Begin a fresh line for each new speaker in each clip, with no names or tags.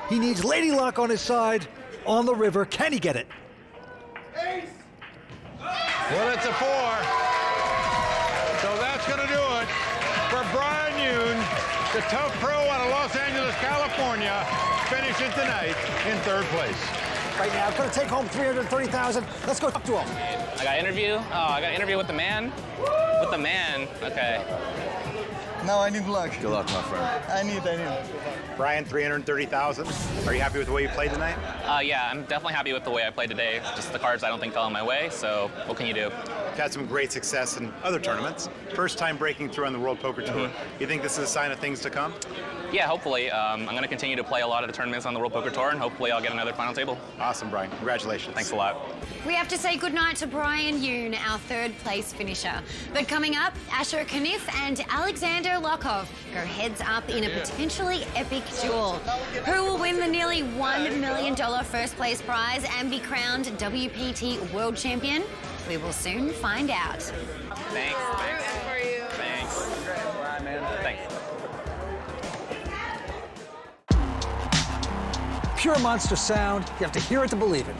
He needs Lady Luck on his side on the river. Can he get it?
Well, it's a 4. So that's going to do it for Brian Yoon, the tough pro out of Los Angeles, California, finishing tonight in 3rd place.
Right now, going to take home $330,000. Let's go talk to him.
I got an interview. Oh, I got an interview with the man. With the man. Okay.
Now I need luck.
Good luck, my friend.
I need.
Brian, $330,000. Are you happy with the way you played tonight?
Yeah, I'm definitely happy with the way I played today. Just the cards I don't think fell in my way, so what can you do?
You've had some great success in other tournaments. First time breaking through on the World Poker Tour. You think this is a sign of things to come?
Yeah, hopefully. I'm going to continue to play a lot of the tournaments on the World Poker Tour, and hopefully I'll get another final table.
Awesome, Brian. Congratulations.
Thanks a lot.
We have to say goodnight to Brian Yoon, our 3rd place finisher. But coming up, Asher Kniff and Alexander Lokov go heads up in a potentially epic duel. Who will win the nearly $1 million first place prize and be crowned WPT World Champion? We will soon find out.
Thanks. Thanks. Thanks.
Pure monster sound. You have to hear it to believe it.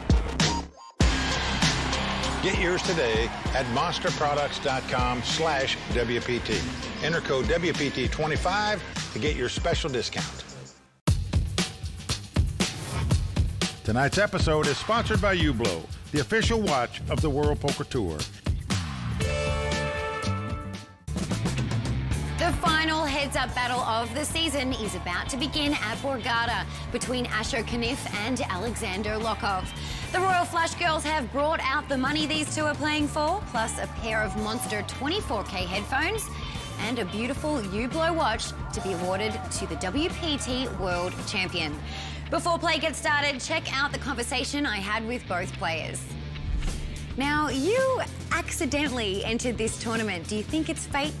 Get yours today at monsterproducts.com/WPT. Enter code WPT25 to get your special discount. Tonight's episode is sponsored by Hublot, the official watch of the World Poker Tour.
The final heads-up battle of the season is about to begin at Borgata between Asher Kniff and Alexander Lokov. The Royal Flush Girls have brought out the money these two are playing for, plus a pair of monster 24K headphones and a beautiful Hublot watch to be awarded to the WPT World Champion. Before play gets started, check out the conversation I had with both players. Now, you accidentally entered this tournament. Do you think it's fate?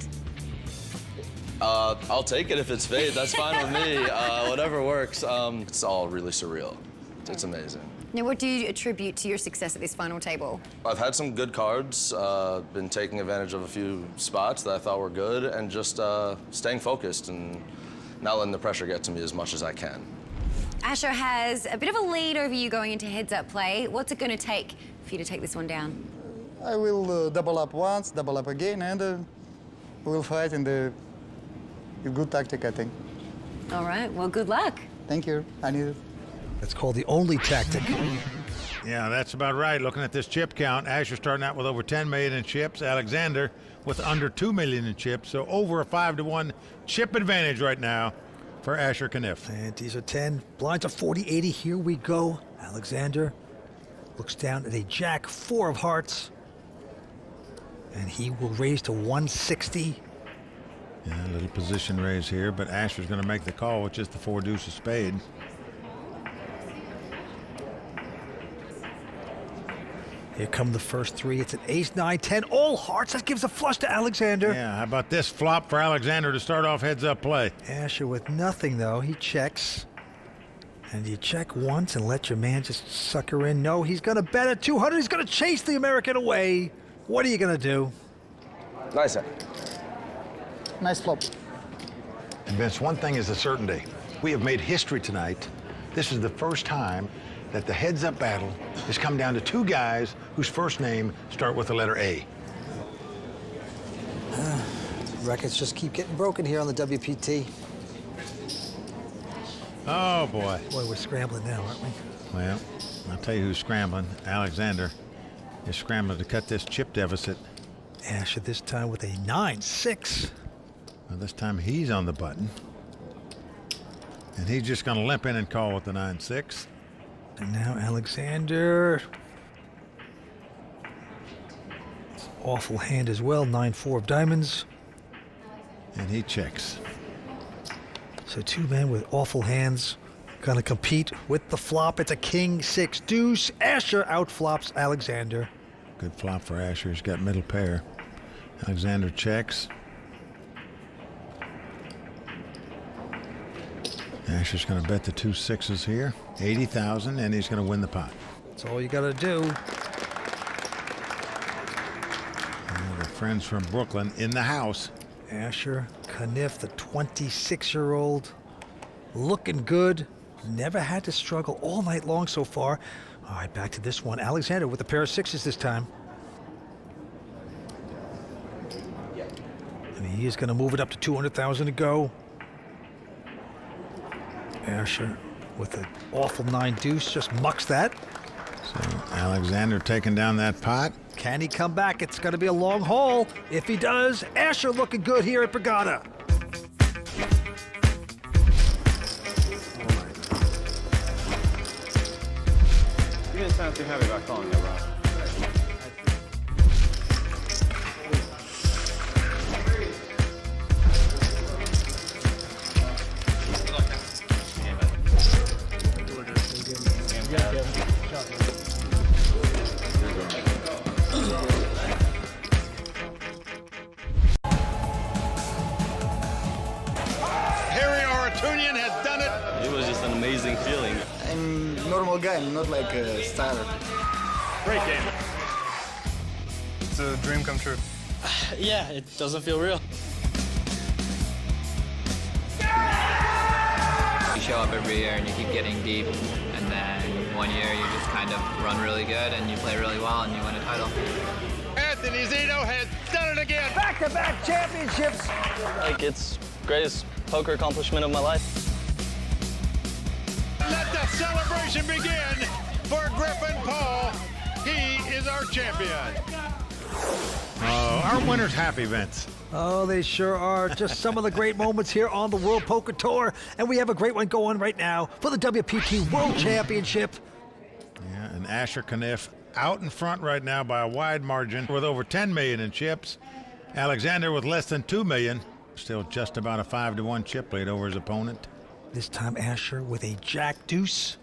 I'll take it if it's fate. That's fine with me. Whatever works. It's all really surreal. It's amazing.
Now, what do you attribute to your success at this final table?
I've had some good cards, been taking advantage of a few spots that I thought were good, and just staying focused and not letting the pressure get to me as much as I can.
Asher has a bit of a lead over you going into heads-up play. What's it going to take for you to take this one down?
I will double up once, double up again, and we'll fight in the good tactic, I think.
All right, well, good luck.
Thank you. I need it.
That's called the only tactic.
Yeah, that's about right. Looking at this chip count, Asher starting out with over 10 million in chips. Alexander with under 2 million in chips. So over a 5-to-1 chip advantage right now for Asher Kniff.
And these are 10. Blinds are 40-80. Here we go. Alexander looks down at a jack, 4 of hearts. And he will raise to 160.
Yeah, a little position raise here, but Asher's going to make the call, which is the 4 deuce of spade.
Here come the first 3. It's an ace, 9, 10, all hearts. That gives a flush to Alexander.
Yeah, how about this flop for Alexander to start off heads-up play?
Asher with nothing, though. He checks. And you check once and let your man just sucker in. No, he's going to bet at 200. He's going to chase the American away. What are you going to do?
Nice hit.
Nice flop.
And Vince, one thing is a certainty. We have made history tonight. This is the first time that the heads-up battle has come down to 2 guys whose first name start with the letter A.
Records just keep getting broken here on the WPT.
Oh, boy.
Boy, we're scrambling now, aren't we?
Well, I'll tell you who's scrambling. Alexander is scrambling to cut this chip deficit.
Asher this time with a 9-6.
Well, this time he's on the button. And he's just going to limp in and call with the 9-6.
And now Alexander. Awful hand as well, 9-4 of diamonds.
And he checks.
So 2 men with awful hands gonna compete with the flop. It's a king 6 deuce. Asher outflops Alexander.
Good flop for Asher. He's got middle pair. Alexander checks. Asher's going to bet the 2 6s here, 80,000, and he's going to win the pot.
That's all you got to do.
And the friends from Brooklyn in the house.
Asher Kniff, the 26-year-old, looking good. never had to struggle all night long so far. All right, back to this one. Alexander with a pair of sixes this time. And he is going to move it up to 200,000 to go. Asher with an awful 9 deuce just mucks that.
So Alexander taking down that pot.
Can he come back? It's going to be a long haul. If he does, Asher looking good here at Borgata.
You didn't sound too happy about calling that, Rob.
Has done it.
It was just an amazing feeling.
I'm a normal guy, I'm not like a star.
Great game.
It's a dream come true.
Yeah, it doesn't feel real.
You show up every year and you keep getting deep, and then one year you just kind of run really good and you play really well and you win a title.
Anthony Zito has done it again.
Back-to-back championships.
Like, it's greatest poker accomplishment of my life.
Let the celebration begin for Griffin Paul. He is our champion. Oh, our winner's happy, Vince.
Oh, they sure are. Just some of the great moments here on the World Poker Tour. And we have a great one going right now for the WPT World Championship.
Yeah, and Asher Kniff out in front right now by a wide margin with over 10 million in chips. Alexander with less than 2 million. Still just about a 5-1 chip lead over his opponent.
This time Asher with a jack deuce.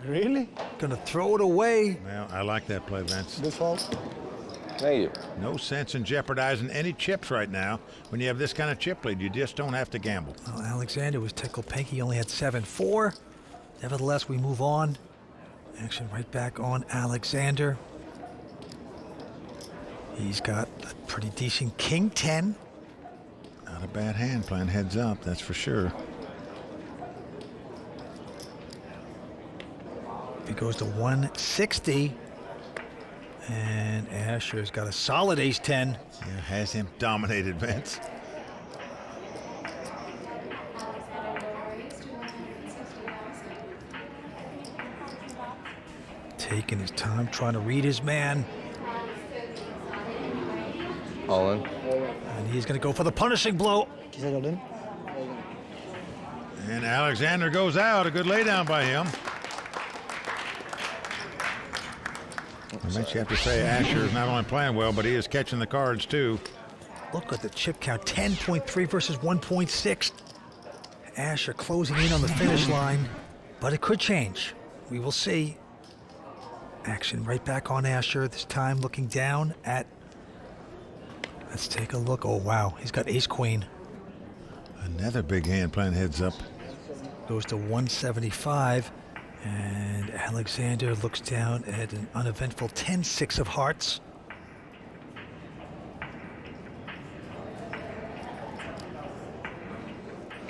Really?
Gonna throw it away.
Well, I like that play, Vince.
Good fault.
Thank you.
No sense in jeopardizing any chips right now. When you have this kind of chip lead, you just don't have to gamble.
Well, Alexander was tickled pink. He only had 7-4. Nevertheless, we move on. Action right back on Alexander. He's got a pretty decent king 10.
Not a bad hand playing heads up, that's for sure.
He goes to 160. And Asher's got a solid ace-10.
Yeah, has him dominated, Vince.
Taking his time, trying to read his man.
All in.
And he's going to go for the punishing blow.
Is that all in?
And Alexander goes out. A good laydown by him. I bet you have to say Asher is not only playing well, but he is catching the cards too.
Look at the chip count, 10.3 versus 1.6. Asher closing in on the finish line, but it could change. We will see. Action right back on Asher, this time looking down at... Let's take a look. Oh, wow. He's got ace-queen.
Another big hand playing heads up.
Goes to 175. And Alexander looks down at an uneventful 10-6 of hearts.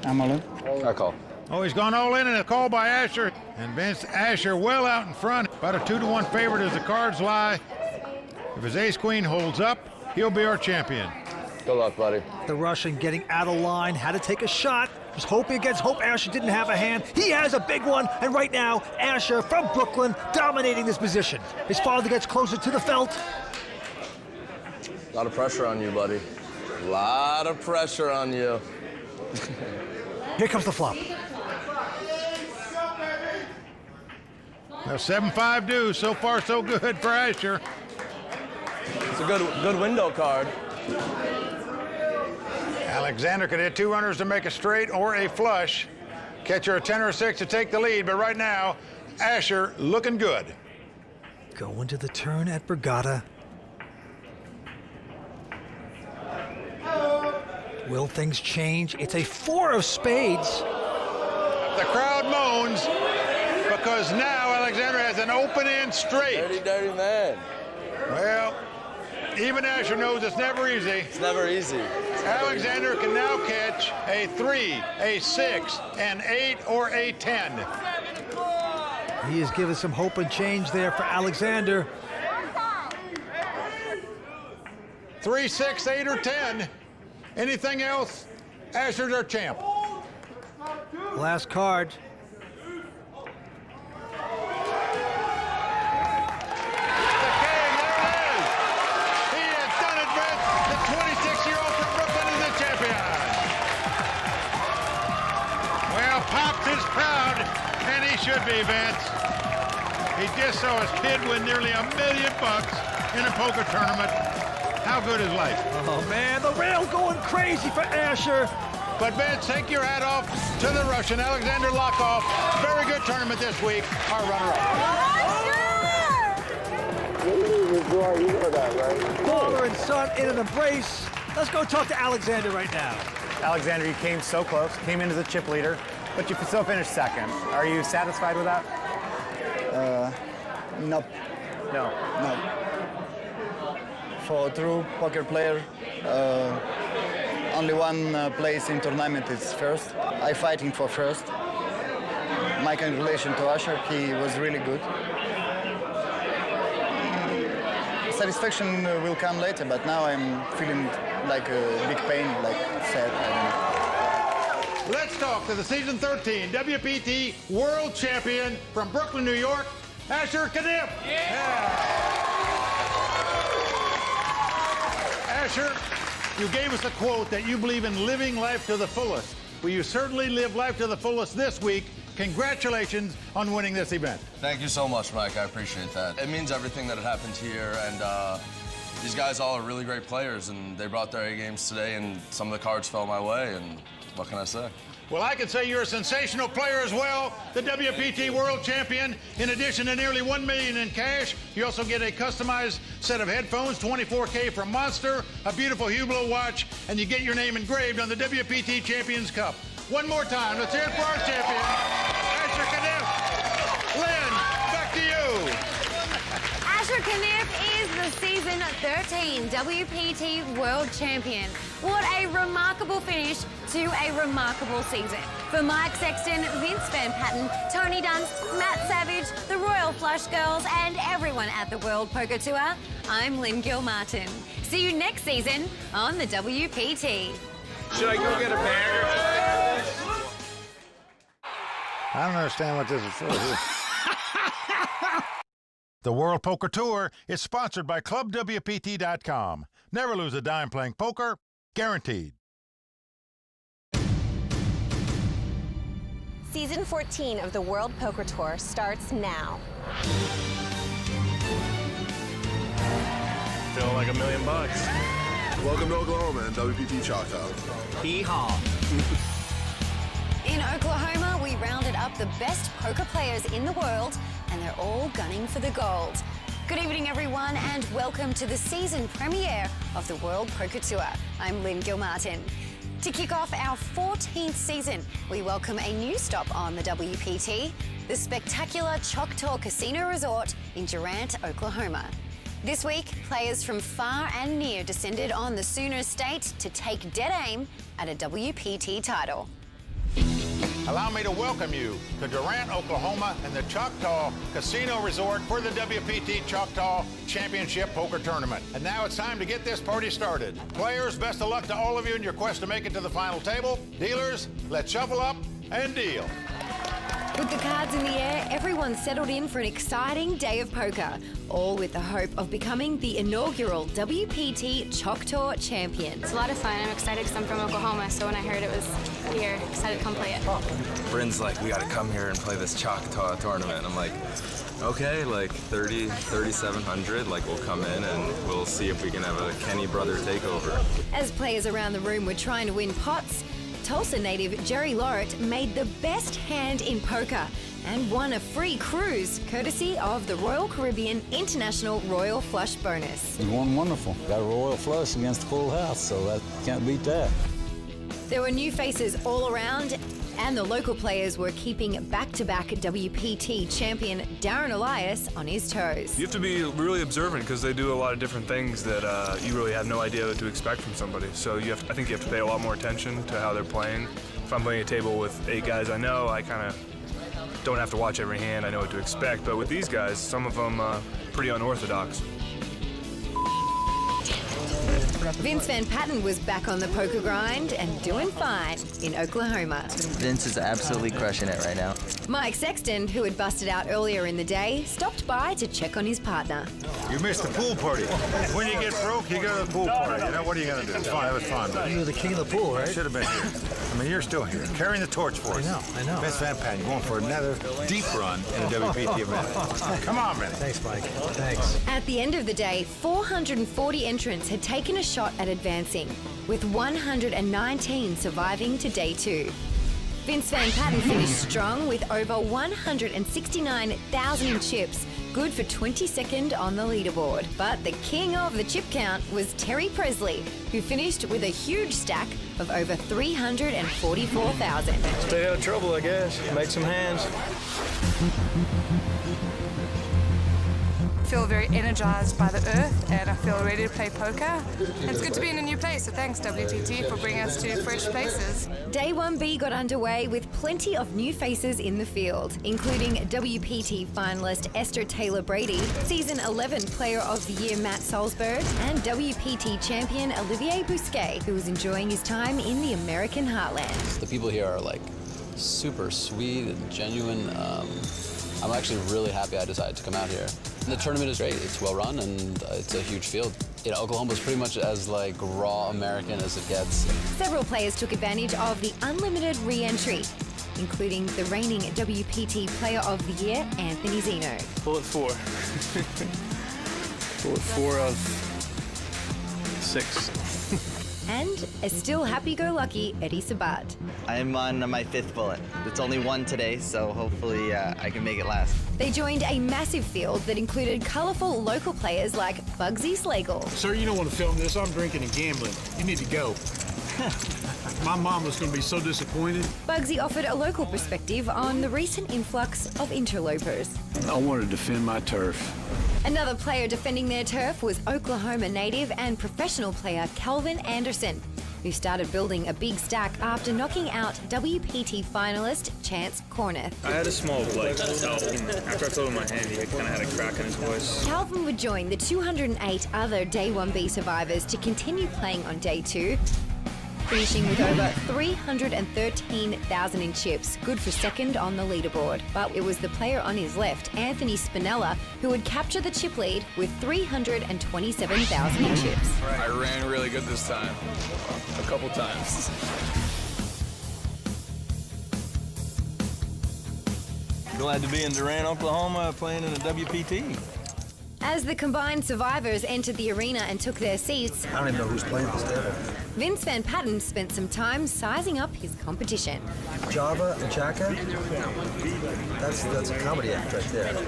I'm all in.
I call.
Oh, he's gone all in and a call by Asher. And Vince Asher well out in front. About a 2-1 favorite as the cards lie. If his ace-queen holds up, he'll be our champion.
Good luck, buddy.
The Russian getting out of line, had to take a shot. Was hoping against hope Asher didn't have a hand. He has a big one, and right now, Asher from Brooklyn dominating this position. His father gets closer to the felt.
A lot of pressure on you, buddy. A lot of pressure on you.
Here comes the flop.
Now 7-5 deuce. So far, so good for Asher.
It's a good window card.
Alexander could hit 2 runners to make a straight or a flush. Catcher a 10 or a 6 to take the lead, but right now, Asher looking good.
Going to the turn at Borgata. Will things change? It's a 4 of spades.
The crowd moans because now Alexander has an open end straight.
Dirty, dirty man.
Well, Even Asher knows it's never easy.
It's never easy.
Alexander can now catch a 3, a 6, an 8, or a 10.
He has given some hope and change there for Alexander.
3, 6, 8, or 10. Anything else? Asher's our champ.
Last card.
Pops is proud, and he should be, Vince. He just saw his kid win nearly $1 million in a poker tournament. How good is life?
Oh, man, the rail going crazy for Asher.
But, Vince, take your hat off to the Russian, Alexander Lokov. Very good tournament this week, our runner-up.
Father and son in an embrace. Let's go talk to Alexander right now.
Alexander, you came so close, came into the chip leader, but you still finished second. Are you satisfied with that?
No.
No.
No. For a true poker player, only one place in tournament is first. I fighting for first. My congratulations to Asher. He was really good. Satisfaction will come later, but now I'm feeling like a big pain, like sad. I don't know.
Let's talk to the season 13 WPT World Champion from Brooklyn, New York, Asher Khadim. Asher, you gave us a quote that you believe in living life to the fullest. Well, you certainly live life to the fullest this week. Congratulations on winning this event.
Thank you so much, Mike. I appreciate that. It means everything that it happened here, and these guys all are really great players, and they brought their A games today, and some of the cards fell my way, and what can I say?
Well, I can say you're a sensational player as well, the WPT World Champion. In addition to nearly $1 million in cash, you also get a customized set of headphones, 24K from Monster, a beautiful Hublot watch, and you get your name engraved on the WPT Champions Cup. One more time, let's hear it for our champion, Asher Khadim. Lynn, back to you.
Asher Khadim is the season 13 WPT World Champion. What a remarkable finish to a remarkable season. For Mike Sexton, Vince Van Patten, Tony Dunst, Matt Savage, the Royal Flush Girls, and everyone at the World Poker Tour, I'm Lynn Gilmartin. See you next season on the WPT.
Should I go get a bag?
I don't understand what this is for. The World Poker Tour is sponsored by ClubWPT.com. Never lose a dime playing poker, guaranteed.
Season 14 of the World Poker Tour starts now.
Feeling like $1 million.
Welcome to Oklahoma and WPT Choctaw.
Hee-haw.
In Oklahoma, we rounded up the best poker players in the world, and they're all gunning for the gold. Good evening, everyone, and welcome to the season premiere of the World Poker Tour. I'm Lynn Gilmartin. To kick off our 14th season, we welcome a new stop on the WPT, the spectacular Choctaw Casino Resort in Durant, Oklahoma. This week, players from far and near descended on the Sooner State to take dead aim at a WPT title.
Allow me to welcome you to Durant, Oklahoma, and the Choctaw Casino Resort for the WPT Choctaw Championship Poker Tournament. And now it's time to get this party started. Players, best of luck to all of you in your quest to make it to the final table. Dealers, let's shuffle up and deal.
With the cards in the air, everyone settled in for an exciting day of poker, all with the hope of becoming the inaugural WPT Choctaw champion.
It's a lot of fun. I'm excited because I'm from Oklahoma, so when I heard it was here, excited to come play it.
Bryn's like, we gotta come here and play this Choctaw tournament. I'm like, okay, like 3,700, like we'll come in and we'll see if we can have a Kenny brother takeover.
As players around the room were trying to win pots, Tulsa native Jerry Lorrett made the best hand in poker and won a free cruise courtesy of the Royal Caribbean International Royal Flush Bonus.
He won wonderful. Got a Royal Flush against a full house, so that can't beat that.
There were new faces all around, And the local players were keeping back-to-back WPT champion Darren Elias on his toes.
You have to be really observant because they do a lot of different things that you really have no idea what to expect from somebody. So I think you have to pay a lot more attention to how they're playing. If I'm playing a table with 8 guys I know, I kind of don't have to watch every hand. I know what to expect. But with these guys, some of them pretty unorthodox.
Vince Van Patten was back on the poker grind and doing fine in Oklahoma.
Vince is absolutely crushing it right now.
Mike Sexton, who had busted out earlier in the day, stopped by to check on his partner.
You missed the pool party. When you get broke, you go to the pool party. You know, what are you going to do? It's fine. It was fun. But
You were the king of the pool, right?
should have been here. I mean, you're still here, carrying the torch for us.
I know.
Vince Van Patten going for another deep run in a WPT event. Come on, man.
Thanks, Mike. Thanks.
At the end of the day, 440 entrants had taken a shot at advancing, with 119 surviving to day 2. Vince Van Patten finished strong with over 169,000 chips, good for 22nd on the leaderboard. But the king of the chip count was Terry Presley, who finished with a huge stack of over 344,000.
Stay out of trouble, I guess. Make some hands.
I feel very energized by the earth and I feel ready to play poker. It's good to be in a new place, so thanks WPT for bringing us to fresh places.
Day 1B got underway with plenty of new faces in the field, including WPT finalist Esther Taylor Brady, Season 11 Player of the Year Matt Salzberg, and WPT champion Olivier Bousquet, who was enjoying his time in the American heartland.
The people here are like super sweet and genuine. I'm actually really happy I decided to come out here. The tournament is great. It's well run and it's a huge field. You know, Oklahoma's pretty much as like raw American as it gets.
Several players took advantage of the unlimited re-entry, including the reigning WPT Player of the Year, Anthony Zeno.
Bullet 4. Bullet 4 of 6.
And a still happy-go-lucky Eddie Sabat.
I'm on my 5th bullet. It's only one today, so hopefully I can make it last.
They joined a massive field that included colourful local players like Bugsy Slagle.
Sir, you don't want to film this. I'm drinking and gambling. You need to go. My mom was going to be so disappointed.
Bugsy offered a local perspective on the recent influx of interlopers.
I want to defend my turf.
Another player defending their turf was Oklahoma native and professional player Calvin Anderson, who started building a big stack after knocking out WPT finalist Chance Corneth.
I had a small like after I told him my hand, he kind of had a crack in his voice.
Calvin would join the 208 other Day 1B survivors to continue playing on Day 2, finishing with over 313,000 in chips, good for 2nd on the leaderboard. But it was the player on his left, Anthony Spinella, who would capture the chip lead with 327,000 in chips.
I ran really good this time. A couple times.
Glad to be in Durant, Oklahoma, playing in a WPT.
As the combined survivors entered the arena and took their seats,
I don't even know who's playing this table.
Vince Van Patten spent some time sizing up his competition.
Java and Chaka? That's a comedy act right there. You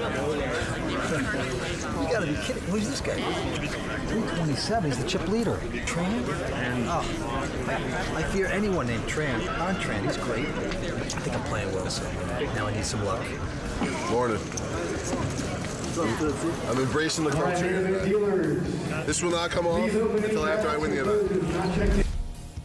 gotta be kidding. Who's this guy? 327, he's the chip leader. Tran? Oh, I fear anyone named Tran. On Tran, he's great. I think I'm playing well, so now I need some luck.
Morning. I'm embracing the culture. This will not come off until after I win the event.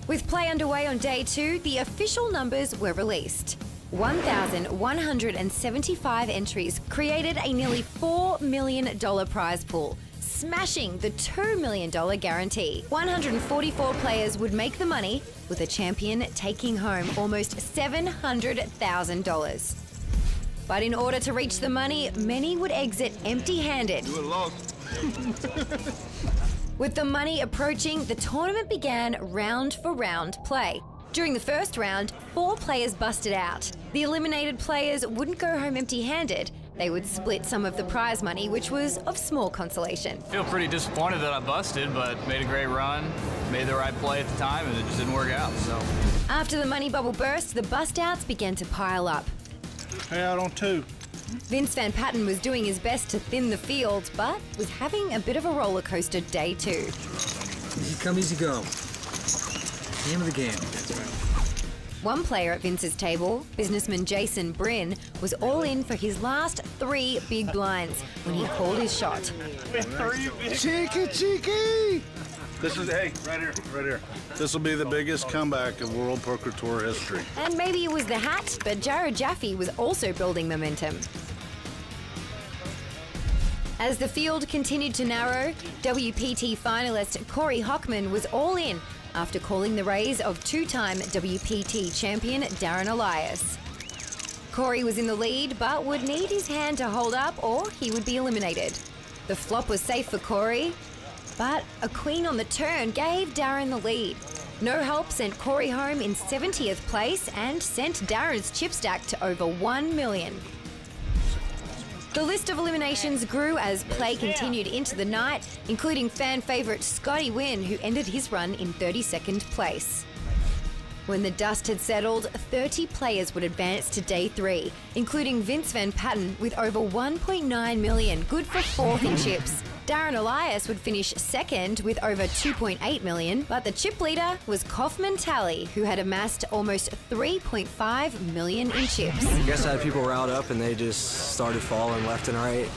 With play underway on Day 2, the official numbers were released. 1,175 entries created a nearly $4 million prize pool, smashing the $2 million guarantee. 144 players would make the money, with a champion taking home almost $700,000. But in order to reach the money, many would exit empty-handed. With the money approaching, the tournament began round-for-round play. During the first round, 4 players busted out. The eliminated players wouldn't go home empty-handed. They would split some of the prize money, which was of small consolation.
I feel pretty disappointed that I busted, but made a great run, made the right play at the time, and it just didn't work out, so.
After the money bubble burst, the bust-outs began to pile up.
Pay out on 2.
Vince Van Patten was doing his best to thin the field, but was having a bit of a roller coaster Day 2.
Easy come, easy go. Name of the game.
One player at Vince's table, businessman Jason Bryn, was all in for his last 3 big blinds when he called his shot.
Cheeky! This is, hey, right here. This will be the biggest comeback of World Poker Tour history.
And maybe it was the hat, but Jared Jaffe was also building momentum. As the field continued to narrow, WPT finalist Corey Hochman was all in after calling the raise of 2-time WPT champion Darren Elias. Corey was in the lead, but would need his hand to hold up or he would be eliminated. The flop was safe for Corey, but a queen on the turn gave Darren the lead. No help sent Corey home in 70th place and sent Darren's chip stack to over 1 million. The list of eliminations grew as play continued into the night, including fan favourite Scotty Wynn, who ended his run in 32nd place. When the dust had settled, 30 players would advance to day 3, including Vince Van Patten with over 1.9 million, good for 4th in chips. Darren Elias would finish 2nd with over 2.8 million, but the chip leader was Kaufman Tally, who had amassed almost 3.5 million in chips.
I guess I had people riled up and they just started falling left and right.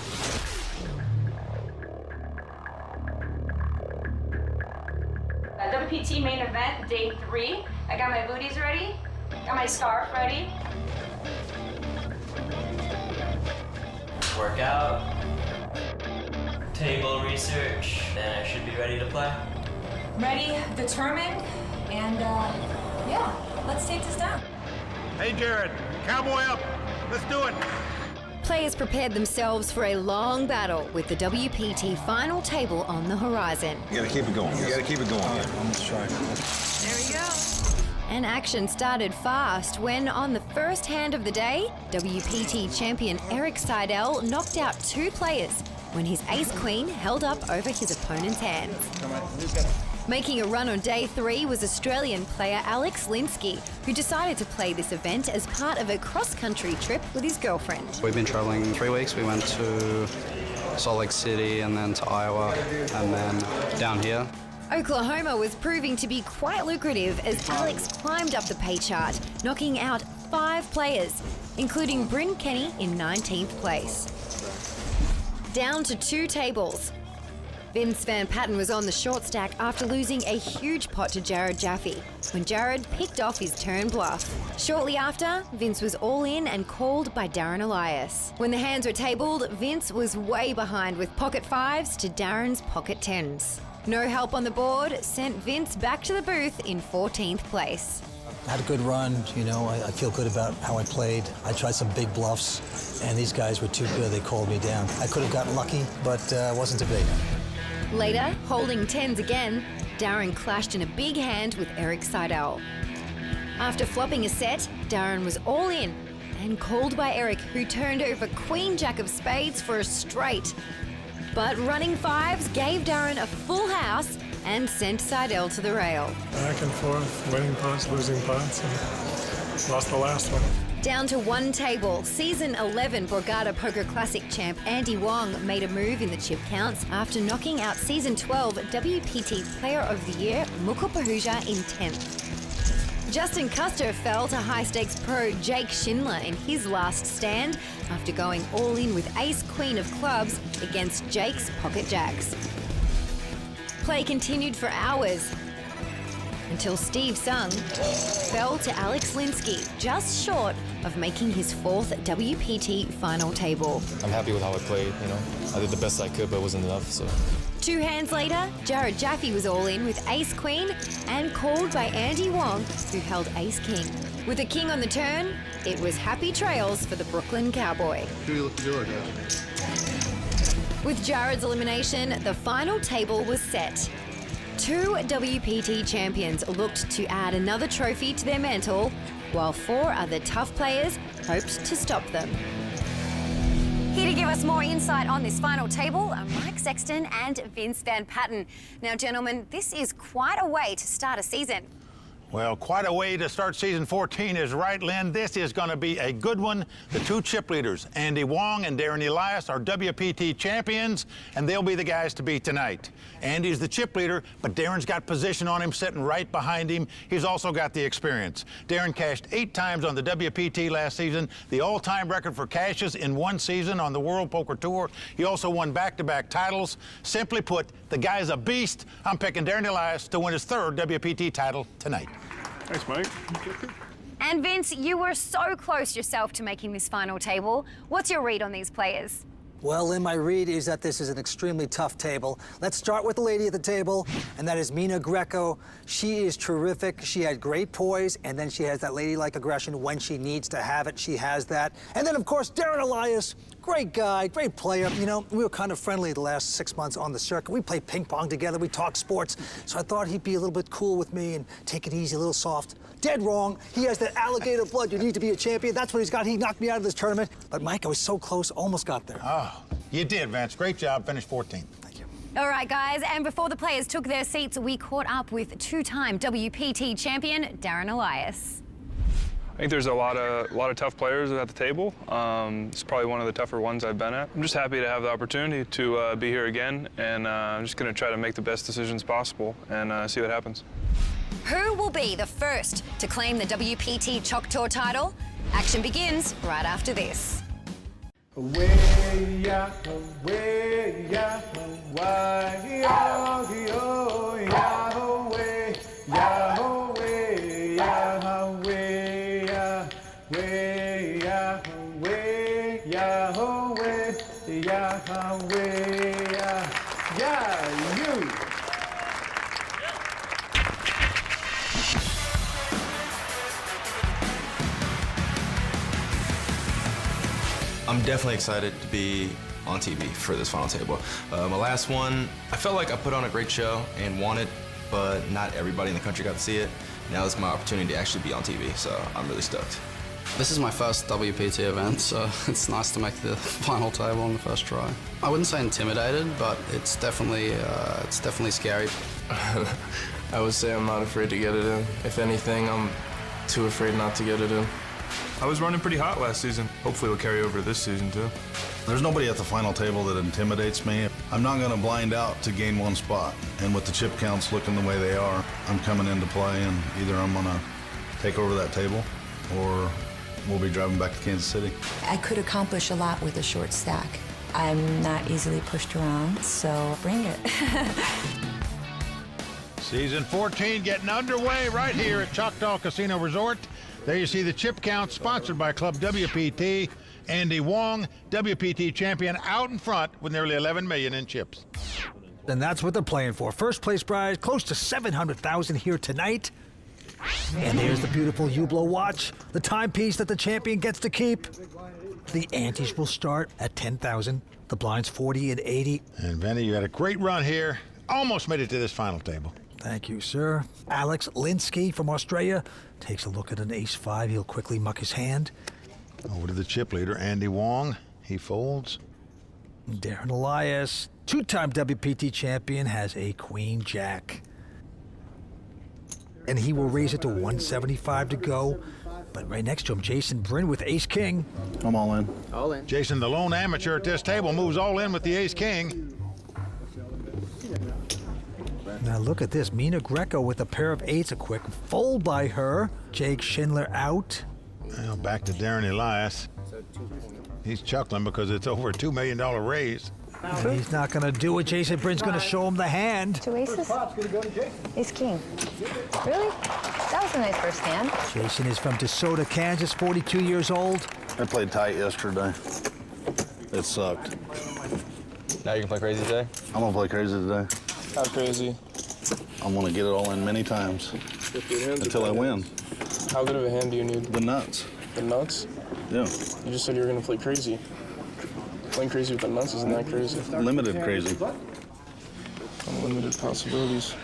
WPT main event, day 3. I got my booties ready, got my scarf ready.
Workout, table research, then I should be ready to play.
Ready, determined, and yeah, let's take this down.
Hey, Jared, cowboy up. Let's do it.
Players prepared themselves for a long battle with the WPT final table on the horizon.
You gotta keep it going. You gotta keep it going.
I'm gonna try.
There we go.
And action started fast when, on the first hand of the day, WPT champion Eric Seidel knocked out 2 players when his ace-queen held up over his opponent's hands. Making a run on day 3 was Australian player Alex Linsky, who decided to play this event as part of a cross-country trip with his girlfriend.
We've been traveling 3 weeks. We went to Salt Lake City and then to Iowa and then down here.
Oklahoma was proving to be quite lucrative as Alex climbed up the pay chart, knocking out 5 players, including Bryn Kenny in 19th place. Down to 2 tables. Vince Van Patten was on the short stack after losing a huge pot to Jared Jaffe when Jared picked off his turn bluff. Shortly after, Vince was all in and called by Darren Elias. When the hands were tabled, Vince was way behind with pocket 5s to Darren's pocket 10s. No help on the board sent Vince back to the booth in 14th place.
I had a good run, you know, I feel good about how I played. I tried some big bluffs, and these guys were too good, they called me down. I could have gotten lucky, but wasn't to be.
Later, holding 10s again, Darren clashed in a big hand with Eric Seidel. After flopping a set, Darren was all in and called by Eric, who turned over Queen Jack of Spades for a straight. But running 5s gave Darren a full house and sent Seidel to the rail.
Back and forth, winning pots, losing pots, and lost the last one.
Down to 1 table, Season 11 Borgata Poker Classic champ Andy Wong made a move in the chip counts after knocking out Season 12 WPT Player of the Year Mukul Pahuja in 10th. Justin Custer fell to high-stakes pro Jake Schindler in his last stand after going all in with ace-queen of clubs against Jake's pocket jacks. Play continued for hours until Steve Sung fell to Alex Linski, just short of making his 4th WPT final table.
I'm happy with how I played, you know. I did the best I could, but it wasn't enough, so.
2 hands later, Jared Jaffe was all in with ace-queen and called by Andy Wong, who held ace-king. With a king on the turn, it was happy trails for the Brooklyn Cowboy. With Jared's elimination, the final table was set. 2 WPT champions looked to add another trophy to their mantle, while 4 other tough players hoped to stop them. Here to give us more insight on this final table are Mike Sexton and Vince Van Patten. Now, gentlemen, this is quite a way to start a season.
Well, quite a way to start season 14 is right, Lynn. This is going to be a good one. The two chip leaders, Andy Wong and Darren Elias, are WPT champions, and they'll be the guys to beat tonight. Andy's the chip leader, but Darren's got position on him, sitting right behind him. He's also got the experience. Darren cashed 8 times on the WPT last season, the all-time record for cashes in one season on the World Poker Tour. He also won back-to-back titles. Simply put, the guy's a beast. I'm picking Darren Elias to win his 3rd WPT title tonight.
Thanks, Mike.
And Vince, you were so close yourself to making this final table. What's your read on these players?
Well, Lynn, my read is that this is an extremely tough table. Let's start with the lady at the table, and that is Mina Greco. She is terrific. She had great poise, and then she has that ladylike aggression when she needs to have it. She has that. And then, of course, Darren Elias. Great guy, great player. You know, we were kind of friendly the last 6 months on the circuit. We played ping pong together, we talked sports. So I thought he'd be a little bit cool with me and take it easy, a little soft. Dead wrong. He has that alligator blood. You need to be a champion. That's what he's got. He knocked me out of this tournament. But Mike, I was so close, almost got there.
Oh, you did, Vince. Great job. Finished 14th.
Thank you.
All right, guys, and before the players took their seats, we caught up with 2-time WPT champion Darren Elias.
I think there's a lot of tough players at the table. It's probably one of the tougher ones I've been at. I'm just happy to have the opportunity to be here again, and I'm just going to try to make the best decisions possible and see what happens.
Who will be the first to claim the WPT Chip Tour title? Action begins right after this.
I'm definitely excited to be on TV for this final table. My last one, I felt like I put on a great show and won it, but not everybody in the country got to see it. Now it's my opportunity to actually be on TV, so I'm really stoked.
This is my first WPT event, so it's nice to make the final table on the first try. I wouldn't say intimidated, but it's definitely scary.
I would say I'm not afraid to get it in. If anything, I'm too afraid not to get it in.
I was running pretty hot last season. Hopefully it'll carry over this season, too.
There's nobody at the final table that intimidates me. I'm not going to blind out to gain one spot. And with the chip counts looking the way they are, I'm coming into play, and either I'm going to take over that table or we'll be driving back to Kansas City.
I could accomplish a lot with a short stack. I'm not easily pushed around, so bring it.
Season 14 getting underway right here at Choctaw Casino Resort. There you see the chip count, sponsored by Club WPT. Andy Wong, WPT champion, out in front with nearly 11 million in chips.
And that's what they're playing for. First place prize, close to 700,000 here tonight. And there's the beautiful Hublot watch, the timepiece that the champion gets to keep. The antes will start at 10,000. The blinds 40 and 80.
And Benny, you had a great run here. Almost made it to this final table.
Thank you, sir. Alex Linsky from Australia takes a look at an ace-5. He'll quickly muck his hand.
Over to the chip leader, Andy Wong. He folds.
Darren Elias, 2-time WPT champion, has a queen-jack. And he will raise it to 175 to go. But right next to him, Jason Bryn with ace-king.
I'm all in.
All in. Jason, the lone amateur at this table, moves all in with the ace-king.
Now look at this, Mina Greco with a pair of eights, a quick fold by her. Jake Schindler out.
Now back to Darren Elias. He's chuckling because it's over a $2 million raise.
And he's not going to do it. Jason Bryn's going to show him the hand.
2 aces? Ace king. Really? That was a nice first hand.
Jason is from DeSoto, Kansas, 42 years old.
I played tight yesterday. It sucked.
Now you can play crazy today?
I'm going to play crazy today.
How crazy?
I'm going to get it all in many times until I win.
How good of a hand do you need?
The nuts.
The nuts?
Yeah.
You just said you were going to play crazy. Playing crazy with the nuts isn't that crazy.
Limited crazy.
Unlimited possibilities.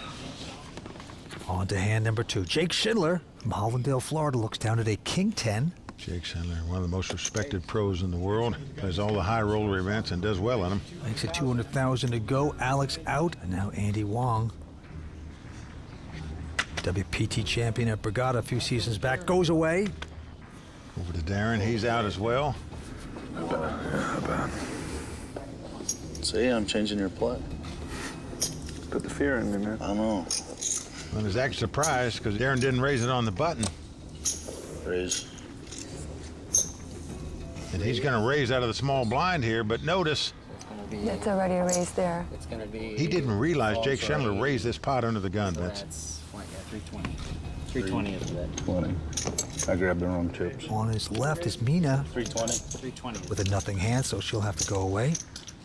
On to hand number 2. Jake Schindler from Hollandale, Florida, looks down at a king 10.
Jake Schindler, one of the most respected pros in the world. Plays all the high roller events and does well in them.
Makes it 200,000 to go. Alex out, and now Andy Wong. WPT champion at Borgata a few seasons back goes away.
Over to Darren, he's out as well.
Not bad.
See, I'm changing your play.
Put the fear in me, man.
I know.
I was actually surprised because Darren didn't raise it on the button.
Raise.
And he's going to raise out of the small blind here, but notice
It's already a raise there.
It's going to be...
he didn't realize Jake Schindler raised this pot under the gun, Vince.
320. 320 is the bet.
20. I grabbed the wrong chips.
On his left is Mina
320. 320.
with a nothing hand, so she'll have to go away.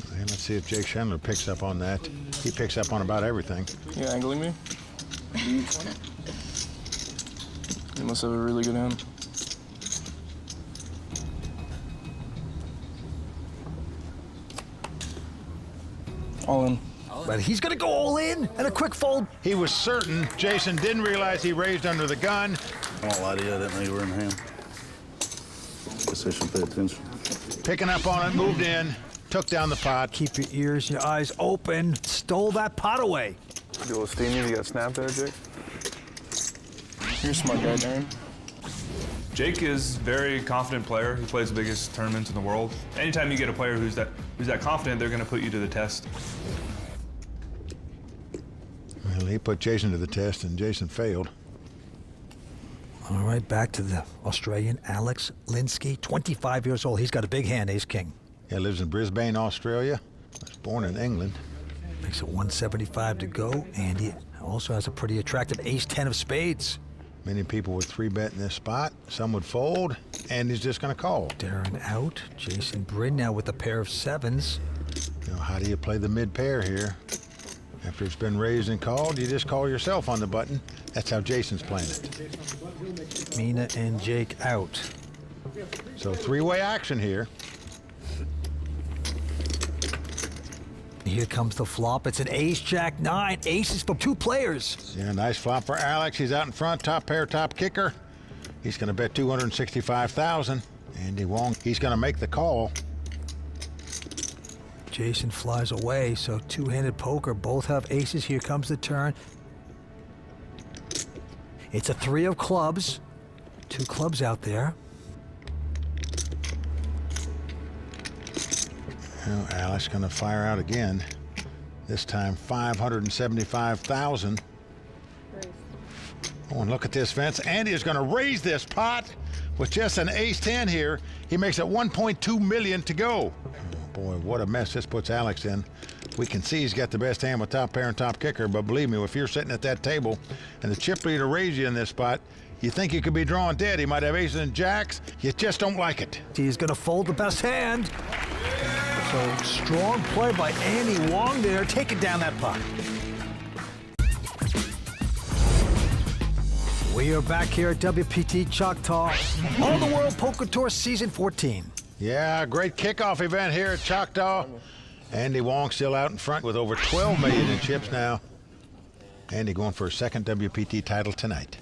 Okay, let's see if Jake Schindler picks up on that. He picks up on about everything.
You angling me? You must have a really good hand. All in.
But he's going to go all in and a quick fold.
He was certain. Jason didn't realize he raised under the gun.
I won't lie to you, I didn't know you were in hand. Guess I should pay attention.
Picking up on it, moved in, took down the pot.
Keep your ears, your eyes open. Stole that pot away.
You a little steamy, you got snapped there, Jake?
You're a smart guy, Darren.
Jake is a very confident player. He plays the biggest tournaments in the world. Anytime you get a player who's that confident, they're going to put you to the test.
Well, he put Jason to the test, and Jason failed.
All right, back to the Australian Alex Linsky, 25 years old. He's got a big hand, ace-king.
He lives in Brisbane, Australia. Was born in England.
Makes it 175 to go, and he also has a pretty attractive ace-10 of spades.
Many people would 3-bet in this spot. Some would fold, and he's just going to call.
Darren out. Jason Bryn now with a pair of sevens.
You know, how do you play the mid-pair here? After it's been raised and called, you just call yourself on the button. That's how Jason's playing it.
Mina and Jake out.
So three-way action here.
Here comes the flop. It's an ace-jack-9. Aces for two players.
Yeah, nice flop for Alex. He's out in front, top pair, top kicker. He's going to bet $265,000. Andy Wong, he's going to make the call.
Jason flies away, so two-handed poker. Both have aces. Here comes the turn. It's a 3 of clubs. 2 clubs out there.
Well, Alex going to fire out again. This time $575,000. Oh, and look at this, Vince. Andy is going to raise this pot with just an ace-10 here. He makes it $1.2 million to go. Oh, boy, what a mess this puts Alex in. We can see he's got the best hand with top pair and top kicker, but believe me, if you're sitting at that table and the chip leader raised you in this spot, you think you could be drawing dead. He might have aces and jacks. You just don't like it.
He's going to fold the best hand. So strong play by Andy Wong there, taking down that pot. We are back here at WPT Choctaw on the World Poker Tour Season 14.
Yeah, great kickoff event here at Choctaw. Andy Wong still out in front with over 12 million in chips now. Andy going for a second WPT title tonight.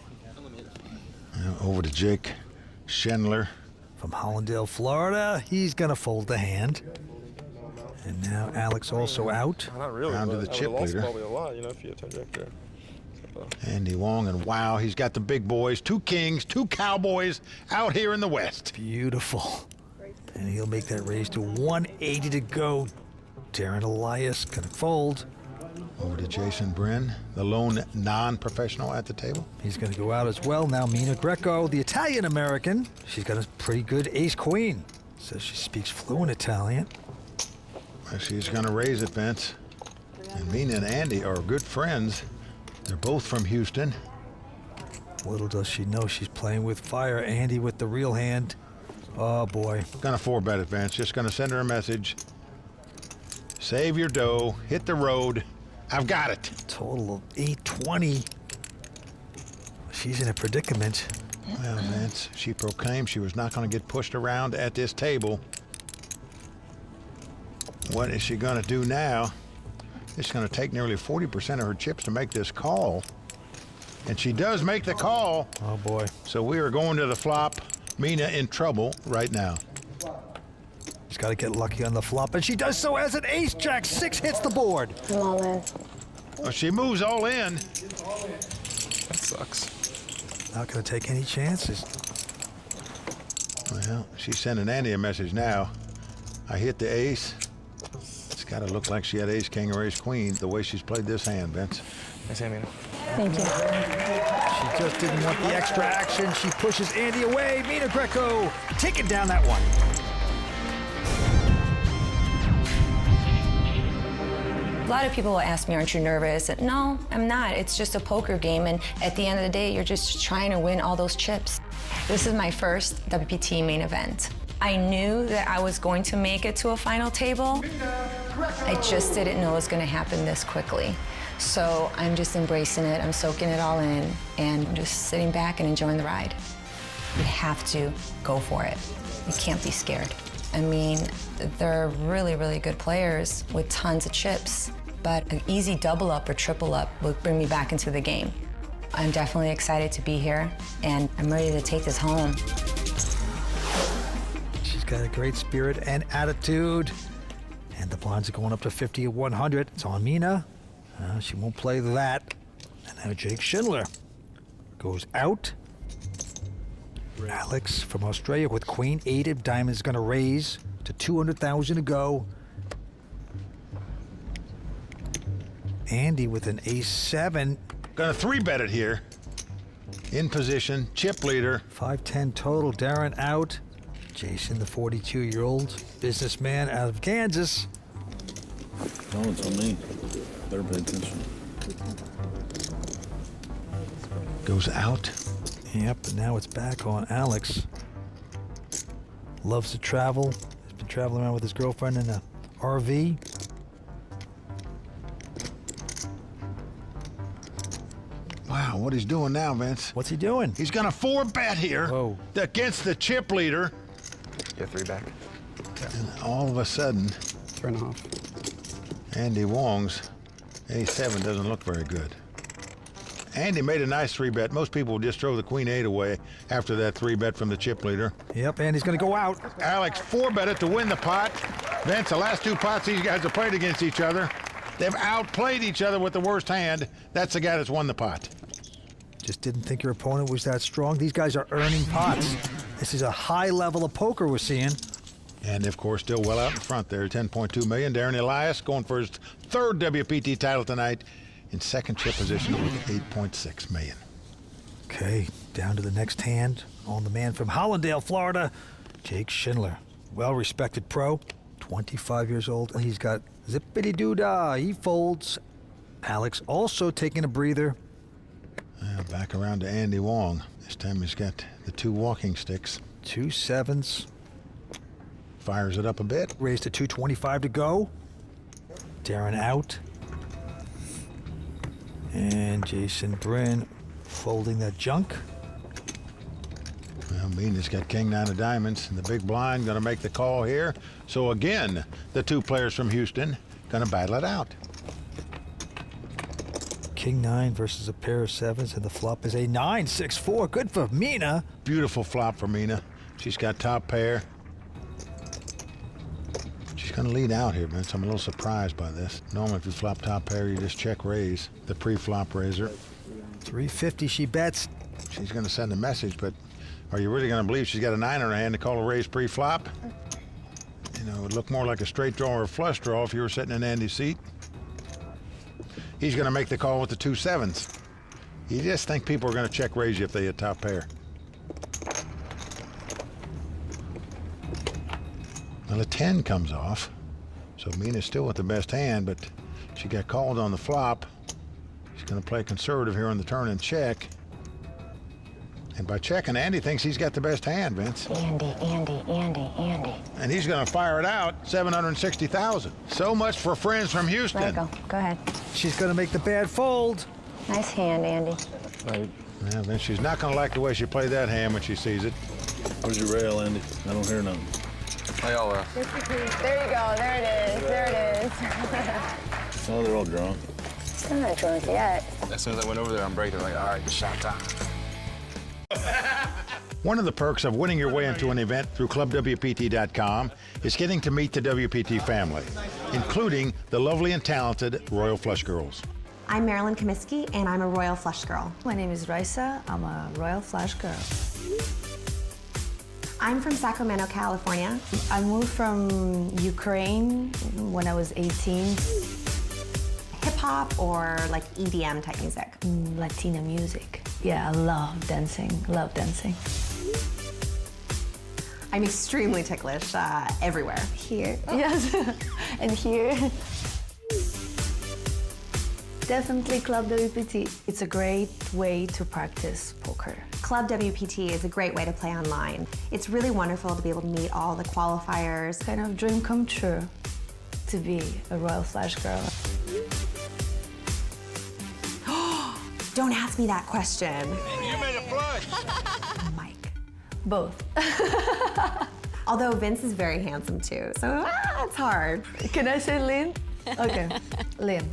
Over to Jake Schindler.
From Hollandale, Florida, he's going to fold the hand. And now Alex also out.
Not really.
Down to the chip leader.
Probably a lot, you know, if you had Jake there.
Andy Wong, and wow, he's got the big boys, 2 kings, 2 cowboys out here in the West.
Beautiful. And he'll make that raise to 180 to go. Darren Elias gonna fold.
Over to Jason Bryn, the lone non-professional at the table.
He's gonna go out as well. Now Mina Greco, the Italian-American. She's got a pretty good ace-queen. Says she speaks fluent Italian.
She's gonna raise it, Vince. And Mina and Andy are good friends. They're both from Houston.
Little does she know she's playing with fire. Andy with the real hand. Oh, boy.
Gonna 4-bet it, Vince. Just gonna send her a message. Save your dough. Hit the road. I've got it.
Total of 820. She's in a predicament.
Well, Vince, she proclaimed she was not gonna get pushed around at this table. What is she gonna do now? It's going to take nearly 40% of her chips to make this call. And she does make the call.
Oh, boy.
So we are going to the flop. Mina in trouble right now.
She's got to get lucky on the flop, and she does so as an ace-jack. 6 hits the board.
Well, she moves all in.
sucks.
Not going to take any chances.
Well, she's sending Andy a message now. I hit the ace. It's got to look like she had ace, king, or ace, queen, the way she's played this hand, Vince.
Nice hand, Mina.
Thank you.
She just didn't want the extra action. She pushes Andy away. Mina Greco taking down that one.
A lot of people will ask me, aren't you nervous? No, I'm not. It's just a poker game, and at the end of the day, you're just trying to win all those chips. This is my first WPT main event. I knew that I was going to make it to a final table. I just didn't know it was going to happen this quickly. So I'm just embracing it. I'm soaking it all in and just sitting back and enjoying the ride. You have to go for it. You can't be scared. I mean, they're really, really good players with tons of chips, but an easy double up or triple up will bring me back into the game. I'm definitely excited to be here, and I'm ready to take this home.
She's got a great spirit and attitude. And the blinds are going up to 50 at 100. It's on Mina. She won't play that. And now Jake Schindler goes out. Alex from Australia with queen 8 of diamonds is going to raise to 200,000 to go. Andy with an ace 7.
Gonna 3-bet it here. In position, chip leader.
5-10 total. Darren out. Jason, the 42-year-old businessman out of Kansas.
No, it's on me. Better pay attention.
Goes out.
Yep, and now it's back on Alex. Loves to travel. He's been traveling around with his girlfriend in a RV.
Wow, what he's doing now, Vince.
What's he doing?
He's gonna 4-bet here against the chip leader.
Get 3 back.
And all of a sudden,
3.5.
Andy Wong's A7 doesn't look very good. Andy made a nice 3-bet. Most people would just throw the queen 8 away after that 3-bet from the chip leader.
Yep, Andy's gonna go out.
Alex 4-bet it to win the pot. Vince, the last 2 pots these guys have played against each other, they've outplayed each other with the worst hand. That's the guy that's won the pot.
Just didn't think your opponent was that strong. These guys are earning pots. This is a high level of poker we're seeing.
And of course, still well out in front there, 10.2 million. Darren Elias going for his 3rd WPT title tonight in 2nd chip position with 8.6 million.
Okay, down to the next hand on the man from Hollandale, Florida, Jake Schindler. Well-respected pro, 25 years old. He's got zippity-doo-dah. He folds. Alex also taking a breather.
Back around to Andy Wong. This time he's got the 2 walking sticks.
2 7s.
Fires it up a bit.
Raised to 225 to go. Darren out. And Jason Bryn folding that junk.
Well, Mina's got king 9 of diamonds and the big blind gonna make the call here. So again, the 2 players from Houston gonna battle it out.
King 9 versus a pair of 7s, and the flop is a 9-6-4. Good for Mina.
Beautiful flop for Mina. She's got top pair. She's gonna lead out here, Vince. I'm a little surprised by this. Normally, if you flop top pair, you just check raise, the pre-flop raiser.
350 she bets.
She's gonna send a message, but are you really gonna believe she's got a 9 in her hand to call a raise pre-flop? You know, it would look more like a straight draw or a flush draw if you were sitting in Andy's seat. He's going to make the call with the 2 7s. You just think people are going to check raise you if they hit top pair. Well, a 10 comes off. So Mina's still with the best hand, but she got called on the flop. She's going to play conservative here on the turn and check. And by checking, Andy thinks he's got the best hand, Vince.
Andy.
And he's going to fire it out, 760,000. So much for friends from Houston.
There you go. Go ahead.
She's going to make the bad fold.
Nice hand, Andy.
Right.
Yeah, then she's not going to like the way she played that hand when she sees it.
Where's your rail, Andy? I don't hear nothing.
Hey, y'all.
There you go. There it is. There it is.
Oh, they're all drunk.
I'm not drunk yet.
As soon as I went over there on break, they're like, all right, it's shot time.
One of the perks of winning your way into an event through ClubWPT.com is getting to meet the WPT family, including the lovely and talented Royal Flush Girls.
I'm Marilyn Comiskey, and I'm a Royal Flush Girl.
My name is Raisa. I'm a Royal Flush Girl.
I'm from Sacramento, California.
I moved from Ukraine when I was 18.
Hip-hop or like EDM type music?
Latina music. Yeah, I love dancing,
I'm extremely ticklish everywhere.
Here, yes, and here. Definitely Club WPT. It's a great way to practice poker.
Club WPT is a great way to play online. It's really wonderful to be able to meet all the qualifiers.
Kind of dream come true to be a Royal Flush Girl.
Don't ask me that question.
You made a flush.
Mike. Both.
Although Vince is very handsome too, so it's hard.
Can I say Lynn? Okay, Lynn.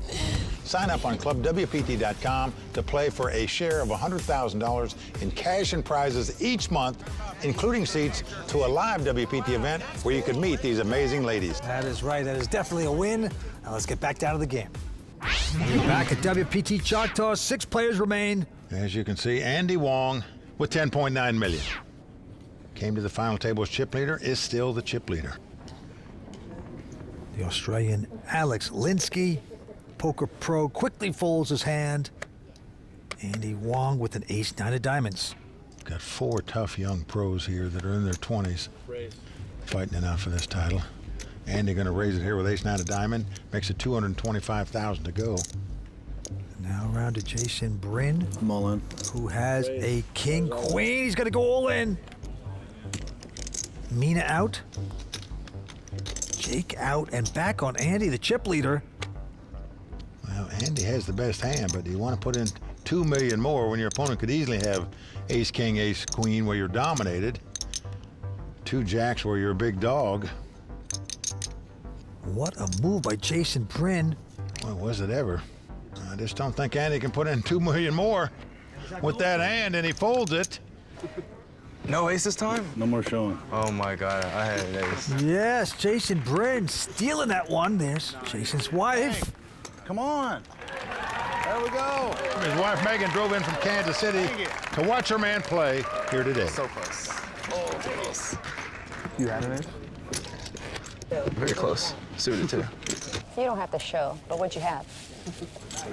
Sign up on clubwpt.com to play for a share of $100,000 in cash and prizes each month, including seats to a live WPT event where you can meet these amazing ladies.
That is right. That is definitely a win. Now let's get back down to the game. We're back at WPT Choctaw. 6 players remain.
As you can see, Andy Wong with 10.9 million. Came to the final table as chip leader, is still the chip leader.
The Australian Alex Linsky, poker pro, quickly folds his hand. Andy Wong with an ace-9 of diamonds.
Got 4 tough young pros here that are in their 20s, fighting it out for this title. Andy going to raise it here with ace-9 of diamond, makes it 225,000 to go.
Now around to Jason Bryn.
I'm all in.
Who has a king-queen. He's going to go all in. Mina out. Jake out and back on Andy, the chip leader.
Well, Andy has the best hand, but you want to put in 2 million more when your opponent could easily have ace-king, ace-queen where you're dominated. 2 jacks where you're a big dog.
What a move by Jason Bryn.
Well, was it ever? I just don't think Andy can put in 2 million more with that hand, and he folds it.
No ace this time?
No more showing.
Oh my God, I had an ace.
Yes, Jason Bryn stealing that one. There's Jason's wife.
Come on. There we go.
His wife Megan drove in from Kansas City to watch her man play here today.
So close. Oh, close. You had an ace? Very close. Suited too.
You don't have to show, but what'd you have?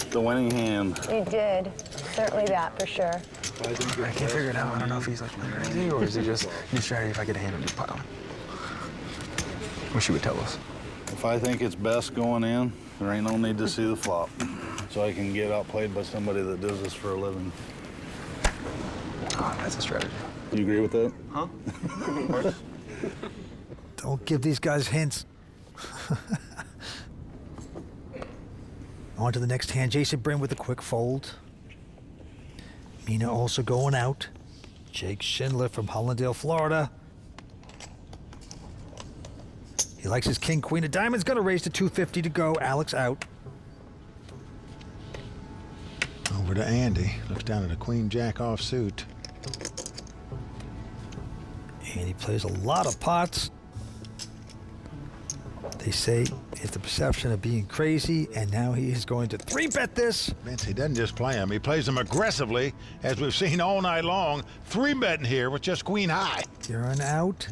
The winning hand.
You did. Certainly that, for sure.
I can't figure it out. I don't know if he's like playing crazy or is it just new strategy if I get a hand and just pile him. Wish you would tell us.
If I think it's best going in, there ain't no need to see the flop. So I can get outplayed by somebody that does this for a living.
Oh, that's a strategy.
You agree with that?
Huh?
Don't give these guys hints. On to the next hand. Jason Bryn with a quick fold. Mina also going out. Jake Schindler from Hollandale, Florida. He likes his king-queen of diamonds. Going to raise to 250 to go. Alex out.
Over to Andy. Looks down at a queen-jack offsuit.
And he plays a lot of pots. They say it's the perception of being crazy, and now he is going to 3-bet this.
Vince, he doesn't just play them. He plays them aggressively, as we've seen all night long. 3-betting here with just queen high.
You're an out.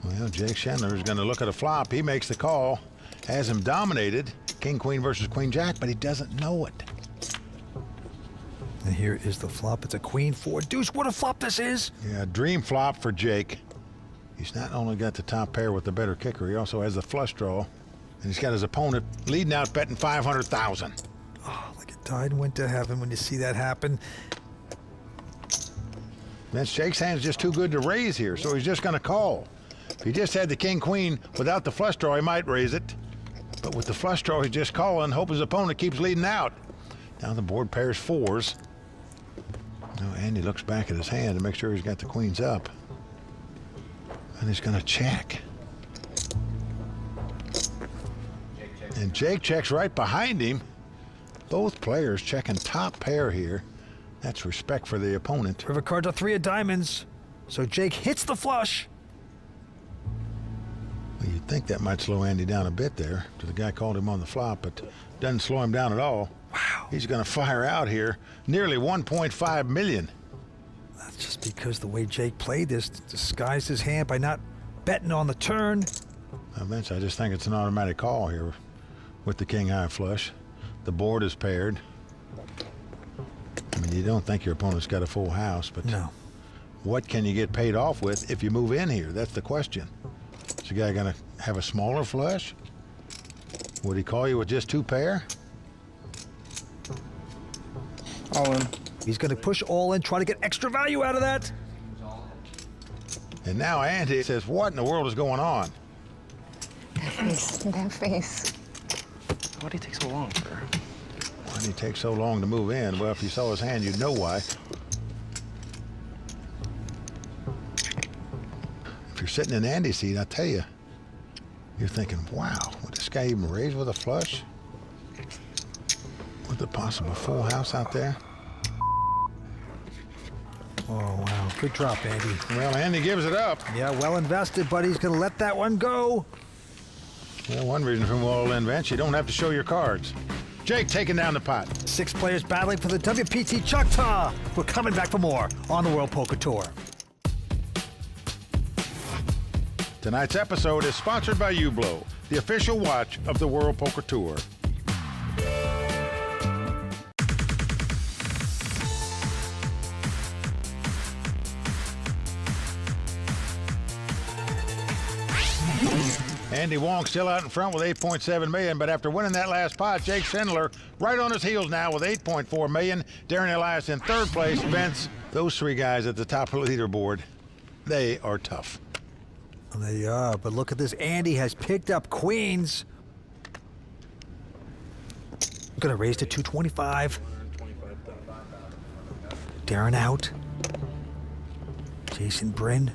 Well, Jake Schindler is going to look at a flop. He makes the call. Has him dominated. King-queen versus queen-jack, but he doesn't know it.
And here is the flop. It's a queen-4 deuce. What a flop this is.
Yeah, dream flop for Jake. He's not only got the top pair with the better kicker, he also has the flush draw. And he's got his opponent leading out betting 500,000.
Oh, like it died and went to heaven when you see that happen.
Vince, Jake's hand's just too good to raise here, so he's just going to call. If he just had the king-queen without the flush draw, he might raise it. But with the flush draw, he's just calling, hope his opponent keeps leading out. Now the board pairs 4s. Now Andy looks back at his hand to make sure he's got the queens up. And he's going to check. And Jake checks right behind him. Both players checking top pair here. That's respect for the opponent.
River card to 3 of diamonds. So Jake hits the flush.
Well, you You'd think that might slow Andy down a bit there. The guy called him on the flop, but doesn't slow him down at all. Wow. He's going to fire out here nearly 1.5 million.
That's just because the way Jake played this disguised his hand by not betting on the turn.
Vince, I just think it's an automatic call here with the king high flush. The board is paired. I mean, you don't think your opponent's got a full house, but
no.
What can you get paid off with if you move in here? That's the question. Is the guy going to have a smaller flush? Would he call you with just 2 pair?
All in.
He's going to push all in, try to get extra value out of that.
And now Andy says, what in the world is going on?
That face.
Why did he take so long, sir?
Why did he take so long to move in? Well, if you saw his hand, you'd know why. If you're sitting in Andy's seat, I tell you, you're thinking, wow, would this guy even raise with a flush? With a possible full house out there?
Oh, wow. Good drop, Andy.
Well, Andy gives it up.
Yeah, well invested, but he's going to let that one go.
Well, one reason from all-in bench, you don't have to show your cards. Jake taking down the pot.
6 players battling for the WPT Chapter. We're coming back for more on the World Poker Tour.
Tonight's episode is sponsored by Hublot, the official watch of the World Poker Tour. Andy Wong still out in front with 8.7 million, but after winning that last pot, Jake Schindler right on his heels now with 8.4 million. Darren Elias in 3rd place. Vince, those 3 guys at the top of the leaderboard, they are tough.
They are, but look at this. Andy has picked up queens. Gonna raise to 225. Darren out. Jason Bryn,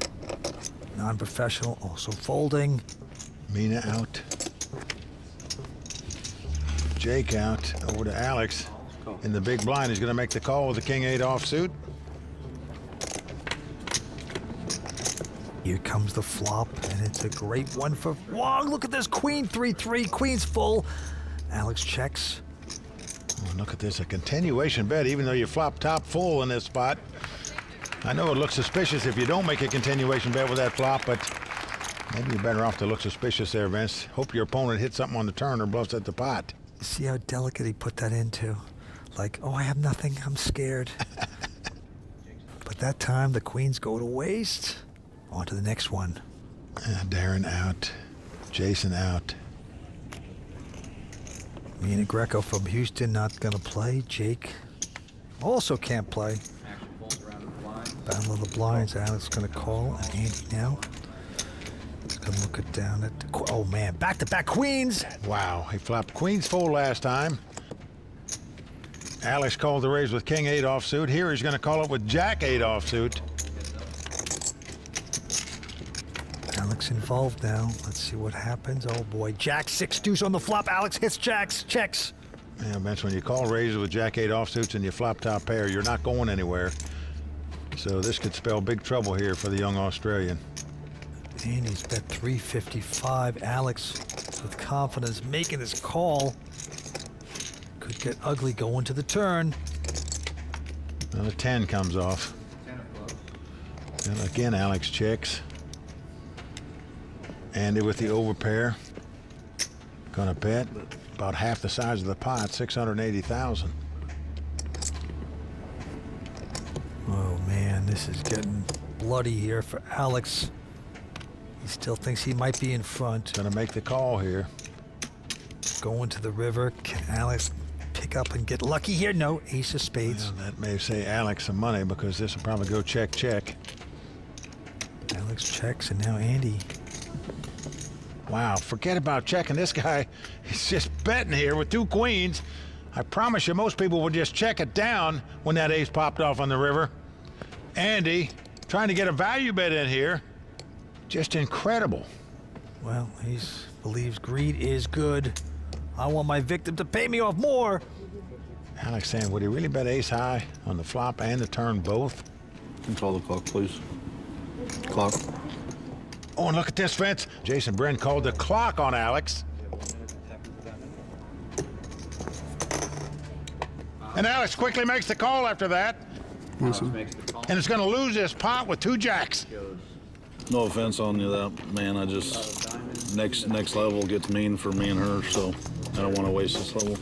non-professional, also folding.
Mina out. Jake out. Over to Alex. In the big blind, he's going to make the call with the king-8 offsuit.
Here comes the flop, and it's a great one for Wong. Look at this, queen 3-3, queen's full. Alex checks.
Oh, look at this, a continuation bet, even though you flop top full in this spot. I know it looks suspicious if you don't make a continuation bet with that flop, but maybe you're better off to look suspicious there, Vince. Hope your opponent hits something on the turn or bluffs at the pot.
See how delicate he put that into? Like, oh, I have nothing, I'm scared. But that time, the queens go to waste. On to the next one.
Darren out. Jason out.
Mina Greco from Houston not gonna play. Jake also can't play. Battle of the blinds. Alex gonna call. And Andy now. Gonna look it down at the, oh man, back-to-back queens.
Wow, he flopped queens full last time. Alex called the raise with king-8 offsuit. Here he's gonna call it with jack-8 offsuit.
Alex involved now. Let's see what happens. Oh boy, jack-6 deuce on the flop. Alex hits jacks, checks.
Yeah, Vince, when you call raises with jack-8 offsuits and you flop top pair, you're not going anywhere. So this could spell big trouble here for the young Australian.
Andy's bet 355. Alex, with confidence, making his call. Could get ugly going to the turn.
Well, the 10 comes off. And again, Alex checks. Andy with the overpair. Gonna bet about half the size of the pot, 680,000.
Oh man, this is getting bloody here for Alex. He still thinks he might be in front.
Gonna make the call here.
Going to the river. Can Alex pick up and get lucky here? No, ace of spades.
Well, that may say Alex some money because this will probably go check, check.
Alex checks, and now Andy.
Wow, forget about checking. This guy, he's just betting here with 2 queens. I promise you, most people would just check it down when that ace popped off on the river. Andy, trying to get a value bet in here. Just incredible.
Well, he believes greed is good. I want my victim to pay me off more.
Alex saying, would he really bet ace high on the flop and the turn both?
Control the clock, please. Clock.
Oh, and look at this, Vince. Jason Brin called the clock on Alex. And Alex quickly makes the call after that.
Awesome.
And it's going to lose this pot with 2 jacks.
No offense on you, that man. I just next level gets mean for me and her, so I don't want to waste this level.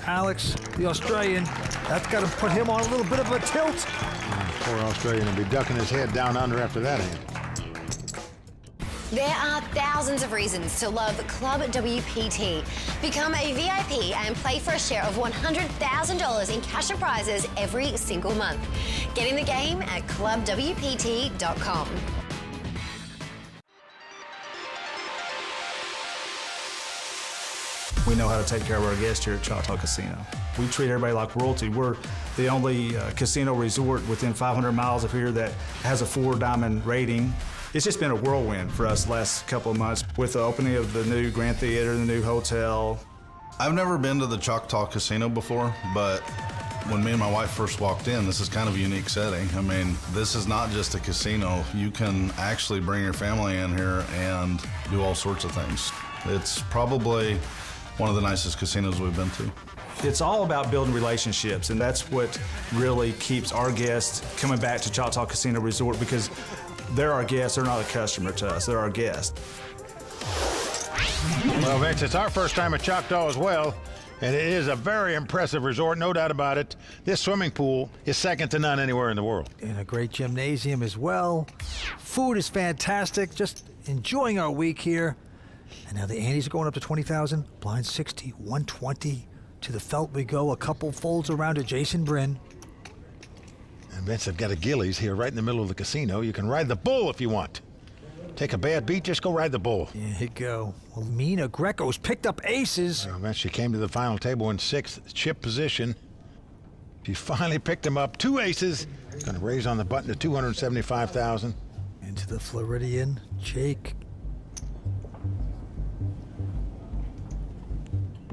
Alex, the Australian, that's got to put him on a little bit of a tilt.
Poor Australian will be ducking his head down under after that hand.
There are thousands of reasons to love Club WPT. Become a VIP and play for a share of $100,000 in cash and prizes every single month. Get in the game at clubwpt.com.
We know how to take care of our guests here at Choctaw Casino. We treat everybody like royalty. We're the only casino resort within 500 miles of here that has a 4-diamond rating. It's just been a whirlwind for us the last couple of months with the opening of the new Grand Theater, the new hotel.
I've never been to the Choctaw Casino before, but when me and my wife first walked in, this is kind of a unique setting. I mean, this is not just a casino. You can actually bring your family in here and do all sorts of things. It's probably one of the nicest casinos we've been to.
It's all about building relationships, and that's what really keeps our guests coming back to Choctaw Casino Resort, because they're our guests, they're not a customer to us, they're our guests.
Well, Vince, it's our first time at Choctaw as well, and it is a very impressive resort, no doubt about it. This swimming pool is second to none anywhere in the world.
And a great gymnasium as well. Food is fantastic, just enjoying our week here. And now the Andes are going up to 20,000, blind 60, 120. To the felt we go, a couple folds around to Jason Brin.
And Vince, I've got a Gillies here right in the middle of the casino. You can ride the bull if you want. Take a bad beat, just go ride the bull.
Yeah, here you go. Well, Mina Greco's picked up aces.
Well, Vince, she came to the final table in 6th chip position. She finally picked him up. 2 aces. Going to raise on the button to 275,000.
Into the Floridian, Jake.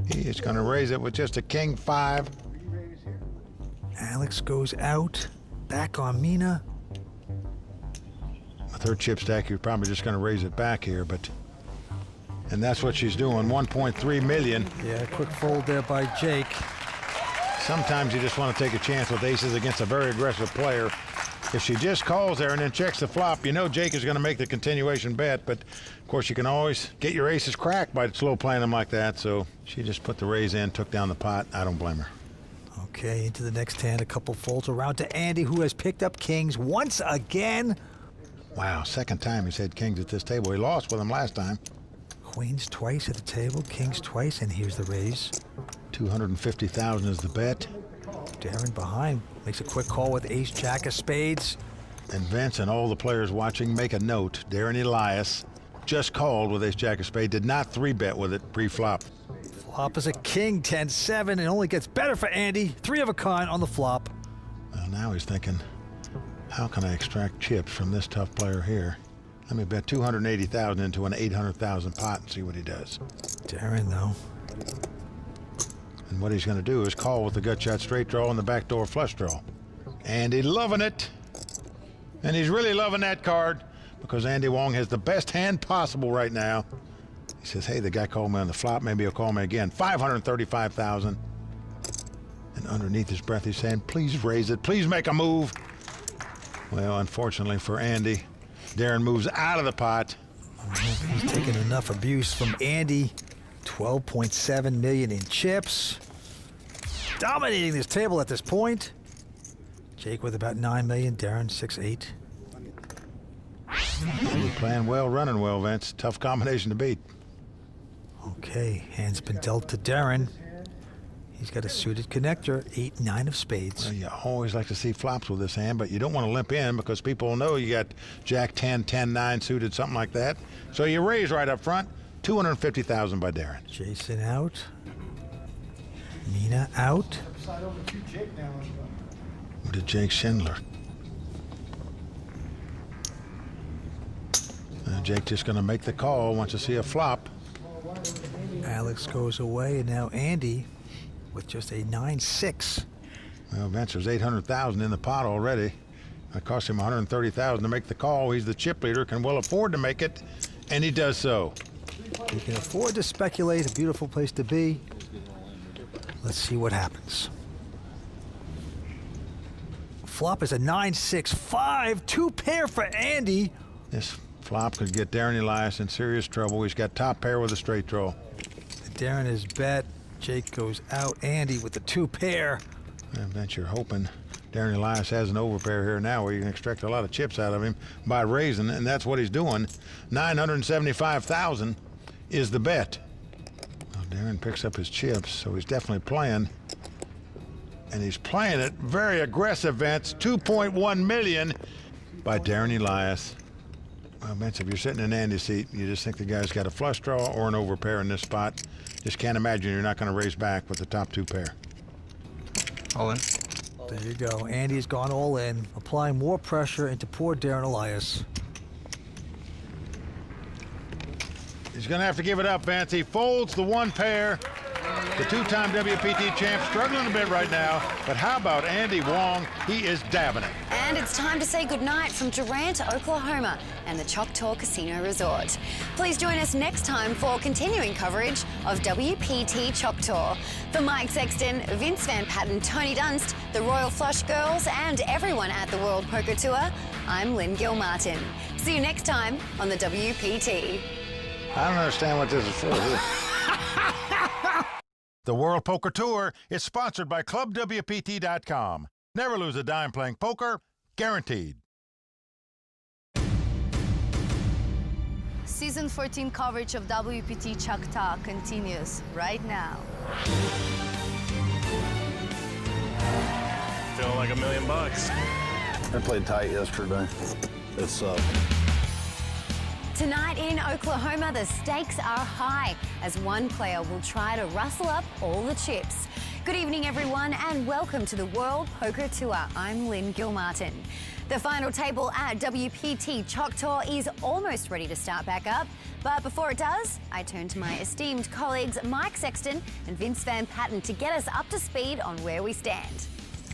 He is going to raise it with just a king 5.
Alex goes out. Back on Mina.
A 3rd chip stack, you're probably just going to raise it back here, but... And that's what she's doing, 1.3 million.
Yeah, quick fold there by Jake.
Sometimes you just want to take a chance with aces against a very aggressive player. If she just calls there and then checks the flop, you know Jake is going to make the continuation bet, but of course you can always get your aces cracked by slow playing them like that, so she just put the raise in, took down the pot. I don't blame her.
Okay, into the next hand, a couple folds around to Andy, who has picked up kings once again.
Wow, 2nd time he's had kings at this table. He lost with him last time.
Queens twice at the table, kings twice, and here's the raise.
250,000 is the bet.
Darren behind makes a quick call with ace jack of spades.
And Vince and all the players watching make a note. Darren Elias just called with ace jack of spades, did not 3-bet with it pre-flop.
Flop is a king, 10-7. It only gets better for Andy. 3 of a kind on the flop.
Well, now he's thinking, how can I extract chips from this tough player here? Let me bet 280,000 into an 800,000 pot and see what he does.
Darren, though.
And what he's going to do is call with the gut shot straight draw and the backdoor flush draw. Andy loving it. And he's really loving that card because Andy Wong has the best hand possible right now. He says, hey, the guy called me on the flop. Maybe he'll call me again. 535,000. And underneath his breath, he's saying, please raise it. Please make a move. Well, unfortunately for Andy, Darren moves out of the pot.
He's taken enough abuse from Andy. 12.7 million in chips. Dominating this table at this point. Jake with about 9 million, Darren 6.8.
You're playing well, running well, Vince. Tough combination to beat.
Okay, hand's been dealt to Darren. He's got a suited connector, 8-9 of spades.
Well, you always like to see flops with this hand, but you don't want to limp in because people know you got Jack 10, 10-9 suited, something like that. So you raise right up front. 250,000 by Darren.
Jason out. Nina out.
To Jake Schindler. Jake just going to make the call, wants to see a flop.
Alex goes away, and now Andy with just a 9-6.
Well, Vince, there's 800,000 in the pot already. It cost him $130,000 to make the call. He's the chip leader, can well afford to make it, and he does so.
He can afford to speculate. A beautiful place to be. Let's see what happens. Flop is a 9-6-5, 2-pair for Andy.
This flop could get Darren Elias in serious trouble. He's got top pair with a straight draw.
Darren is bet. Jake goes out. Andy with the 2-pair.
I bet you're hoping Darren Elias has an overpair here now where you can extract a lot of chips out of him by raising, and that's what he's doing. $975,000 is the bet. Well, Darren picks up his chips, so he's definitely playing. And he's playing it very aggressive, Vince. $2.1 million by Darren Elias. Well, Vince, if you're sitting in Andy's seat, you just think the guy's got a flush draw or an overpair in this spot. Just can't imagine you're not going to raise back with the top 2 pair.
All in.
There you go. Andy's gone all in, applying more pressure into poor Darren Elias.
He's going to have to give it up, Vince. He folds the 1 pair. The 2-time WPT champ struggling a bit right now, but how about Andy Wong? He is dabbing it.
And it's time to say goodnight from Durant, Oklahoma, and the Choctaw Casino Resort. Please join us next time for continuing coverage of WPT Choctaw. For Mike Sexton, Vince Van Patten, Tony Dunst, the Royal Flush Girls, and everyone at the World Poker Tour, I'm Lynn Gilmartin. See you next time on the WPT.
I don't understand what this is for. The World Poker Tour is sponsored by ClubWPT.com. Never lose a dime playing poker, guaranteed.
Season 14 coverage of WPT Choctaw continues right now.
Feeling like $1 million.
I played tight yesterday. It sucked.
Tonight in Oklahoma, the stakes are high as one player will try to rustle up all the chips. Good evening, everyone, and welcome to the World Poker Tour. I'm Lynn Gilmartin. The final table at WPT Choctaw is almost ready to start back up. But before it does, I turn to my esteemed colleagues Mike Sexton and Vince Van Patten to get us up to speed on where we stand.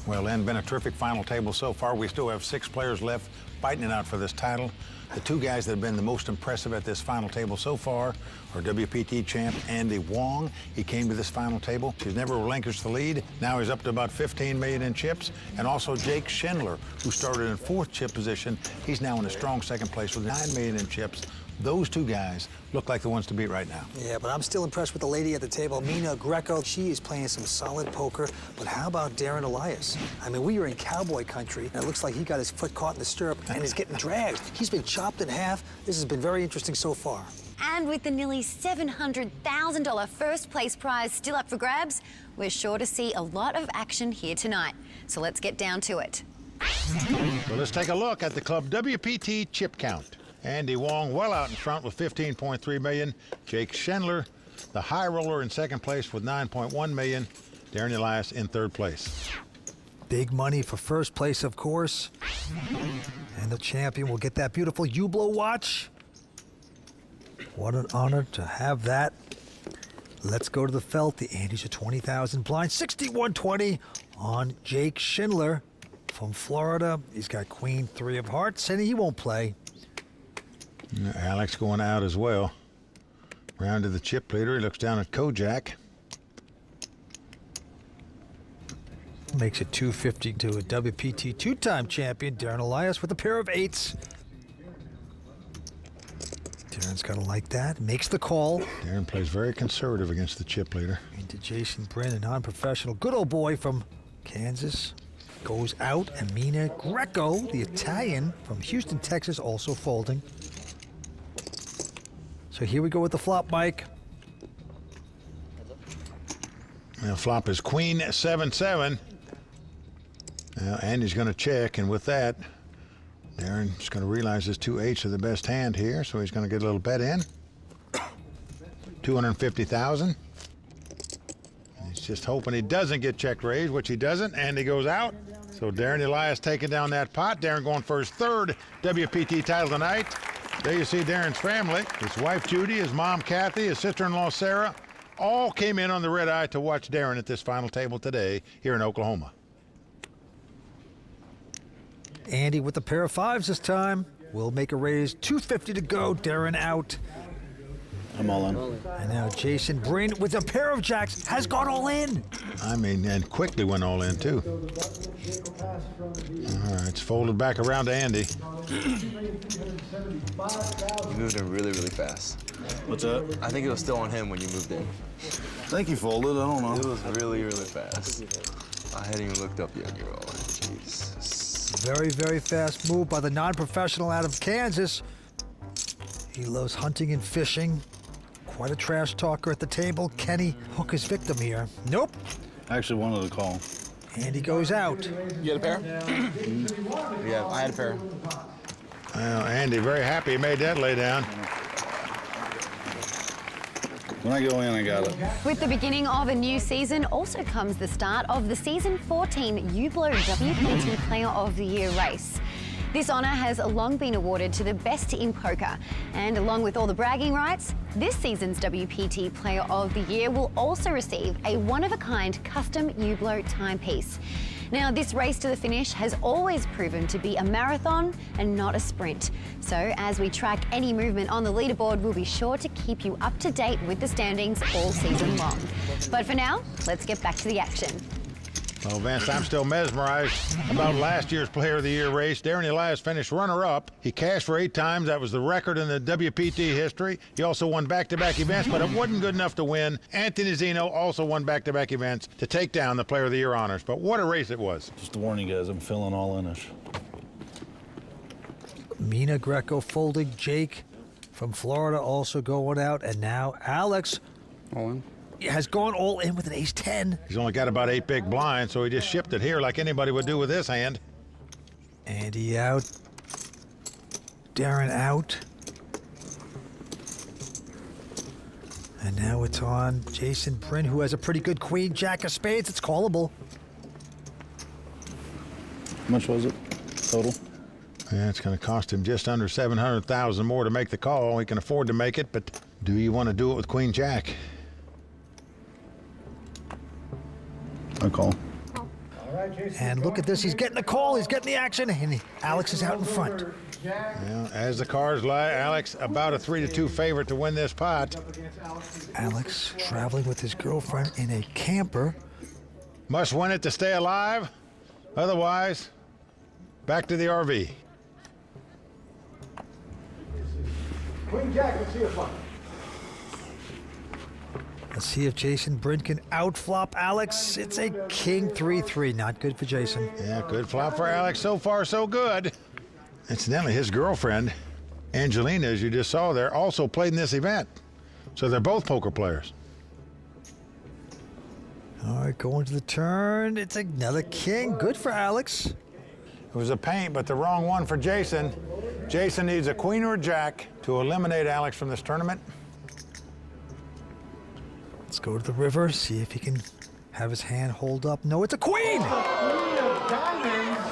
Well, Lynn, been a terrific final table so far. We still have 6 players left fighting it out for this title. The 2 guys that have been the most impressive at this final table so far are WPT champ Andy Wong. He came to this final table. He's never relinquished the lead. Now he's up to about 15 million in chips. And also Jake Schindler, who started in 4th chip position. He's now in a strong 2nd place with 9 million in chips. Those 2 guys look like the ones to beat right now.
Yeah, but I'm still impressed with the lady at the table, Mina Greco. She is playing some solid poker. But how about Darren Elias? I mean, we are in cowboy country, and it looks like he got his foot caught in the stirrup and is getting dragged. He's been chopped in half. This has been very interesting so far.
And with the nearly $700,000 first place prize still up for grabs, we're sure to see a lot of action here tonight. So let's get down to it.
So let's take a look at the club WPT chip count. Andy Wong well out in front with 15.3 million. Jake Schindler, the high roller, in 2nd place with 9.1 million. Darren Elias in 3rd place.
Big money for first place, of course. And the champion will get that beautiful Hublot watch. What an honor to have that. Let's go to the felt. The Andes are 20,000 blind. 61-20 on Jake Schindler from Florida. He's got Queen 3 of hearts, and he won't play.
Alex going out as well. Round to the chip leader. He looks down at Kojak.
Makes it 250 to a WPT 2-time champion, Darren Elias, with a pair of 8s. Darren's got to like that. Makes the call.
Darren plays very conservative against the chip leader.
Into Jason Bryn, a non-professional good old boy from Kansas. Goes out, and Mina Greco, the Italian from Houston, Texas, also folding. So here we go with the flop, Mike.
Now flop is Queen 7-7. Now Andy's going to check, and with that, Darren's going to realize his 2 8s are the best hand here, so he's going to get a little bet in. 250,000. He's just hoping he doesn't get check raised, which he doesn't, and he goes out. So Darren Elias taking down that pot. Darren going for his 3rd WPT title tonight. There you see Darren's family. His wife Judy, his mom Kathy, his sister-in-law Sarah, all came in on the red eye to watch Darren at this final table today here in Oklahoma.
Andy with a pair of fives this time. Will make a raise. 250 to go. Darren out.
I'm all in.
And now Jason Bryn with a pair of jacks has gone all in.
I mean, and quickly went all in, too. All right, it's folded back around to Andy.
You moved in really, really fast.
What's that?
I think it was still on him when you moved in.
I think he folded. I don't know.
It was really, really fast. I hadn't even looked up yet. You're all in. Jesus.
Very, very fast move by the non-professional out of Kansas. He loves hunting and fishing. Quite a trash talker at the table. Can he hook his victim here? Nope.
I actually wanted to call.
And he goes out.
You had a pair? Yeah, I had a pair.
Well, Andy, very happy he made that lay down.
When I go in, I got it.
With the beginning of a new season also comes the start of the Season 14 Hublot WPT Player of the Year race. This honour has long been awarded to the best in poker, and along with all the bragging rights, this season's WPT Player of the Year will also receive a one-of-a-kind custom Hublot timepiece. Now, this race to the finish has always proven to be a marathon and not a sprint. So, as we track any movement on the leaderboard, we'll be sure to keep you up to date with the standings all season long. But for now, let's get back to the action.
Well, Vince, I'm still mesmerized about last year's Player of the Year race. Darren Elias finished runner-up. He cashed for 8 times. That was the record in the WPT history. He also won back-to-back events, but it wasn't good enough to win. Anthony Zeno also won back-to-back events to take down the Player of the Year honors. But what a race it was.
Just to warn you guys, I'm feeling all in-ish.
Mina Greco folding. Jake from Florida also going out. And now Alex
All in.
has gone all in with an ace-10.
He's only got about 8 big blinds, so he just shipped it here like anybody would do with this hand.
Andy out. Darren out. And now it's on Jason Bryn, who has a pretty good queen, jack of spades. It's callable.
How much was it total?
Yeah, it's going to cost him just under $700,000 more to make the call. He can afford to make it, but do you want to do it with queen jack?
I call.
And look at this. He's getting the call. He's getting the action. And Alex is out in front.
Well, as the cards lie, Alex about a 3-2 favorite to win this pot.
Alex traveling with his girlfriend in a camper.
Must win it to stay alive. Otherwise, back to the RV.
Queen jack, let's see it fun. Let's see if Jason Bryn can outflop Alex. It's a king 3-3. Not good for Jason.
Yeah, good flop for Alex. So far, so good. Incidentally, his girlfriend, Angelina, as you just saw there, also played in this event. So they're both poker players.
All right, going to the turn. It's another king. Good for Alex.
It was a paint, but the wrong one for Jason. Jason needs a queen or a jack to eliminate Alex from this tournament.
Let's go to the river, see if he can have his hand hold up. No, it's a queen!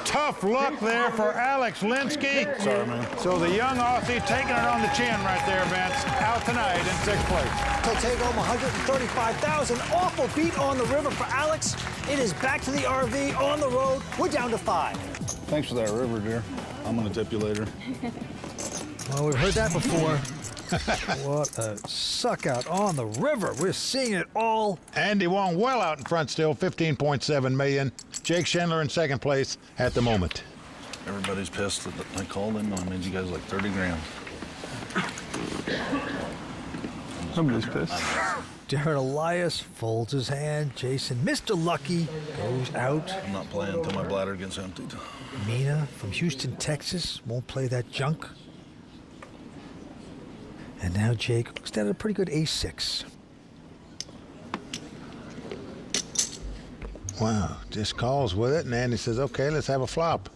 Tough luck there for Alex Linski.
Sorry, man.
So the young Aussie taking it on the chin right there, Vince. Out tonight in 6th place.
He'll take home $135,000. Awful beat on the river for Alex. It is back to the RV on the road. We're down to 5.
Thanks for that river, dear. I'm gonna tip you later.
Well, we've heard that before. What a suck out on the river. We're seeing it all.
Andy Wong well out in front still, 15.7 million. Jake Schindler in 2nd place at the moment.
Everybody's pissed that I called in. I made you guys like 30 grand.
Somebody's pissed.
Darren Elias folds his hand. Jason, Mr. Lucky, goes out.
I'm not playing until my bladder gets emptied.
Mina from Houston, Texas, won't play that junk. And now Jake looks down at a pretty good ace-6.
Wow, just calls with it, and Andy says, okay, let's have a flop.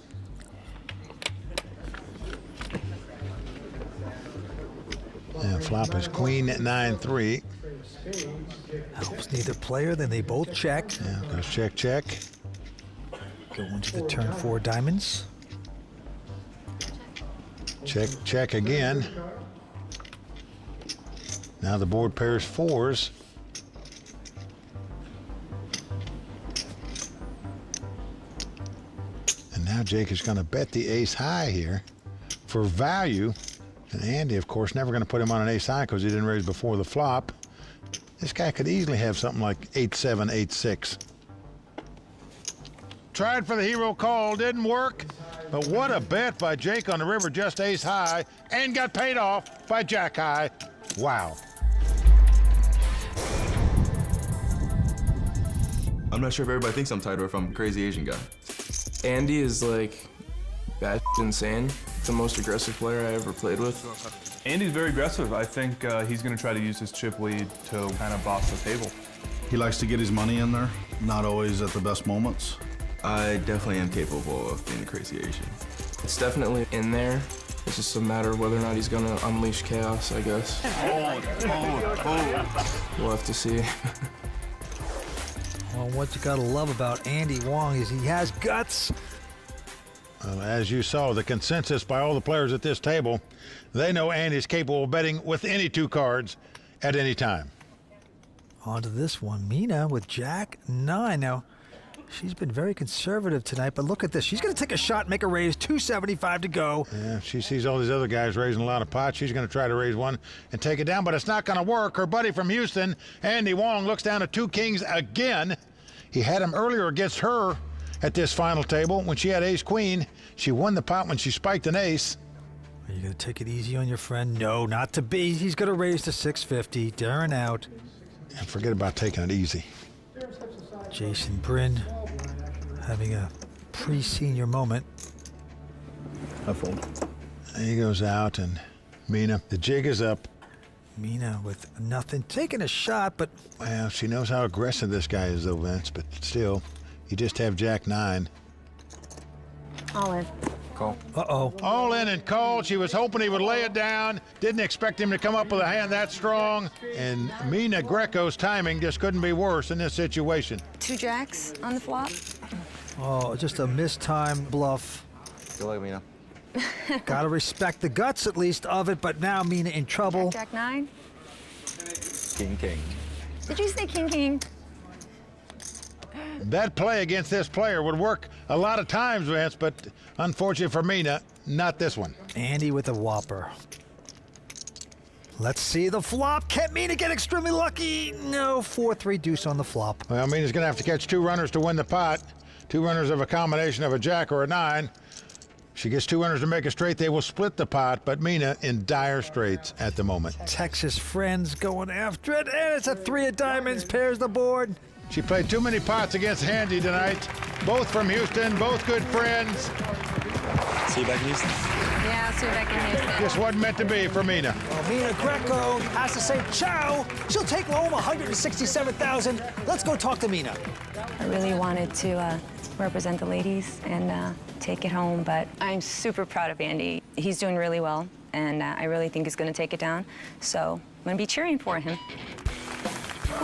And flop is queen at 9-3.
Helps neither player, then they both check.
Yeah, goes check, check.
Go into the turn 4 diamonds.
Check, check again. Now the board pairs 4s. Now Jake is going to bet the ace high here for value. And Andy, of course, never going to put him on an ace high because he didn't raise before the flop. This guy could easily have something like 8-7, 8-6. Tried for the hero call, didn't work. But what a bet by Jake on the river, just ace high, and got paid off by jack high. Wow.
I'm not sure if everybody thinks I'm tight or if I'm a crazy Asian guy. Andy is like bad insane. The most aggressive player I ever played with.
Andy's very aggressive. I think he's going to try to use his chip lead to kind of boss the table.
He likes to get his money in there, not always at the best moments.
I definitely am capable of being a crazy Asian. It's definitely in there. It's just a matter of whether or not he's going to unleash chaos, I guess. We'll have to see.
Well, what you gotta love about Andy Wong is he has guts.
Well, as you saw, the consensus by all the players at this table, they know Andy's capable of betting with any two cards at any time.
On to this one, Mina with Jack 9. Now, she's been very conservative tonight, but look at this. She's going to take a shot, make a raise, 275 to go.
Yeah, she sees all these other guys raising a lot of pots. She's going to try to raise one and take it down, but it's not going to work. Her buddy from Houston, Andy Wong, looks down at two kings again. He had him earlier against her at this final table when she had ace-queen. She won the pot when she spiked an ace.
Are you going to take it easy on your friend? No, not to be. He's going to raise to 650. Darren out.
And forget about taking it easy.
Jason Bryn having a pre-senior moment.
I fold.
He goes out, and Mina, the jig is up.
Mina with nothing, taking a shot, but...
Well, she knows how aggressive this guy is, though, Vince, but still, you just have Jack 9.
All in.
Call.
Uh-oh.
All in and called. She was hoping he would lay it down. Didn't expect him to come up with a hand that strong. And Mina Greco's timing just couldn't be worse in this situation.
2 jacks on the flop.
Oh, just a mistimed bluff.
Good luck, Mina.
Gotta respect the guts, at least, of it, but now Mina in trouble.
Jack 9.
King, king.
Did you say king, king?
That play against this player would work a lot of times, Vince, but unfortunately for Mina, not this one.
Andy with a whopper. Let's see the flop. Can Mina get extremely lucky? No, 4-3 deuce on the flop.
Well, Mina's going to have to catch 2 runners to win the pot. 2 runners of a combination of a jack or a 9. She gets 2 runners to make a straight. They will split the pot, but Mina in dire straits at the moment.
Texas friends going after it, and it's a 3 of diamonds, pairs the board.
She played too many pots against Handy tonight. Both from Houston, both good friends.
See you back in Houston.
Yeah, see you back in Houston.
Just wasn't meant to be for Mina.
Well, Mina Greco has to say ciao. She'll take home $167,000. Let's go talk to Mina.
I really wanted to represent the ladies and take it home, but I'm super proud of Andy. He's doing really well, and I really think he's going to take it down. So I'm going to be cheering for him.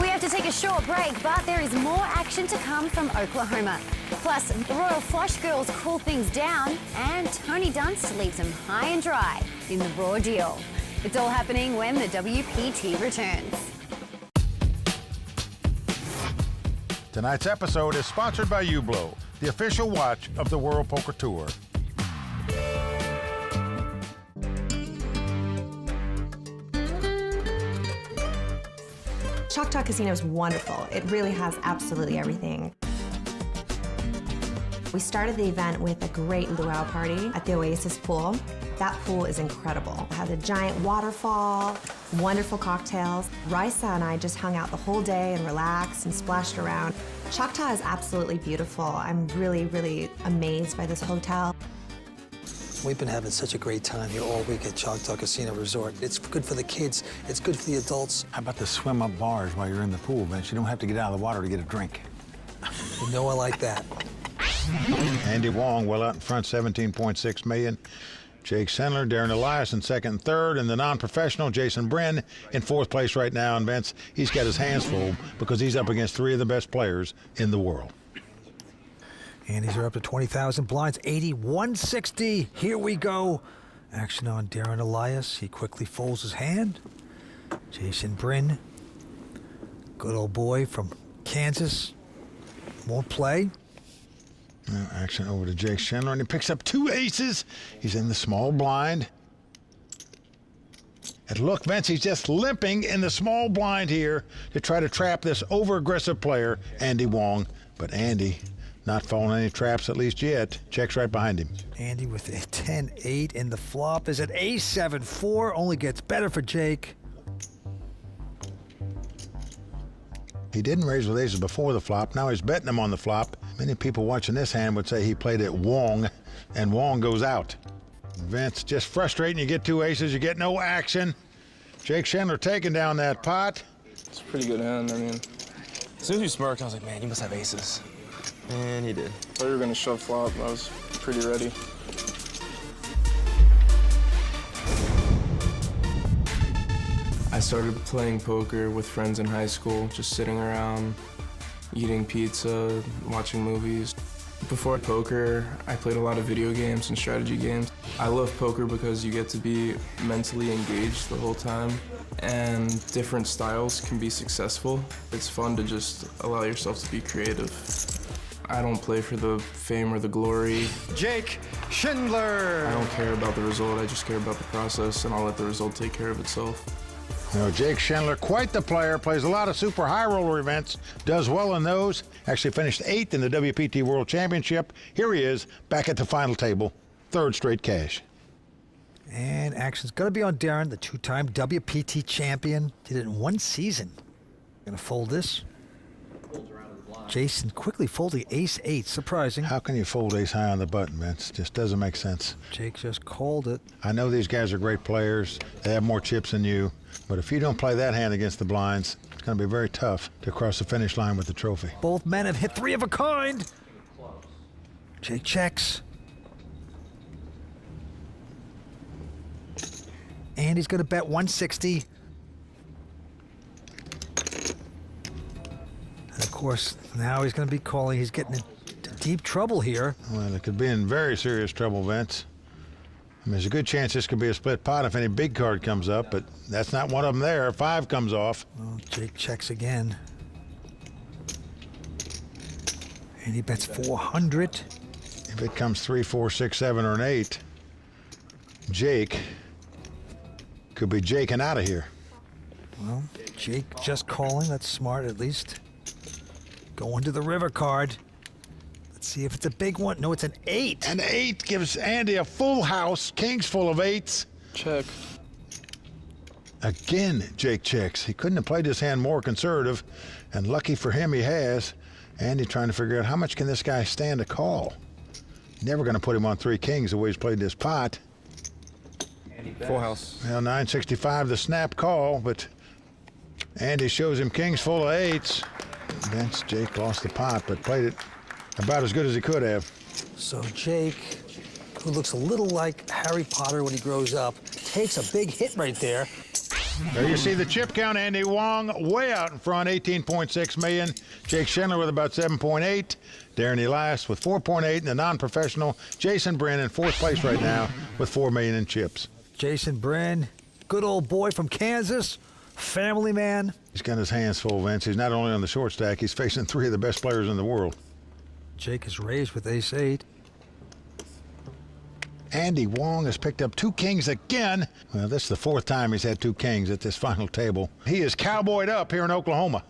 We have to take a short break, but there is more action to come from Oklahoma. Plus, the Royal Flush Girls cool things down, and Tony Dunst leaves them high and dry in the raw deal. It's all happening when the WPT returns.
Tonight's episode is sponsored by Hublot, the official watch of the World Poker Tour.
Choctaw Casino is wonderful. It really has absolutely everything. We started the event with a great luau party at the Oasis pool. That pool is incredible. It has a giant waterfall, wonderful cocktails. Raisa and I just hung out the whole day and relaxed and splashed around. Choctaw is absolutely beautiful. I'm really, really amazed by this hotel.
We've been having such a great time here all week at Choctaw Casino Resort. It's good for the kids. It's good for the adults.
How about the swim-up bars while you're in the pool, Vince? You don't have to get out of the water to get a drink.
You know I like that.
Andy Wong well out in front, 17.6 million. Jake Schindler, Darren Elias in second and third, and the non-professional Jason Bryn in 4th place right now. And Vince, he's got his hands full because he's up against 3 of the best players in the world.
Andy's are up to 20,000 blinds, 80-160. Here we go. Action on Darren Elias. He quickly folds his hand. Jason Bryn, good old boy from Kansas, won't play.
Now action over to Jake Schindler, and he picks up 2 aces. He's in the small blind. And look, Vince, he's just limping in the small blind here to try to trap this over-aggressive player, Andy Wong. But Andy not falling any traps, at least yet. Checks right behind him.
Andy with a 10-8, and the flop is at A7-4. Only gets better for Jake.
He didn't raise with aces before the flop. Now he's betting them on the flop. Many people watching this hand would say he played it Wong, and Wong goes out. Vince, just frustrating. You get 2 aces, you get no action. Jake Schindler taking down that pot.
It's a pretty good hand. I mean, as soon as you smirked, I was like, man, you must have aces. And he did. I thought you were going to shove flop. I was pretty ready. I started playing poker with friends in high school, just sitting around, eating pizza, watching movies. Before poker, I played a lot of video games and strategy games. I love poker because you get to be mentally engaged the whole time, and different styles can be successful. It's fun to just allow yourself to be creative. I don't play for the fame or the glory.
Jake Schindler!
I don't care about the result, I just care about the process, and I'll let the result take care of itself.
You know, Jake Schindler, quite the player, plays a lot of super high roller events, does well in those, actually finished 8th in the WPT World Championship. Here he is, back at the final table, 3rd straight cash.
And action's gonna be on Darren, the 2-time WPT champion. Did it in 1 season. Gonna fold this. Jason quickly folding ace-8, surprising.
How can you fold ace high on the button, Vince? Just doesn't make sense.
Jake just called it.
I know these guys are great players. They have more chips than you. But if you don't play that hand against the blinds, it's going to be very tough to cross the finish line with the trophy.
Both men have hit 3 of a kind. Jake checks. And he's going to bet 160. And of course, now he's going to be calling. He's getting into deep trouble here.
Well, it could be in very serious trouble, Vince. I mean, there's a good chance this could be a split pot if any big card comes up, but that's not one of them there. 5 comes off.
Well, Jake checks again. And he bets 400.
If it comes 3, 4, 6, 7, or an 8, Jake could be jaking out of here.
Well, Jake just calling. That's smart, at least. Going to the river card. Let's see if it's a big one. No, it's an 8.
An 8 gives Andy a full house. King's full of 8s.
Check.
Again, Jake checks. He couldn't have played this hand more conservative, and lucky for him, he has. Andy trying to figure out how much can this guy stand a call. Never going to put him on 3 kings the way he's played this pot.
Full house.
Well, 965 the snap call, but Andy shows him kings full of 8s. Vince, Jake lost the pot, but played it about as good as he could have.
So Jake, who looks a little like Harry Potter when he grows up, takes a big hit right there.
There you see the chip count. Andy Wong way out in front, 18.6 million. Jake Schindler with about 7.8. Darren Elias with 4.8. And the non-professional Jason Bryn in 4th place right now with 4 million in chips.
Jason Bryn, good old boy from Kansas, family man.
He's got his hands full, Vince. He's not only on the short stack, he's facing 3 of the best players in the world.
Jake is raised with ace-8.
Andy Wong has picked up 2 kings again. Well, this is the 4th time he's had 2 kings at this final table. He is cowboyed up here in Oklahoma.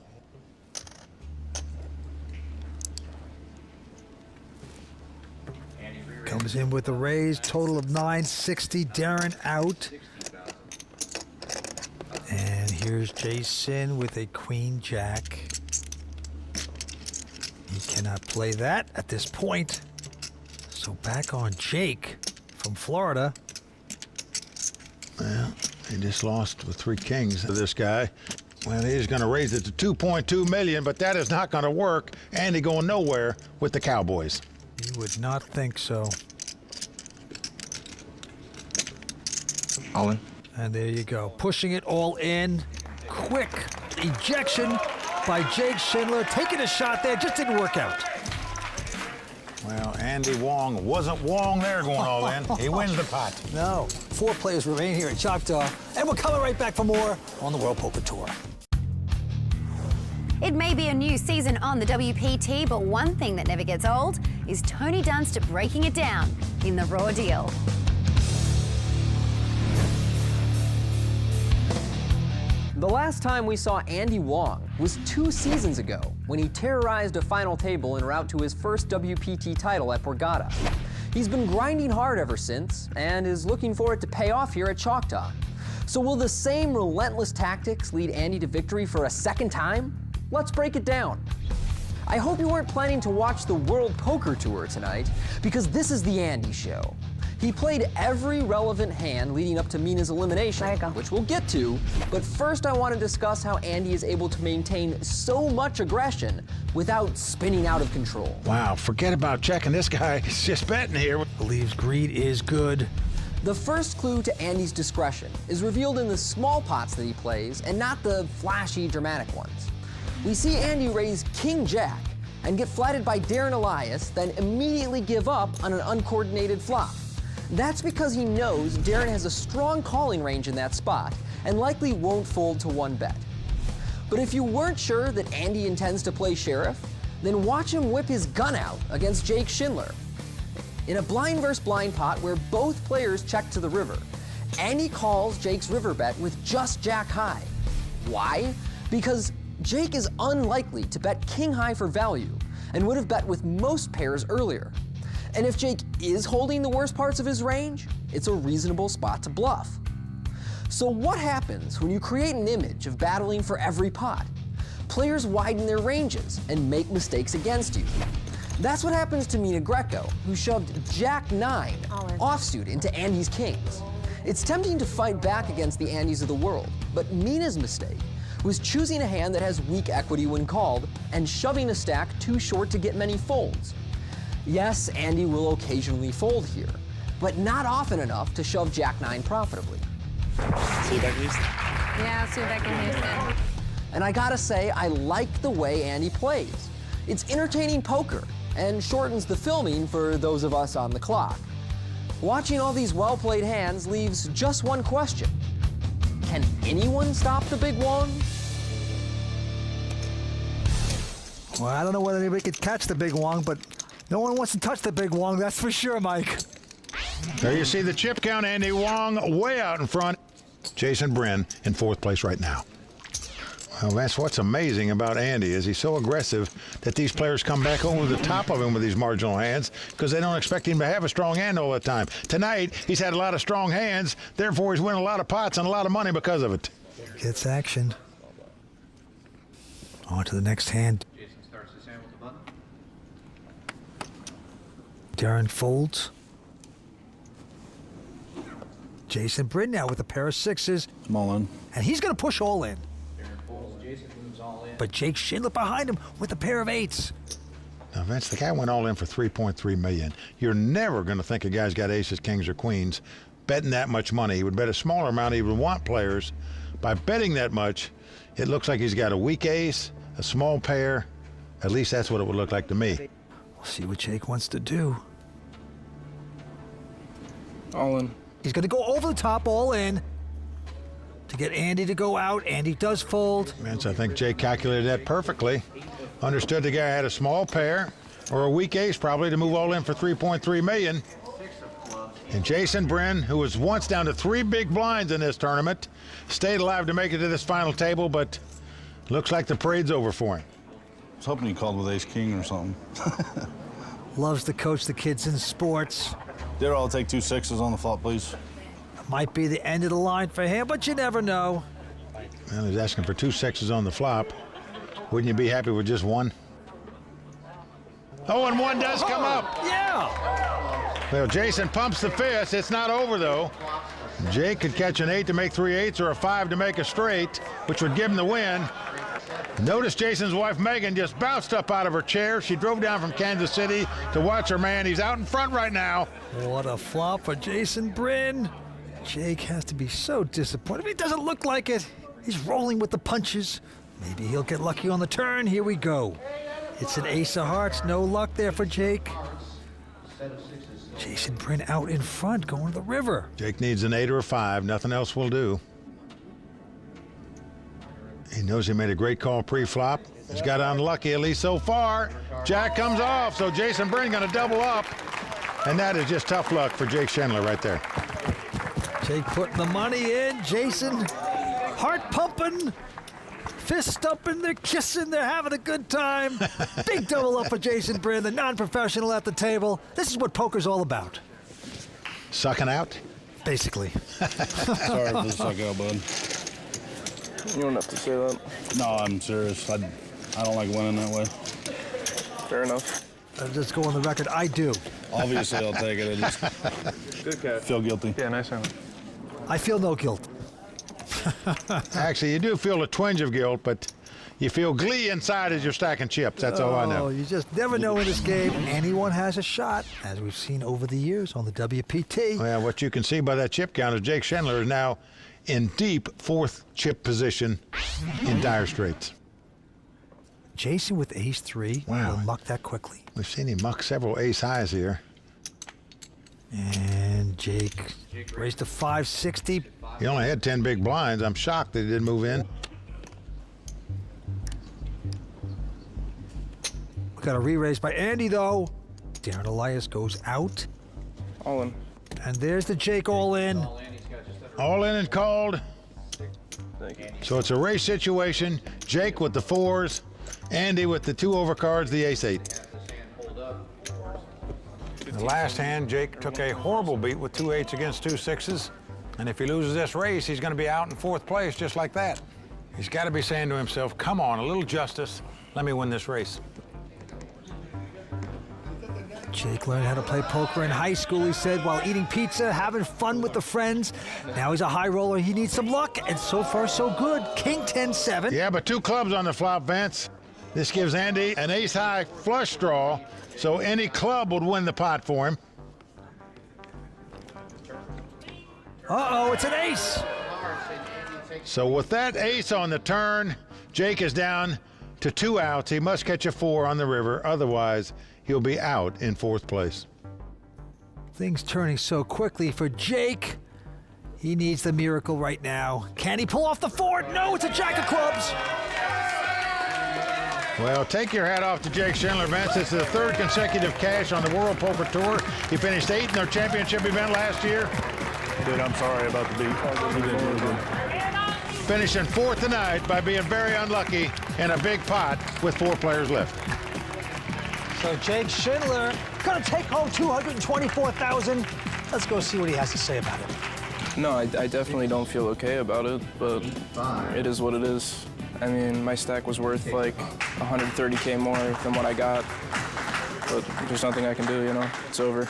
Comes in with a raise, total of 960. Darren out. And here's Jason with a queen-jack. He cannot play that at this point. So back on Jake from Florida.
Well, he just lost with 3 kings to this guy. Well, he's going to raise it to 2.2 million, but that is not going to work. Andy going nowhere with the Cowboys.
You would not think so.
All in.
And there you go. Pushing it all in. Quick ejection by Jake Schindler. Taking a shot there. Just didn't work out.
Well, Andy Wong wasn't Wong there going all in. He wins the pot.
No. 4 players remain here at Choctaw. And we're coming right back for more on the World Poker Tour.
It may be a new season on the WPT, but one thing that never gets old is Tony Dunst breaking it down in the raw deal.
The last time we saw Andy Wong was 2 seasons ago when he terrorized a final table en route to his first WPT title at Borgata. He's been grinding hard ever since and is looking for it to pay off here at Choctaw. So will the same relentless tactics lead Andy to victory for a second time? Let's break it down. I hope you weren't planning to watch the World Poker Tour tonight, because this is the Andy Show. He played every relevant hand leading up to Mina's elimination, which we'll get to, but first I want to discuss how Andy is able to maintain so much aggression without spinning out of control.
Wow, forget about checking this guy. He's just betting here.
Believes greed is good.
The first clue to Andy's discretion is revealed in the small pots that he plays and not the flashy, dramatic ones. We see Andy raise King Jack and get flatted by Darren Elias, then immediately give up on an uncoordinated flop. That's because he knows Darren has a strong calling range in that spot and likely won't fold to 1 bet. But if you weren't sure that Andy intends to play sheriff, then watch him whip his gun out against Jake Schindler. In a blind versus blind pot where both players check to the river, Andy calls Jake's river bet with just Jack high. Why? Because Jake is unlikely to bet king high for value and would have bet with most pairs earlier. And if Jake is holding the worst parts of his range, it's a reasonable spot to bluff. So what happens when you create an image of battling for every pot? Players widen their ranges and make mistakes against you. That's what happens to Mina Greco, who shoved Jack 9 offsuit into Andy's kings. It's tempting to fight back against the Andys of the world, but Mina's mistake was choosing a hand that has weak equity when called and shoving a stack too short to get many folds. Yes, Andy will occasionally fold here, but not often enough to shove Jack 9 profitably.
See you back in Houston.
Yeah, see you back in Houston.
And I gotta say, I like the way Andy plays. It's entertaining poker and shortens the filming for those of us on the clock. Watching all these well-played hands leaves just one question. Can anyone stop the big Wong?
Well, I don't know whether anybody could catch the big Wong, but no one wants to touch the big Wong, that's for sure, Mike.
There you see the chip count. Andy Wong way out in front. Jason Bryn in 4th place right now. Well, that's what's amazing about Andy, is he's so aggressive that these players come back over the top of him with these marginal hands because they don't expect him to have a strong hand all the time. Tonight, he's had a lot of strong hands, therefore he's winning a lot of pots and a lot of money because of it.
Gets action. On to the next hand.
Jason starts his hand with the button.
Darren folds. Jason Bryn now with a pair of 6s.
I'm all in.
And he's going to push all in.
Darren folds, Jason moves all in.
But Jake Schindler behind him with a pair of 8s.
Now, Vince, the guy went all in for $3.3 million. You're never going to think a guy's got aces, kings, or queens betting that much money. He would bet a smaller amount. He would want players. By betting that much, it looks like he's got a weak ace, a small pair. At least that's what it would look like to me.
We'll see what Jake wants to do.
All in.
He's going to go over the top, all in, to get Andy to go out. Andy does fold.
Vince, I think Jake calculated that perfectly. Understood the guy had a small pair or a weak ace probably to move all in for $3.3 million. And Jason Bryn, who was once down to 3 big blinds in this tournament, stayed alive to make it to this final table, but looks like the parade's over for him.
I was hoping you called with ace-king or something.
Loves to coach the kids in sports.
Darryl, I'll take 2 6s on the flop, please.
Might be the end of the line for him, but you never know.
Well, he's asking for 2 6s on the flop. Wouldn't you be happy with just 1? Oh, and 1 does come up.
Yeah.
Well, Jason pumps the fist. It's not over, though. Jake could catch an 8 to make 3 8s or a 5 to make a straight, which would give him the win. Notice Jason's wife, Megan, just bounced up out of her chair. She drove down from Kansas City to watch her man. He's out in front right now.
What a flop for Jason Bryn. Jake has to be so disappointed. He doesn't look like it. He's rolling with the punches. Maybe he'll get lucky on the turn. Here we go. It's an ace of hearts. No luck there for Jake. Jason Bryn out in front, going to the river.
Jake needs an 8 or a 5. Nothing else will do. He knows he made a great call pre-flop. He's got unlucky, at least so far. Jack comes off, so Jason Bryn going to double up. And that is just tough luck for Jake Schindler right there.
Jake putting the money in. Jason, heart pumping, fist stumping, they're kissing, they're having a good time. Big double up for Jason Bryn, the non-professional at the table. This is what poker's all about.
Sucking out?
Basically.
Sorry for the suck out, bud.
You don't have to say that.
No, I'm serious. I don't like winning that way.
Fair enough.
I'll just go on the record, I do.
Obviously, I'll take it. I just
Good catch.
feel guilty.
Yeah, nice one.
I feel no guilt.
Actually, you do feel a twinge of guilt, but you feel glee inside as you're stacking chips. That's all I know.
You just never know in this game. Anyone has a shot, as we've seen over the years on the WPT.
Well, what you can see by that chip count is Jake Schindler is now in deep fourth chip position in dire straits.
Jason with ace-3 will muck that quickly.
We've seen him muck several ace-highs here.
And Jake raised to 560.
He only had 10 big blinds. I'm shocked that he didn't move in.
We got a re-raise by Andy, though. Darren Elias goes out.
All in.
And there's the Jake all in.
All in and called.
Thank you.
So it's a race situation. Jake with the 4s. Andy with the 2 overcards, the ace-8. The last hand, Jake took a horrible beat with 2 8s against 2 6s. And if he loses this race, he's going to be out in 4th place just like that. He's got to be saying to himself, come on, a little justice. Let me win this race.
Jake learned how to play poker in high school, he said, while eating pizza, having fun with the friends. Now he's a high roller. He needs some luck, and so far, so good. King 10-7.
Yeah, but 2 clubs on the flop, Vince. This gives Andy an ace-high flush draw, so any club would win the pot for him.
Uh-oh, it's an ace.
So with that ace on the turn, Jake is down to 2 outs. He must catch a 4 on the river, otherwise he'll be out in 4th place.
Things turning so quickly for Jake. He needs the miracle right now. Can he pull off the 4? No, it's a jack of clubs.
Well, take your hat off to Jake Schindler, Vince. It's the 3rd consecutive cash on the World Poker Tour. He finished 8th in their championship event last year.
Dude, I'm sorry about the beat. You did really good.
Finishing 4th tonight by being very unlucky in a big pot with 4 players left.
So Jake Schindler gonna take home $224,000. Let's go see what he has to say about it.
No, I definitely don't feel okay about it, but it is what it is. I mean, my stack was worth like 130K more than what I got, but there's nothing I can do, you know? It's over.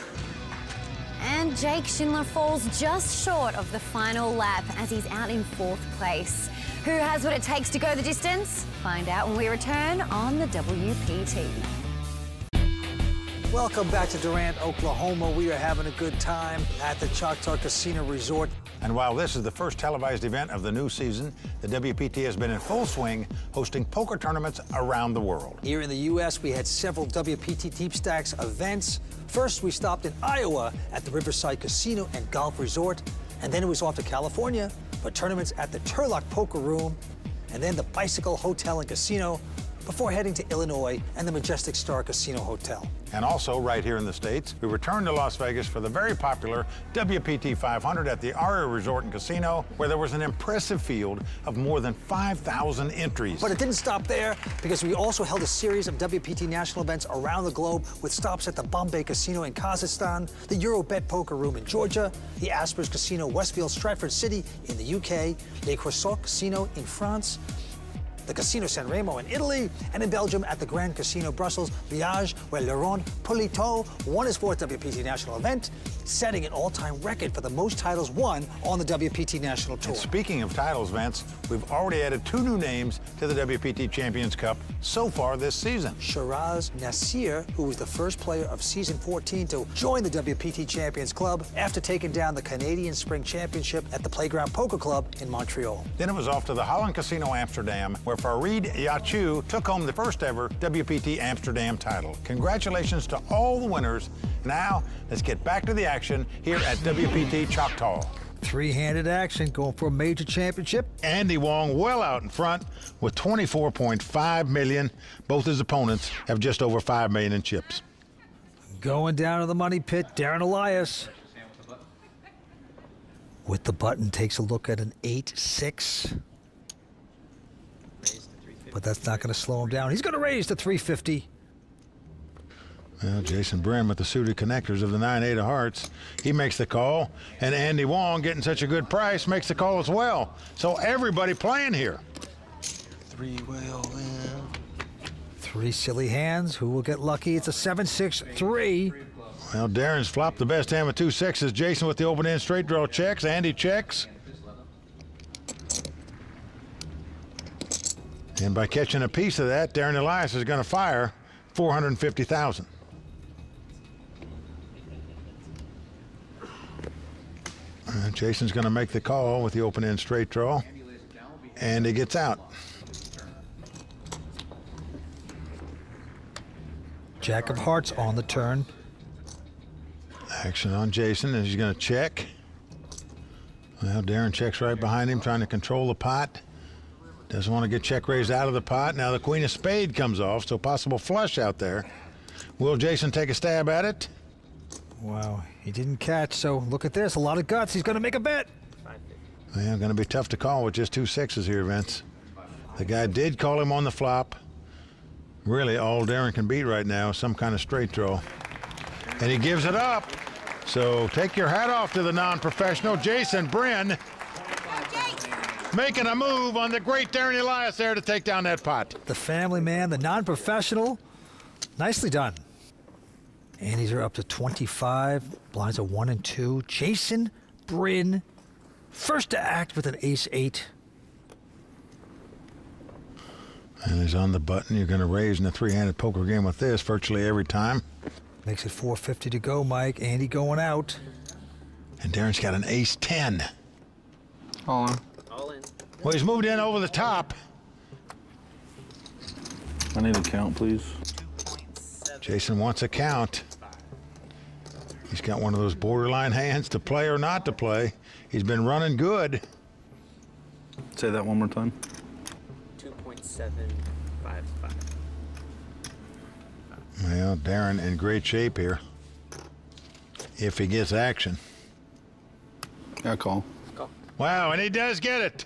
And Jake Schindler falls just short of the final lap as he's out in 4th place. Who has what it takes to go the distance? Find out when we return on the WPT.
Welcome back to Durant, Oklahoma. We are having a good time at the Choctaw Casino Resort.
And while this is the first televised event of the new season, the WPT has been in full swing, hosting poker tournaments around the world.
Here in the U.S., we had several WPT Deep Stacks events. First, we stopped in Iowa at the Riverside Casino and Golf Resort. And then it was off to California for tournaments at the Turlock Poker Room, and then the Bicycle Hotel and Casino, before heading to Illinois and the Majestic Star Casino Hotel.
And also, right here in the States, we returned to Las Vegas for the very popular WPT 500 at the Aria Resort and Casino, where there was an impressive field of more than 5,000 entries.
But it didn't stop there, because we also held a series of WPT national events around the globe with stops at the Bombay Casino in Kazakhstan, the Eurobet Poker Room in Georgia, the Aspers Casino Westfield Stratford City in the UK, Le Creusot Casino in France, the Casino San Remo in Italy, and in Belgium at the Grand Casino Brussels Liège, where Laurent Polito won his 4th WPT national event, setting an all-time record for the most titles won on the WPT National Tour.
And speaking of titles, Vince, we've already added 2 new names to the WPT Champions Cup so far this season.
Shiraz Nasir, who was the first player of season 14 to join the WPT Champions Club after taking down the Canadian Spring Championship at the Playground Poker Club in Montreal.
Then it was off to the Holland Casino Amsterdam, where Farid Yachu took home the first ever WPT Amsterdam title. Congratulations to all the winners. Now, let's get back to the action here at WPT Choctaw.
Three-handed action going for a major championship.
Andy Wong well out in front with 24.5 million. Both his opponents have just over 5 million in chips.
Going down to the money pit, Darren Elias. With the button, takes a look at an 8-6. But that's not going to slow him down. He's going to raise to 350.
Well, Jason Brin with the suited connectors of the 9-8 of hearts. He makes the call, and Andy Wong, getting such a good price, makes the call as well. So everybody playing here.
Three will win.
Three silly hands. Who will get lucky? It's a 7-6-3.
Well, Darren's flopped the best hand with 2 6s. Jason with the open-end straight draw checks. Andy checks. And by catching a piece of that, Darren Elias is going to fire $450,000. Jason's going to make the call with the open-end straight draw, and he gets out.
Jack of hearts on the turn.
Action on Jason, and he's going to check. Well, Darren checks right behind him, trying to control the pot. Doesn't want to get check raised out of the pot. Now the queen of spade comes off, so possible flush out there. Will Jason take a stab at it?
Wow, he didn't catch, so look at this. A lot of guts. He's going to make a bet.
Well, going to be tough to call with just 2 6s here, Vince. The guy did call him on the flop. Really, all Darren can beat right now is some kind of straight draw. And he gives it up. So take your hat off to the non-professional, Jason Brin, making a move on the great Darren Elias there to take down that pot.
The family man, the non-professional. Nicely done. Andes are up to 25. Blinds are 1 and 2. Jason Brin, first to act with an ace-8.
And he's on the button. You're going to raise in a three-handed poker game with this virtually every time.
Makes it 450 to go, Mike. Andy going out.
And Darren's got an ace-10.
All in.
Well, he's moved in over the top.
I need a count, please.
Jason wants a count. He's got one of those borderline hands to play or not to play. He's been running good.
Say that one more time.
2.755.
Well, Darren in great shape here. If he gets action.
Yeah, call.
Wow, and he does get it.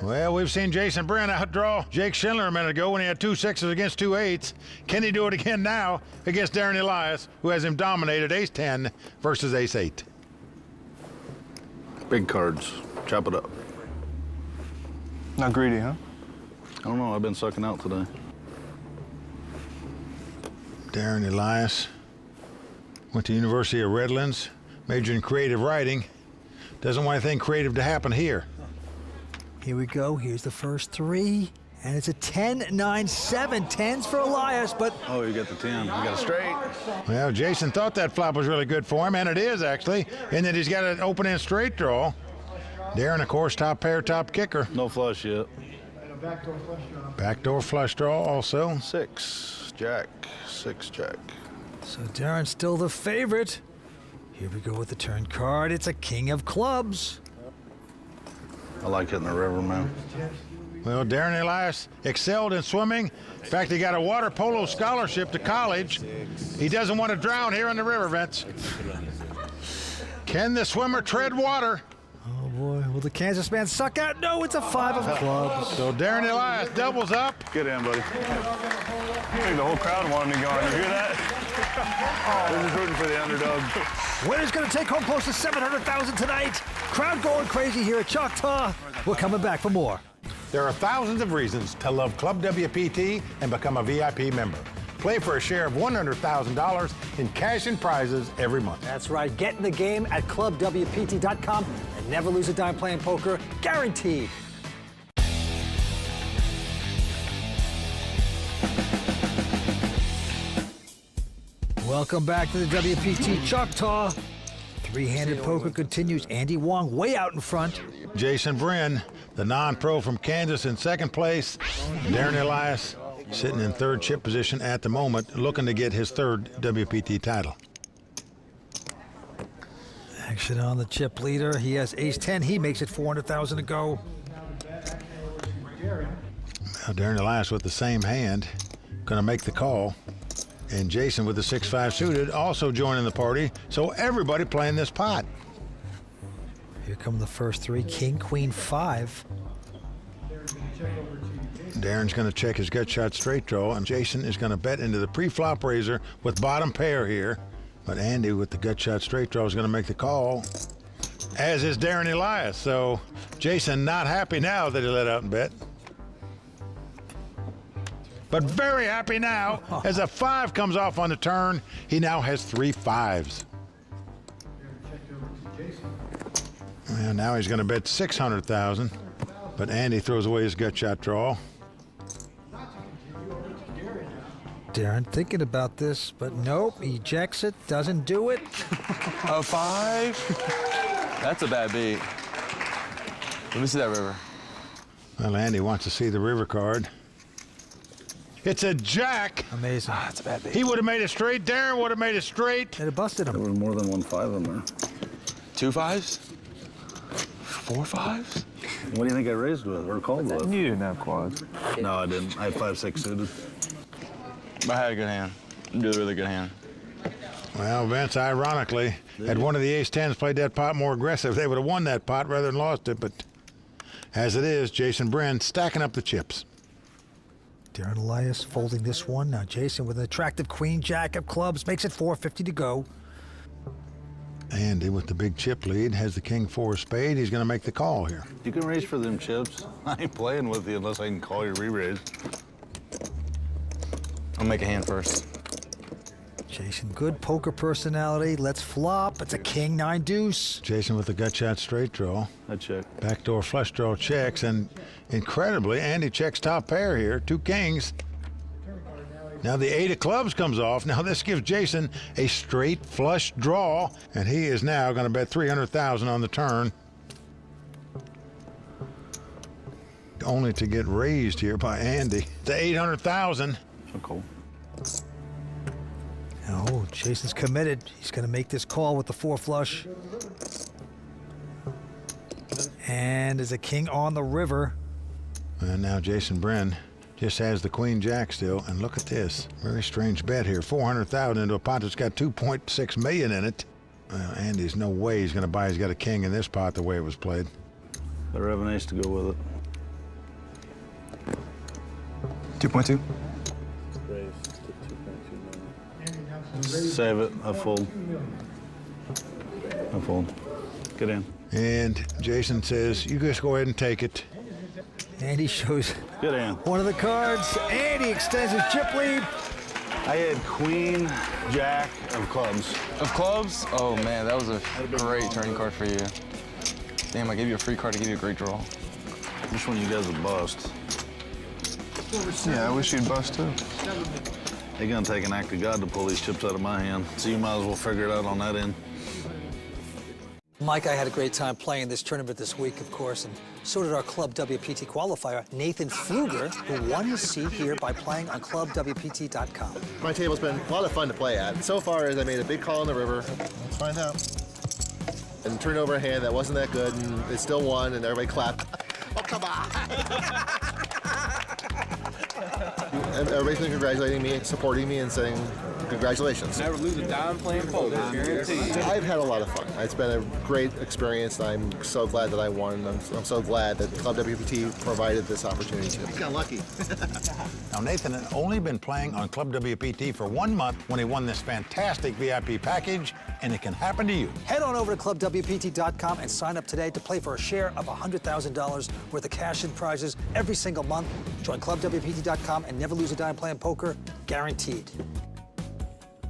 Well, we've seen Jason Brin outdraw Jake Schindler a minute ago when he had 2 6s against 2 8s. Can he do it again now against Darren Elias, who has him dominated ace-10 versus ace-8?
Big cards. Chop it up.
Not greedy, huh?
I don't know. I've been sucking out today.
Darren Elias went to University of Redlands, majored in creative writing. Doesn't want anything creative to happen here.
Here we go. Here's the first 3. And it's a 10-9-7. 10s for Elias, but...
Oh, you got the 10. You got a straight.
Well, Jason thought that flop was really good for him, and it is, actually, in that he's got an open-end straight draw. Darren, of course, top pair, top kicker.
No flush yet.
Backdoor flush draw also.
6, jack, 6, jack.
So Darren's still the favorite. Here we go with the turn card. It's a king of clubs.
I like hitting the river, man.
Well, Darren Elias excelled in swimming. In fact, he got a water polo scholarship to college. He doesn't want to drown here in the river, Vince. Can the swimmer tread water?
Oh, boy. Will the Kansas man suck out? No, it's a 5 of clubs.
So Darren Elias doubles up.
Get in, buddy.
I think the whole crowd wanted me going. You hear that? This is rooting for the underdog.
Winner's going to take home close to $700,000 tonight. Crowd going crazy here at Choctaw. We're coming back for more.
There are thousands of reasons to love Club WPT and become a VIP member. Play for a share of $100,000 in cash and prizes every month.
That's right. Get in the game at clubwpt.com and never lose a dime playing poker. Guaranteed.
Welcome back to the WPT Choctaw. Three-handed poker continues. Andy Wong way out in front.
Jason Brin, the non-pro from Kansas, in second place. Darren Elias sitting in third chip position at the moment, looking to get his third WPT title.
Action on the chip leader. He has ace-10. He makes it 400,000 to go.
Now Darren Elias with the same hand, gonna make the call. And Jason with the 6-5 suited also joining the party. So everybody playing this pot.
Here come the first three. King, queen, 5.
Darren's gonna check his gut shot straight draw, and Jason is gonna bet into the pre-flop raiser with bottom pair here. But Andy with the gut shot straight draw is gonna make the call, as is Darren Elias. So Jason not happy now that he let out and bet. But very happy now as a 5 comes off on the turn. He now has 3 5s. Well, now he's going to bet 600,000, but Andy throws away his gut shot draw.
Darren thinking about this, but nope, he ejects it, doesn't do it.
A 5? That's a bad beat. Let me see that river.
Well, Andy wants to see the river card. It's a jack.
Amazing.
That's a bad beat.
He would have made it straight. Darren would have made it straight.
It busted him.
There was more than 1 5 in there.
2 5s? 4 5s?
What do you think I raised with or called with?
You didn't have quads.
No, I didn't. I had 5-6 suited.
I had a good hand. Really good hand.
Well, Vince, ironically, had one of the ace-10s played that pot more aggressive, they would have won that pot rather than lost it. But as it is, Jason Brin stacking up the chips.
Darren Elias folding this one. Now Jason with an attractive queen jack of clubs makes it 450 to go.
Andy with the big chip lead has the king 4 spade. He's going to make the call here.
You can raise for them chips. I ain't playing with you unless I can call you re-raise.
I'll make a hand first.
Jason, good poker personality. Let's flop. It's a king 9 deuce.
Jason with the gut shot straight draw.
I check.
Backdoor flush draw checks, and incredibly, Andy checks top pair here. 2 kings. Now the 8 of clubs comes off. Now this gives Jason a straight flush draw, and he is now going to bet 300,000 on the turn. Only to get raised here by Andy to 800,000.
So cool.
Oh, Jason's committed. He's going to make this call with the 4 flush. And there's a king on the river.
And now Jason Brin just has the queen jack still. And look at this. Very strange bet here. 400,000 into a pot that's got 2.6 million in it. Well, Andy's no way he's going to buy. He's got a king in this pot the way it was played.
Better have an ace to go with it.
2.2.
Save it. I fold. I fold. Get in.
And Jason says, you just go ahead and take it.
Andy shows
Get in.
one of the cards. Andy extends his chip lead.
I had queen, jack of clubs.
Of clubs? Oh man, that was a great turning card for you. Damn, I gave you a free card to give you a great draw.
Which one you guys would bust?
Yeah, I wish you'd bust too.
They're gonna take an act of God to pull these chips out of my hand. So you might as well figure it out on that end.
Mike, I had a great time playing this tournament this week, of course, and so did our Club WPT qualifier, Nathan Pfluger, who won his seat here by playing on clubwpt.com.
My table's been a lot of fun to play at. So far as I made a big call on the river. Let's find out. And turned over a hand that wasn't that good, and it still won, and everybody clapped. Oh, come on! And everybody's been congratulating me, supporting me, and saying, congratulations.
Never lose a dime playing poker, guaranteed.
I've had a lot of fun. It's been a great experience, and I'm so glad that I won. I'm so glad that Club WPT provided this opportunity to me. Got lucky.
Now, Nathan had only been playing on Club WPT for 1 month when he won this fantastic VIP package, and it can happen to you.
Head on over to clubwpt.com and sign up today to play for a share of $100,000 worth of cash and prizes every single month. Join clubwpt.com and never lose a dime playing poker, guaranteed.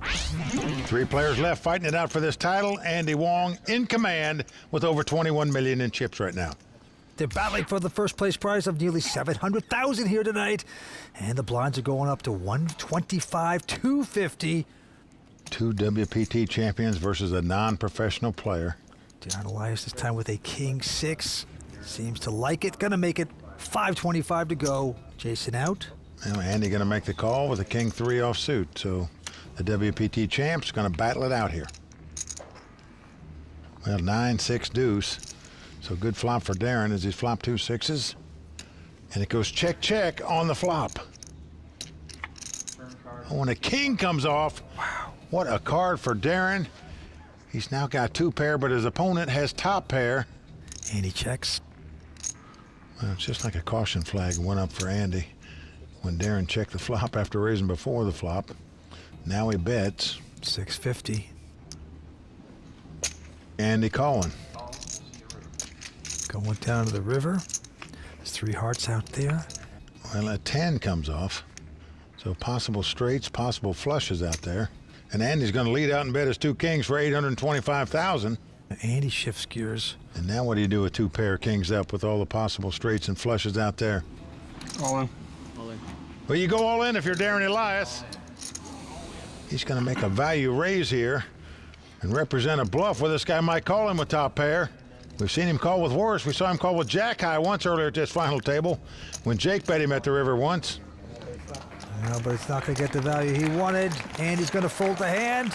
3 players left fighting it out for this title. Andy Wong in command with over 21 million in chips right now.
They're battling for the first place prize of nearly 700,000 here tonight. And the blinds are going up to 125, 250.
2 WPT champions versus a non-professional player.
Darren Elias this time with a king 6. Seems to like it. Gonna make it 525 to go. Jason out.
Now Andy gonna make the call with a king 3 offsuit. So the WPT champ's gonna battle it out here. Well, 9-6 deuce. So good flop for Darren as he's flopped 2 6s. And it goes check, check on the flop. Oh, when a king comes off, wow, what a card for Darren. He's now got 2 pair, but his opponent has top pair.
And he checks.
Well, it's just like a caution flag went up for Andy when Darren checked the flop after raising before the flop. Now he bets.
650.
Andy calling.
Going down to the river. There's 3 hearts out there.
Well, a 10 comes off. So possible straights, possible flushes out there. And Andy's going to lead out and bet his 2 kings for $825,000.
Andy shifts gears.
And now what do you do with 2 pair of kings up with all the possible straights and flushes out there?
All in.
Well, you go all in if you're Darren Elias. He's going to make a value raise here and represent a bluff where this guy might call him with top pair. We've seen him call with worse. We saw him call with jack high once earlier at this final table when Jake bet him at the river once.
No, but it's not going to get the value he wanted. And he's going to fold the hand.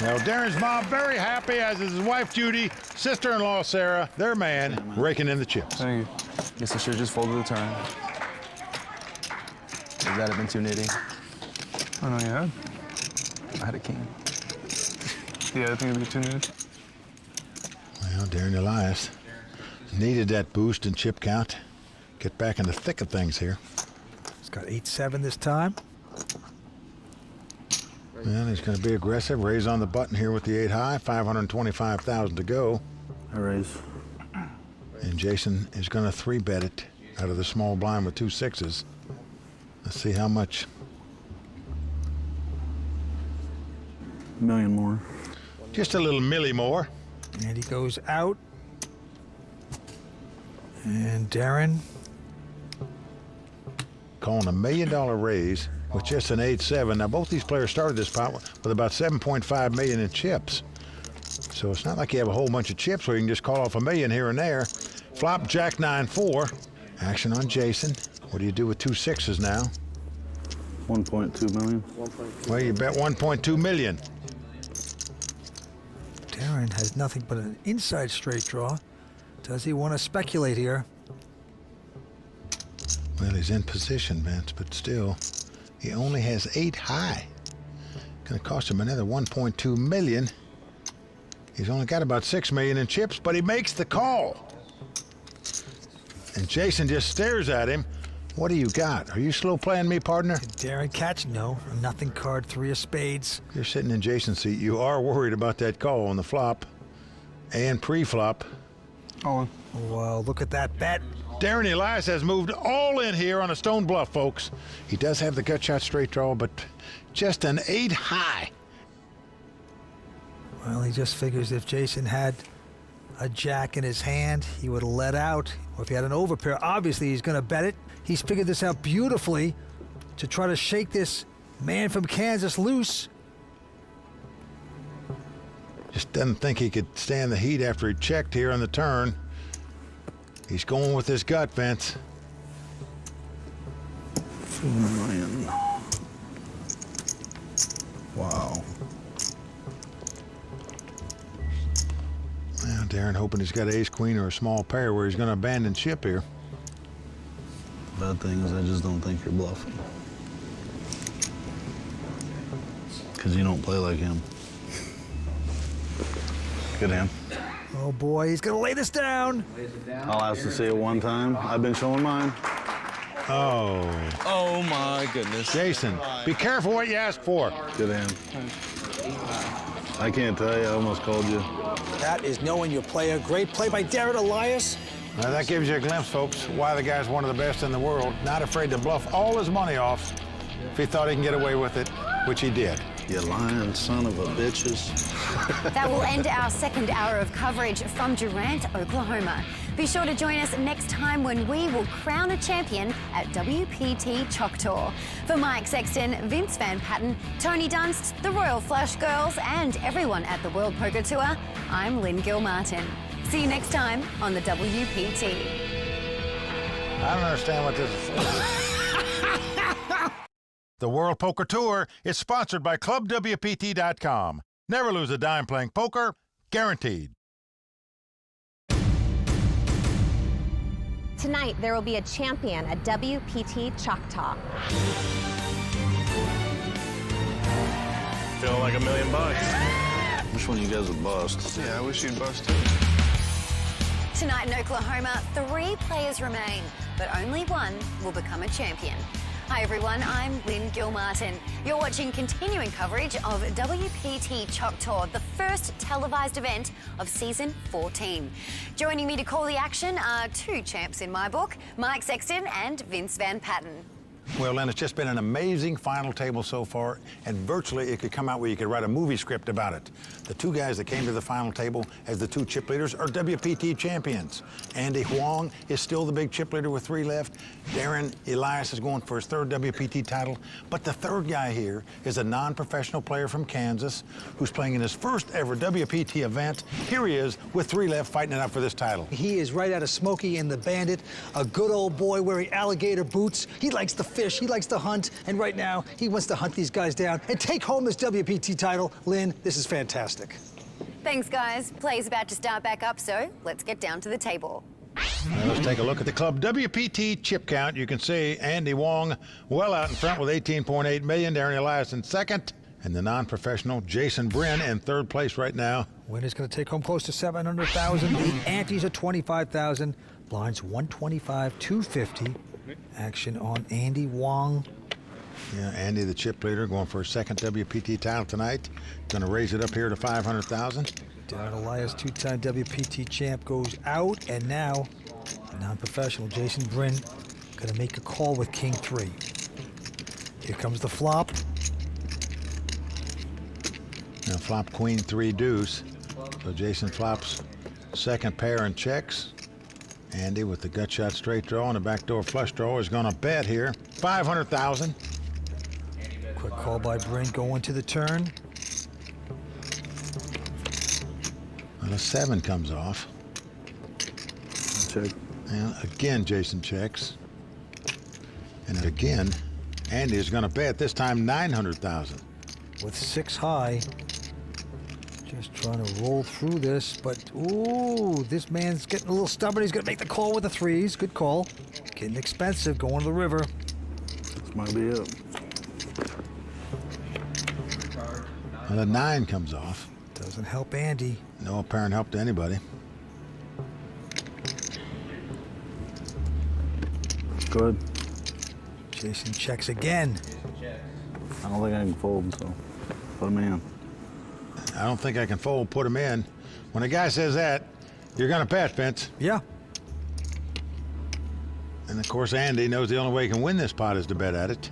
Now, Darren's mom very happy, as is his wife Judy, sister-in-law Sarah, their man, raking in the chips.
Thank you. Guess I should have just folded the turn. Would that have been too nitty?
Oh, no, you had?
I had a king.
Yeah, I think it'd be too nitty.
Well, Darren Elias needed that boost in chip count. Get back in the thick of things here.
He's got 8-7 this time.
Well, he's going to be aggressive. Raise on the button here with the 8 high. 525,000 to go.
I raise.
And Jason is going to 3-bet it out of the small blind with 2 6s. Let's see how much.
$1 million more.
Just a little milli more.
And he goes out. And Darren
calling $1 million raise with just an 8-7. Now, both these players started this pot with about 7.5 million in chips. So it's not like you have a whole bunch of chips where you can just call off $1 million here and there. Flop jack 9-4. Action on Jason. What do you do with 2 6s now?
1.2 million.
Well, you bet 1.2 million.
Darren has nothing but an inside straight draw. Does he want to speculate here?
Well, he's in position, Vince, but still, he only has 8 high. Going to cost him another 1.2 million. He's only got about 6 million in chips, but he makes the call. And Jason just stares at him. What do you got? Are you slow playing me, partner?
Darren catch? No. A nothing card, 3 of spades.
You're sitting in Jason's seat. You are worried about that call on the flop and pre-flop.
All in.
Well, look at that bet.
Darren Elias has moved all in here on a stone bluff, folks. He does have the gut shot straight draw, but just an 8 high.
Well, he just figures if Jason had a jack in his hand, he would have let out. Or if he had an overpair, obviously he's going to bet it. He's figured this out beautifully to try to shake this man from Kansas loose.
Just doesn't think he could stand the heat after he checked here on the turn. He's going with his gut, Vince.
$4 million. Wow.
Well, Darren hoping he's got ace queen or a small pair where he's going to abandon ship here.
Bad thing is I just don't think you're bluffing. Because you don't play like him. Good hand.
Oh boy, he's gonna lay this down.
I'll ask to see it one time. I've been showing mine.
Oh.
Oh my goodness.
Jason, be careful what you ask for.
Good hand. I can't tell you, I almost called you.
That is knowing your player. Great play by Darren Elias.
Now that gives you a glimpse, folks, why the guy's one of the best in the world. Not afraid to bluff all his money off if he thought he can get away with it, which he did.
You lying son of a bitches.
That will end our second hour of coverage from Durant, Oklahoma. Be sure to join us next time when we will crown a champion at WPT Choctaw. For Mike Sexton, Vince Van Patten, Tony Dunst, the Royal Flush Girls, and everyone at the World Poker Tour, I'm Lynn Gilmartin. See you next time on the WPT.
I don't understand what this is for. The World Poker Tour is sponsored by ClubWPT.com. Never lose a dime playing poker, guaranteed.
Tonight, there will be a champion at WPT Choctaw.
Feeling like $1 million.
Which one of you guys would bust?
Yeah, I wish you'd bust too.
Tonight in Oklahoma, 3 players remain, but only one will become a champion. Hi everyone, I'm Lynn Gilmartin. You're watching continuing coverage of WPT Choctaw, the first televised event of season 14. Joining me to call the action are 2 champs in my book, Mike Sexton and Vince Van Patten.
Well, Len, it's just been an amazing final table so far, and virtually it could come out where you could write a movie script about it. The 2 guys that came to the final table as the 2 chip leaders are WPT champions. Andy Wong is still the big chip leader with 3 left. Darren Elias is going for his 3rd WPT title. But the 3rd guy here is a non-professional player from Kansas who's playing in his first ever WPT event. Here he is with 3 left fighting it out for this title.
He is right out of Smokey and the Bandit, a good old boy wearing alligator boots. He likes to fish, he likes to hunt, and right now he wants to hunt these guys down and take home this WPT title. Lynn, this is fantastic.
Thanks, guys. Play's about to start back up, so let's get down to the table.
Now let's take a look at the club WPT chip count. You can see Andy Wong well out in front with 18.8 million. Darren Elias in 2nd, and the non-professional Jason Bryn in 3rd place right now.
Winner's going to take home close to 700,000. The antes are 25,000. Blinds 125, 250. Action on Andy Wong.
Yeah, Andy, the chip leader, going for a 2nd WPT title tonight. Going to raise it up here to 500,000.
Darren Elias, 2-time WPT champ, goes out, and now non-professional Jason Bryn going to make a call with King 3. Here comes the flop.
Now flop Queen 3 deuce. So Jason flops 2nd pair and checks. Andy with the gut shot straight draw and a backdoor flush draw is going to bet here 500,000.
Quick call by Bryn going to the turn.
And a 7 comes off.
Check.
And again, Jason checks. And again, Andy is going to bet, this time 900,000.
With 6 high. Just trying to roll through this, but ooh, this man's getting a little stubborn. He's going to make the call with the 3s. Good call. Getting expensive, going to the river.
This might be it.
And a 9 comes off.
Doesn't help Andy.
No apparent help to anybody.
Good.
Jason checks again.
I don't think I can fold, so put him in.
I don't think I can fold, put him in. When a guy says that, you're going to bet, Vince.
Yeah.
And of course, Andy knows the only way he can win this pot is to bet at it.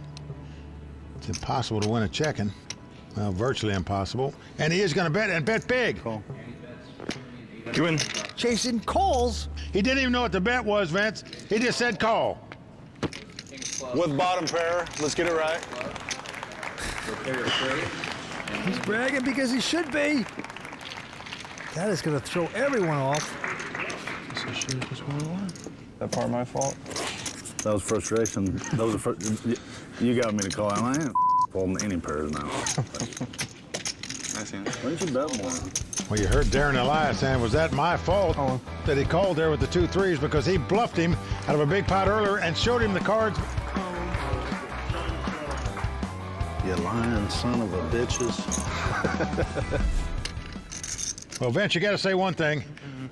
It's impossible to win a checking. Well, virtually impossible. And he is going to bet, and bet big.
Call.
You win.
Jason calls.
He didn't even know what the bet was, Vince. He just said call.
With bottom pair, let's get it right.
He's bragging because he should be. That is going to throw everyone off.
That part my fault?
That was frustration. That was a you got me to call out. I ain't folding any pairs now.
I see it.
Why didn't you bet more?
Well, you heard Darren Elias saying, was that my fault that he called there with the 2 3s because he bluffed him out of a big pot earlier and showed him the cards.
You lying son of a bitches.
Well, Vince, you got to say one thing.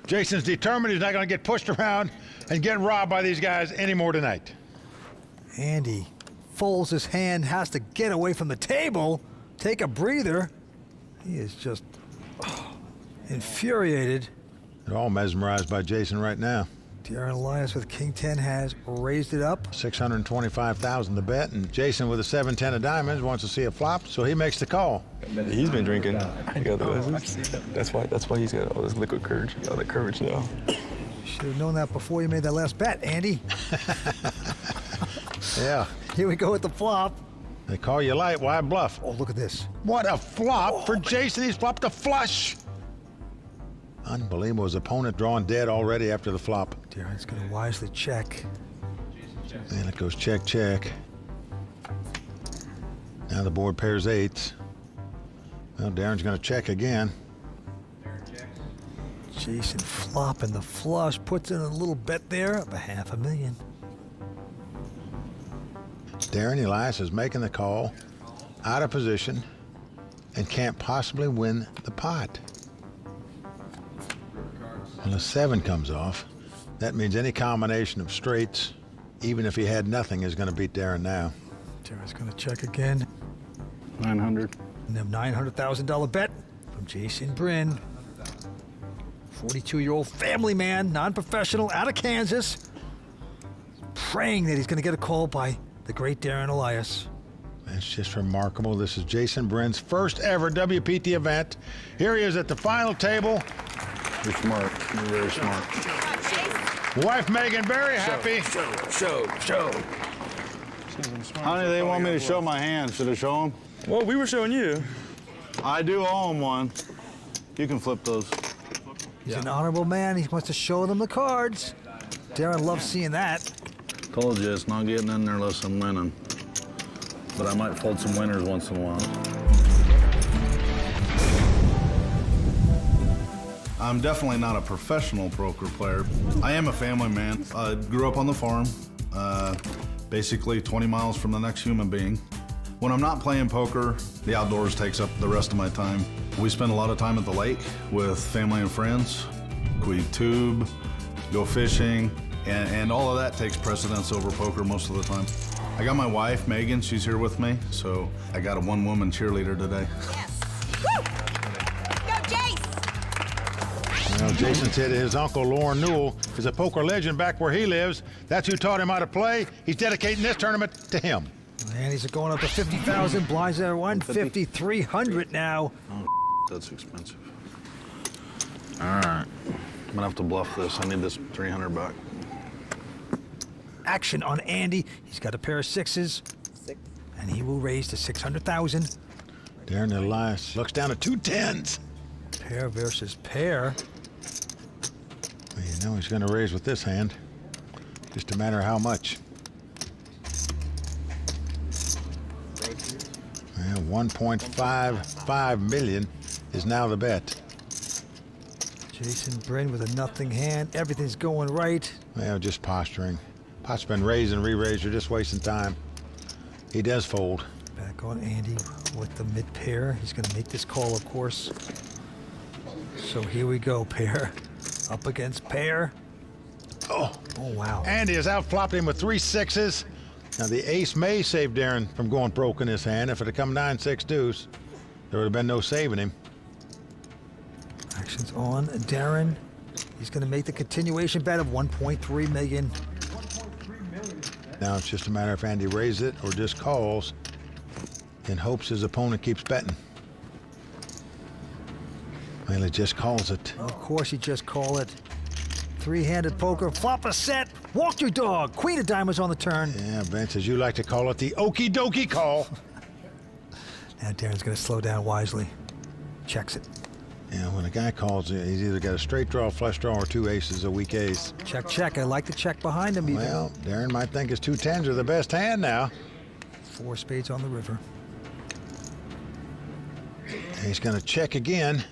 Jason's determined he's not going to get pushed around and get robbed by these guys anymore tonight.
Andy folds his hand, has to get away from the table, take a breather. He is just infuriated.
They're all mesmerized by Jason right now.
Darren Elias with King 10 has raised it up.
625,000 to bet, and Jason with a 7-10 of diamonds wants to see a flop, so he makes the call.
He's been drinking. That's why he's got all this liquid courage, all that courage now.
You should have known that before you made that last bet, Andy.
Yeah.
Here we go with the flop.
They call you light, why bluff?
Oh, look at this.
What a flop for Jason. He's flopped a flush. Unbelievable. His opponent drawing dead already after the flop.
Darren's going to wisely check.
And it goes check, check. Now the board pairs 8s. Well, Darren's going to check again.
Jason flopping the flush, puts in a little bet there of $500,000.
Darren Elias is making the call, out of position, and can't possibly win the pot. Well, a 7 comes off. That means any combination of straights, even if he had nothing, is going to beat Darren now.
Darren's going to check again.
900.
And a $900,000 bet from Jason Bryn. 42-year-old family man, non-professional, out of Kansas, praying that he's going to get a call by the great Darren Elias.
That's just remarkable. This is Jason Bryn's first ever WPT event. Here he is at the final table.
You're smart. You're very smart.
Wife Megan, very happy.
Show. Honey, they want me to show my hand. Should I show them?
Well, we were showing you.
I do owe them one. You can flip those.
He's an honorable man. He wants to show them the cards. Darren loves seeing that.
Told you, it's not getting in there unless I'm winning. But I might fold some winners once in a while. I'm definitely not a professional poker player. I am a family man. I grew up on the farm, basically 20 miles from the next human being. When I'm not playing poker, the outdoors takes up the rest of my time. We spend a lot of time at the lake with family and friends. We tube, go fishing, and all of that takes precedence over poker most of the time. I got my wife, Megan, she's here with me, so I got a one-woman cheerleader today.
Yes. Woo! Go, Jace!
Well, Jason said his uncle, Lauren Newell, is a poker legend back where he lives. That's who taught him how to play. He's dedicating this tournament to him.
And he's going up to 50,000. Blinds at 150,300 now.
Oh, that's expensive. All right, I'm gonna have to bluff this. I need this 300 back.
Action on Andy. He's got a pair of 6s. And he will raise to 600,000.
Darren Elias looks down at 2 10s.
Pair versus pair.
Well, you know he's going to raise with this hand. Just a matter of how much. Well, 1.55 million is now the bet.
Jason Bryn with a nothing hand. Everything's going right.
Well, just posturing. Pot's been raised and re-raised. You're just wasting time. He does fold.
Back on Andy with the mid pair. He's going to make this call, of course. So here we go, pair. Up against pair.
Oh,
wow.
Andy has outflopped him with 3 6s. Now, the ace may save Darren from going broke in his hand. If it had come 9 6 deuce, there would have been no saving him.
Action's on Darren. He's going to make the continuation bet of 1.3 million.
Now it's just a matter if Andy raises it or just calls in hopes his opponent keeps betting. Well, he just calls it.
Of course he just called it. 3-handed poker, flop a set, walk your dog. Queen of diamonds on the turn.
Yeah, Vince, as you like to call it, the okie dokie call.
Now Darren's going to slow down wisely. Checks it.
Yeah, when a guy calls, he's either got a straight draw, flush draw, or 2 aces, a weak ace.
Check, check. I like the check behind him even.
Well, Darren might think his 2 10s are the best hand now.
4 spades on the river.
He's going to check again.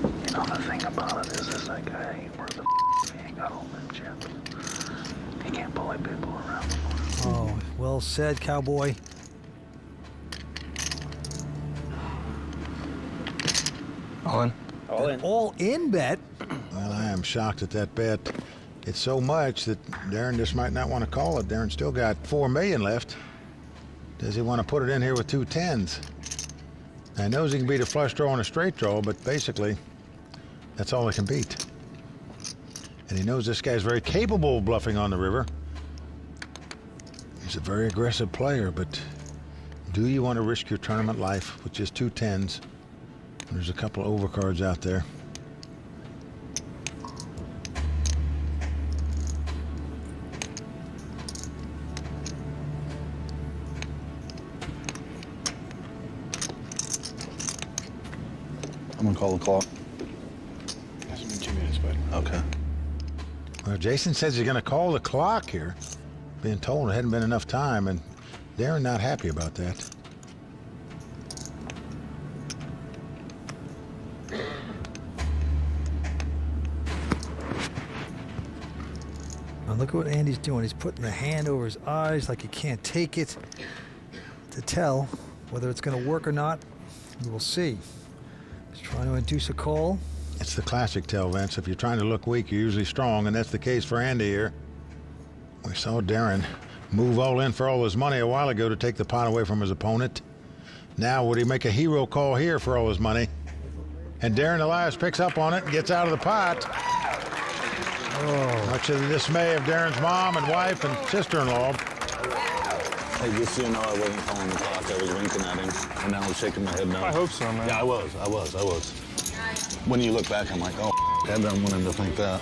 You know, the thing about it is this guy ain't worth a he ain't got all them chips. He can't bully people around.
Oh, well said, cowboy.
All in.
All in.
All in bet.
Well, I am shocked at that bet. It's so much that Darren just might not want to call it. Darren still got 4 million left. Does he want to put it in here with 2 10s? Now, he knows he can beat a flush draw and a straight draw, but basically, that's all he can beat. And he knows this guy's very capable of bluffing on the river. He's a very aggressive player, but do you want to risk your tournament life with just 2 10s? There's a couple of overcards out there.
I'm gonna call the clock.
That's been 2 minutes, bud.
Okay.
Well, Jason says he's going to call the clock here. being told it hadn't been enough time, and Darren not happy about that.
Now look at what Andy's doing. He's putting the hand over his eyes like he can't take it to tell whether it's going to work or not. We will see. He's trying to induce a call.
It's the classic tell, Vince. If you're trying to look weak, you're usually strong, and that's the case for Andy here. We saw Darren move all in for all his money a while ago to take the pot away from his opponent. Now, would he make a hero call here for all his money? And Darren Elias picks up on it and gets out of the pot. Oh. Much to the dismay of Darren's mom and wife and sister-in-law.
Hey, just so you know, I wasn't calling the clock. I was winking at him, and I was shaking my head no.
I hope so, man.
Yeah, I was. When you look back, I'm like, oh, I don't want him to think that.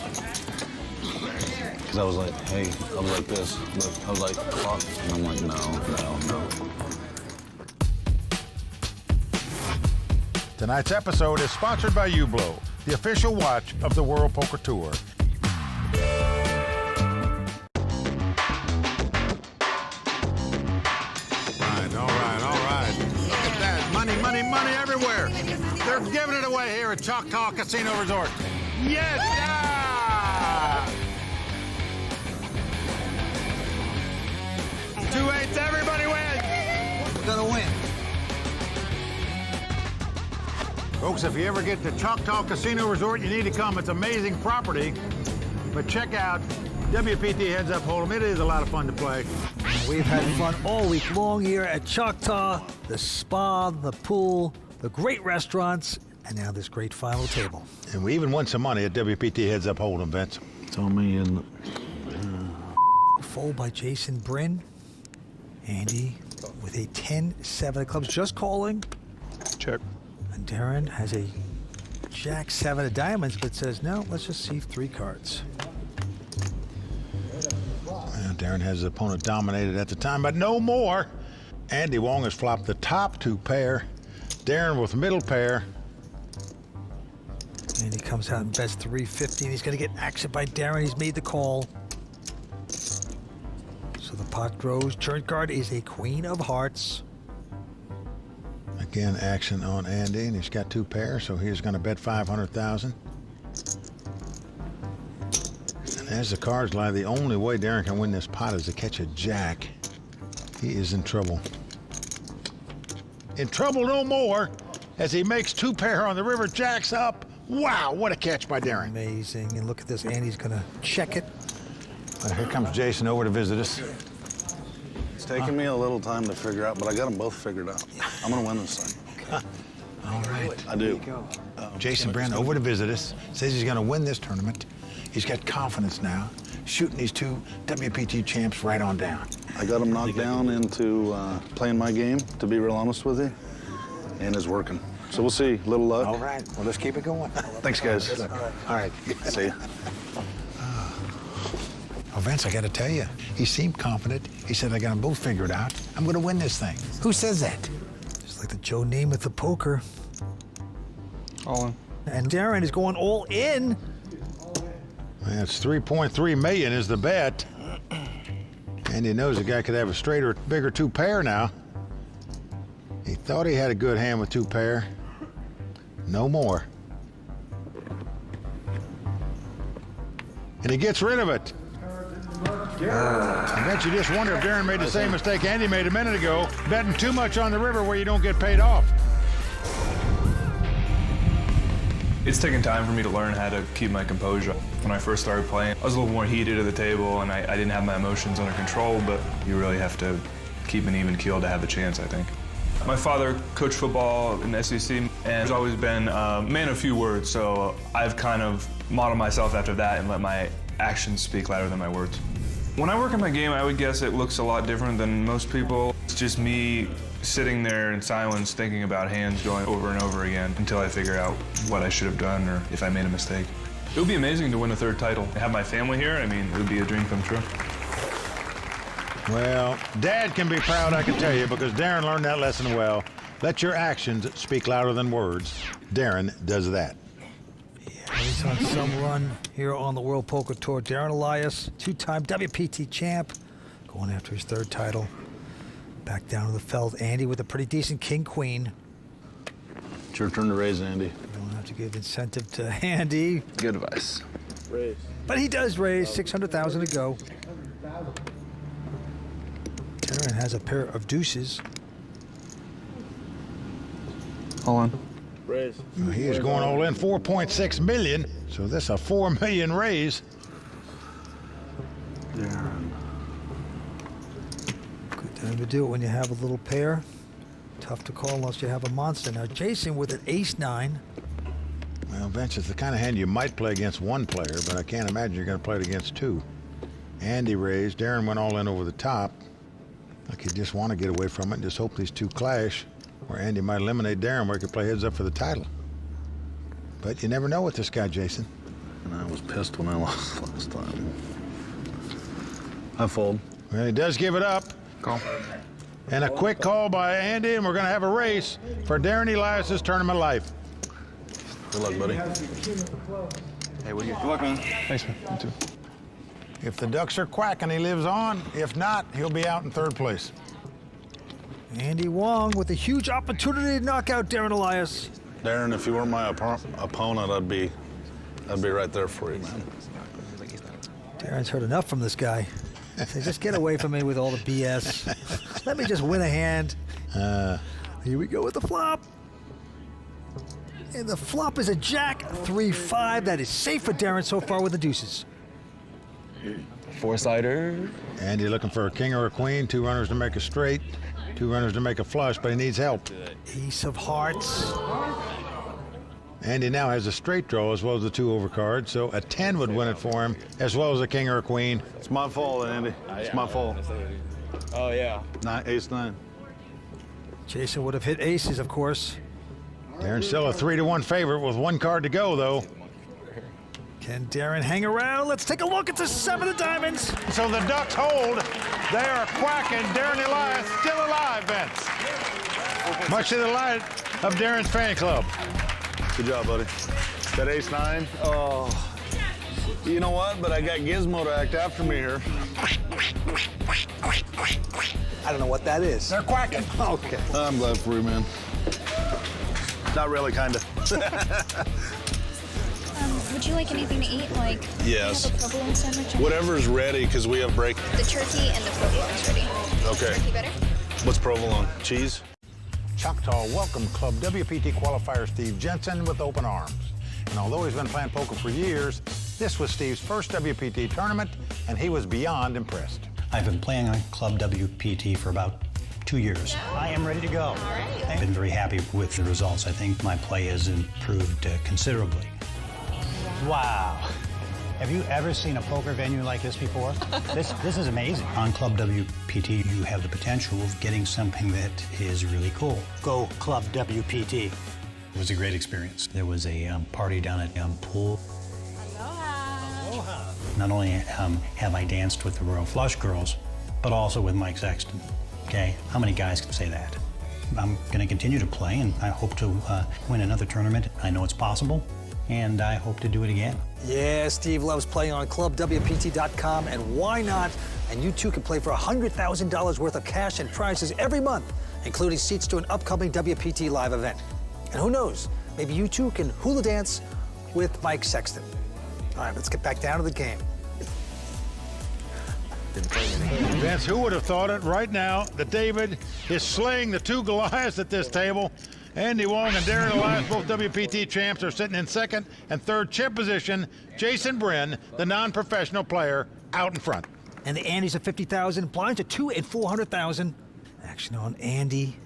Because I was like, hey, I was like this. Look, I was like, clock. And I'm like, no.
Tonight's episode is sponsored by U-Blow, the official watch of the World Poker Tour. All right. Look at that. Money everywhere. They're giving it away here at Choctaw Casino Resort. Yes! Yeah! 2/8, everybody wins!
We're gonna win.
Folks, if you ever get to Choctaw Casino Resort, you need to come. It's amazing property. But check out WPT Heads Up Hold'em. It is a lot of fun to play.
We've had fun all week long here at Choctaw. The spa, the pool, the great restaurants, and now this great final table.
And we even won some money at WPT Heads Up Hold'em, Vince.
It's on me, and
Fold by Jason Bryn. Andy with a 10-7 of clubs, just calling.
Check.
And Darren has a Jack-7 of diamonds, but says, no, let's just see 3 cards.
Well, Darren has his opponent dominated at the time, but no more. Andy Wong has flopped the top 2 pair. Darren with middle pair.
And he comes out and bets 350, and he's going to get action by Darren. He's made the call. So the pot grows. Turn card is a Queen of Hearts.
Again, action on Andy, and he's got 2 pairs, so he's going to bet 500,000. And as the cards lie, the only way Darren can win this pot is to catch a jack. He is in trouble. In trouble no more, as he makes 2 pair on the river, jacks up. Wow, what a catch by Darren.
Amazing, and look at this. Andy's going to check it.
Well, here comes Jason over to visit us.
it's taken me a little time to figure out, but I got them both figured out. I'm going to win this thing.
All right.
I do.
Jason Brand over to visit us. Says he's going to win this tournament. He's got confidence now, shooting these 2 WPT champs right on down.
I got him knocked down into playing my game, to be real honest with you, and it's working. So we'll see. Little luck.
All right. Well, let's keep it going.
Thanks, guys.
All right.
See ya.
Oh, Vince, I got to tell you, he seemed confident. He said, I got them both figured out. I'm going to win this thing. Who says that?
Just like the Joe Namath of poker.
All in.
And Darren is going all in.
That's 3.3 million is the bet. And he knows the guy could have a straighter, bigger 2 pair now. He thought he had a good hand with 2 pair. No more. And he gets rid of it. I bet you just wonder if Darren made the same mistake Andy made a minute ago, betting too much on the river where you don't get paid off.
It's taken time for me to learn how to keep my composure. When I first started playing, I was a little more heated at the table, and I didn't have my emotions under control, but you really have to keep an even keel to have the chance, I think. My father coached football in the SEC, and has always been a man of few words, so I've kind of modeled myself after that and let my actions speak louder than my words. When I work in my game, I would guess it looks a lot different than most people. It's just me sitting there in silence thinking about hands going over and over again until I figure out what I should have done or if I made a mistake. It would be amazing to win a 3rd title. To have my family here, I mean, it would be a dream come true.
Well, Dad can be proud, I can tell you, because Darren learned that lesson well. Let your actions speak louder than words. Darren does that.
Yeah, he's on some run here on the World Poker Tour. Darren Elias, 2-time WPT champ, Going after his third title. Back down to the felt. Andy with a pretty decent king-queen.
It's your turn to raise, Andy.
Don't have to give incentive to Andy.
Good advice.
Raise.
But he does raise 600,000 to go. Darren has a pair of deuces.
Hold on.
Raise.
He is going all in, 4.6 million. So this is a 4 million raise.
Darren.
Good time to do it when you have a little pair. Tough to call unless you have a monster. Now Jason with an ace-9.
Well, Vince, it's the kind of hand you might play against one player, but I can't imagine you're going to play it against two. Andy raised. Darren went all in over the top. Like he just want to get away from it and just hope these two clash, where Andy might eliminate Darren, where he could play heads up for the title. But you never know with this guy, Jason.
And I was pissed when I lost last time. I fold.
Well, he does give it up.
Call.
And a quick call by Andy, and we're going to have a race for Darren Elias' tournament life.
Good luck, buddy.
Hey, what do you? Good luck, man. Thanks, man. You too.
If the ducks are quacking, he lives on. If not, he'll be out in third place.
Andy Wong with a huge opportunity to knock out Darren Elias.
Darren, if you weren't my opponent, I'd be right there for you, man.
Darren's heard enough from this guy. Say, just get away from me with all the BS. Let me just win a hand. Here we go with the flop. And the flop is a jack, 3-5. That is safe for Darren so far with the deuces.
Four-sider.
Andy looking for a king or a queen, 2 runners to make a straight, 2 runners to make a flush, but he needs help.
Ace of hearts.
Andy now has a straight draw as well as the 2 overcards, so a 10 would win it for him, as well as a king or a queen.
It's my fault, Andy. It's my fault.
Oh, yeah.
Ace-9.
Jason would have hit aces, of course.
Darren's still a 3-1 favorite with 1 card to go, though.
Can Darren hang around? Let's take a look. It's a 7 of diamonds.
So the Ducks hold. They are quacking. Darren Elias still alive, Vince. Much to the delight of Darren's fan club.
Good job, buddy. That ace-9. Oh, you know what? But I got Gizmo to act after me here.
I don't know what that is.
They're quacking.
Okay.
I'm glad for you, man. Not really, kind of.
Would you like anything to eat? Like,
yes.
have a provolone sandwich?
Whatever's ready, because we have break.
The turkey and the provolone's ready.
Okay.
Turkey better?
What's provolone? Cheese?
Choctaw welcomed Club WPT qualifier Steve Jensen with open arms. And although he's been playing poker for years, this was Steve's first WPT tournament, and he was beyond impressed.
I've been playing on Club WPT for about 2 years. I am ready to go. I've been very happy with the results. I think my play has improved considerably. Wow. Have you ever seen a poker venue like this before? This is amazing. On Club WPT, you have the potential of getting something that is really cool. Go Club WPT. It was a great experience. There was a party down at Pool. Aloha. Not only have I danced with the Royal Flush Girls, but also with Mike Sexton. Okay, how many guys can say that? I'm going to continue to play, and I hope to win another tournament. I know it's possible, and I hope to do it again.
Yeah, Steve loves playing on ClubWPT.com, and why not? And you too can play for $100,000 worth of cash and prizes every month, including seats to an upcoming WPT live event. And who knows, maybe you too can hula dance with Mike Sexton. All right, let's get back down to the game.
Vince, who would have thought it right now that David is slaying the 2 Goliaths at this table? Andy Wong and Darren Elias, both WPT champs, are sitting in 2nd and 3rd chip position. Jason Brin, the non-professional player, out in front.
And the Andy's at 50,000, blinds at 2 and 400,000. Action on Andy.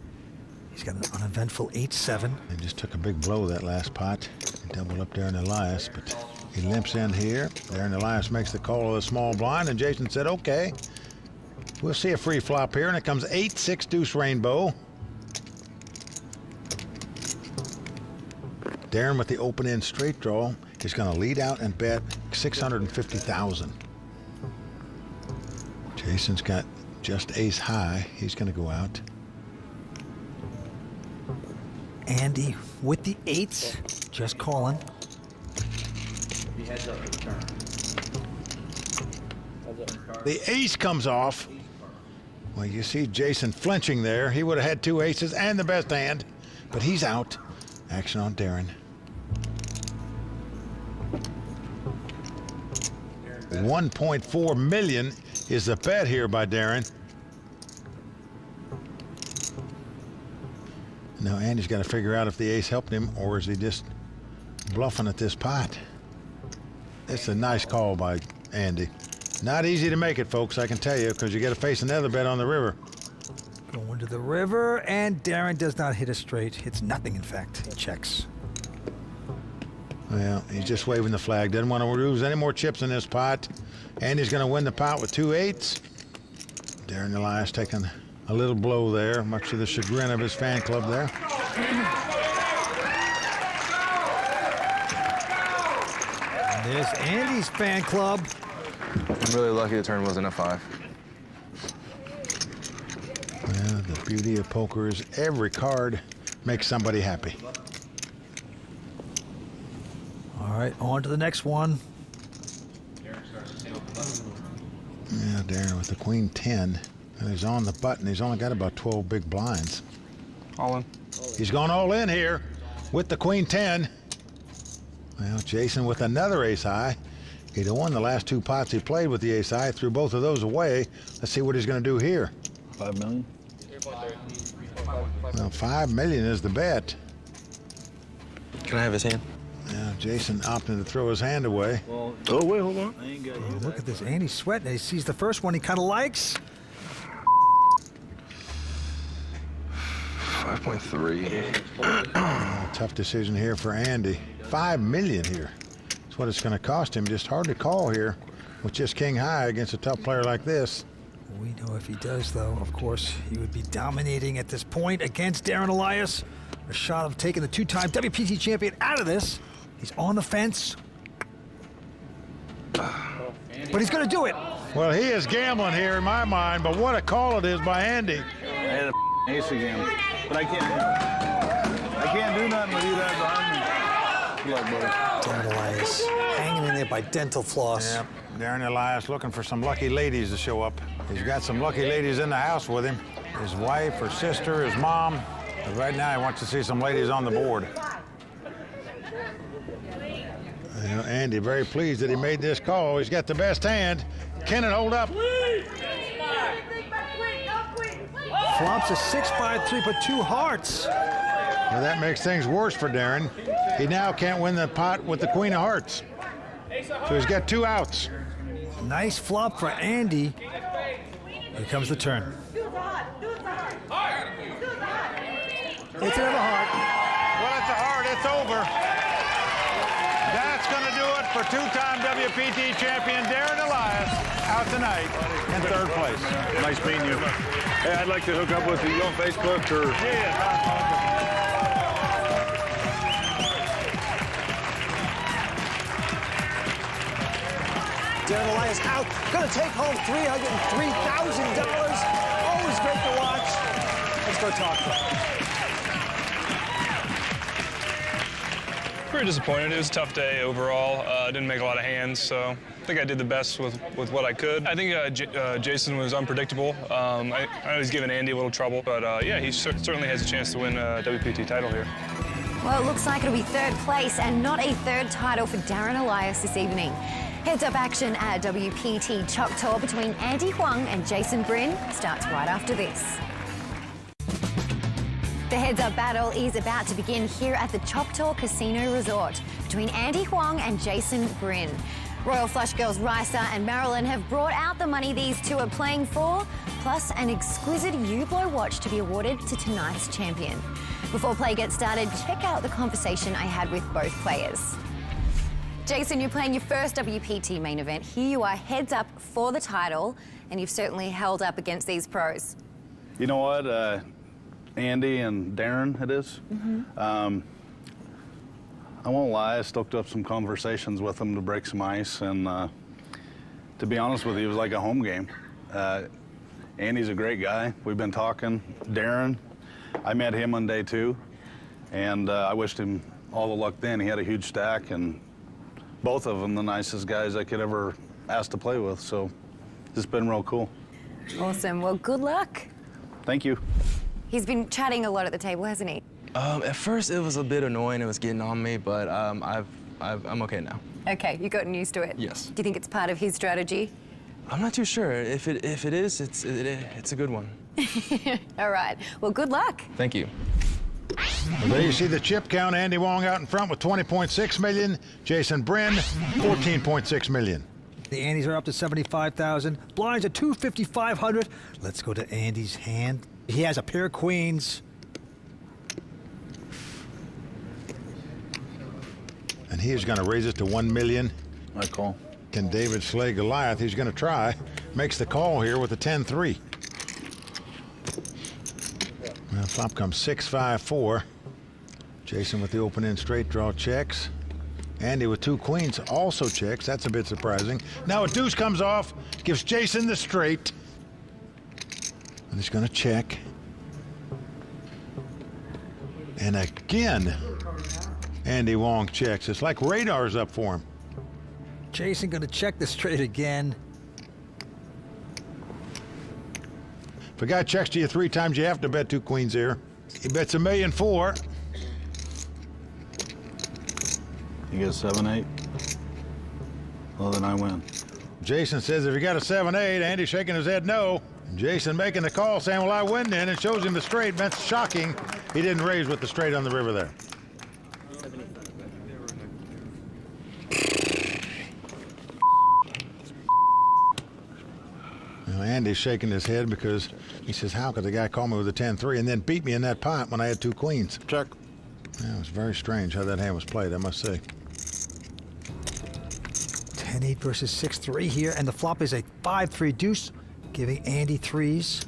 He's got an uneventful 8-7.
He just took a big blow that last pot. He doubled up Darren Elias, but he limps in here. Darren Elias makes the call of the small blind, and Jason said, okay. We'll see a free flop here, and it comes 8-6 deuce rainbow. Darren with the open end straight draw is going to lead out and bet 650,000. Jason's got just ace high. He's going to go out.
Andy with the 8s, just calling.
The ace comes off. Well, you see Jason flinching there. He would have had 2 aces and the best hand, but he's out. Action on Darren. $1.4 million is the bet here by Darren. Now Andy's got to figure out if the ace helped him or is he just bluffing at this pot. It's a nice call by Andy. Not easy to make it, folks, I can tell you, because you got to face another bet on the river.
Going to the river, and Darren does not hit a straight. Hits nothing, in fact. He checks.
Well, he's just waving the flag. Doesn't want to lose any more chips in this pot. Andy's going to win the pot with 2 8s. Darren Elias taking a little blow there, much to the chagrin of his fan club there.
And there's Andy's fan club.
I'm really lucky the turn wasn't a 5.
Well, the beauty of poker is every card makes somebody happy.
All right, on to the next one.
Yeah, Darren with the queen 10. And he's on the button. He's only got about 12 big blinds.
All in.
He's gone all in here with the queen 10. Well, Jason with another ace high. He'd have won the last 2 pots he played with the ace high, threw both of those away. Let's see what he's going to do here.
5 million?
Well, 5 million is the bet.
Can I have his hand?
Yeah, Jason opting to throw his hand away.
Oh, wait, hold on.
Oh, look at this. Andy's sweating. He sees the first one he kind of likes.
5.3.
Tough decision here for Andy. 5 million here. That's what it's going to cost him. Just hard to call here with just king high against a tough player like this.
We know if he does, though, of course, he would be dominating at this point against Darren Elias. A shot of taking the 2-time WPT champion out of this. He's on the fence. But he's going to do it.
Well, he is gambling here in my mind, but what a call it is by Andy.
I had a ace again, but I can't do nothing with you guys behind me. Good luck, buddy.
Darren Elias hanging in there by dental floss.
Yep, Darren Elias looking for some lucky ladies to show up. He's got some lucky ladies in the house with him. His wife, her sister, his mom. But right now he wants to see some ladies on the board. You know, Andy very pleased that he made this call. He's got the best hand. Can it hold up?
Flops a 6-5-3, but 2 hearts.
Well, that makes things worse for Darren. He now can't win the pot with the queen of hearts. So he's got 2 outs.
Nice flop for Andy. Here comes the turn. It's another heart.
Well, it's a heart. It's over. That's going to do it for 2-time WPT champion Darren Elias out tonight in 3rd place.
Nice meeting you. Hey, I'd like to hook up with you. You on Facebook or?
Yeah.
Darren Elias out. Going to take home $303,000. Always great to watch. Let's go talk to him.
Pretty disappointed. It was a tough day overall. Didn't make a lot of hands, so I think I did the best with what I could. I think Jason was unpredictable. I know he's giving Andy a little trouble, but yeah, he certainly has a chance to win a WPT title here.
Well, it looks like it'll be 3rd place and not a 3rd title for Darren Elias this evening. Heads-up action at WPT Choctaw between Andy Wong and Jason Bryn starts right after this. The heads-up battle is about to begin here at the Choctaw Casino Resort between Andy Wong and Jason Bryn. Royal Flush girls Risa and Marilyn have brought out the money these 2 are playing for, plus an exquisite U-Blow watch to be awarded to tonight's champion. Before play gets started, check out the conversation I had with both players. Jason, you're playing your first WPT main event. Here you are, heads up for the title, and you've certainly held up against these pros.
You know what? Andy and Darren, it is. I won't lie, I stoked up some conversations with them to break some ice, and to be honest with you, it was like a home game. Andy's a great guy. We've been talking. Darren, I met him on day 2, and I wished him all the luck then. He had a huge stack, and both of them the nicest guys I could ever ask to play with, so it's been real cool.
Awesome. Well, good luck.
Thank you.
He's been chatting a lot at the table, hasn't he?
At first, it was a bit annoying. It was getting on me, but I'm okay now.
Okay, you've gotten used to it.
Yes.
Do you think it's part of his strategy?
I'm not too sure. If it is, it's a good one.
All right. Well, good luck.
Thank you.
Well, there you see the chip count. Andy Wong out in front with 20.6 million. Jason Bryn, 14.6 million.
The Andes are up to 75,000. Blinds at 2,500. Let's go to Andy's hand. He has a pair of queens.
And he is going to raise it to 1 million.
I call.
Can David slay Goliath? He's going to try. Makes the call here with the 10-3. Well, flop comes 6-5-4. Jason with the open-end straight draw checks. Andy with 2 queens also checks. That's a bit surprising. Now a deuce comes off, gives Jason the straight. And he's going to check. And again, Andy Wong checks. It's like radar's up for him.
Jason going to check the straight again.
If a guy checks to you 3 times, you have to bet 2 queens here. He bets $1.4 million.
You get 7-8. Well, then I win.
Jason says if you got a 7-8, Andy's shaking his head no. And Jason making the call saying, well, I win then, and shows him the straight. That's shocking. He didn't raise with the straight on the river there. Now, Andy's shaking his head because he says, how could the guy call me with a 10-3 and then beat me in that pot when I had 2 queens?
Check.
Yeah, it was very strange how that hand was played, I must say.
10-8 versus 6-3 here, and the flop is a 5-3 deuce, giving Andy 3s.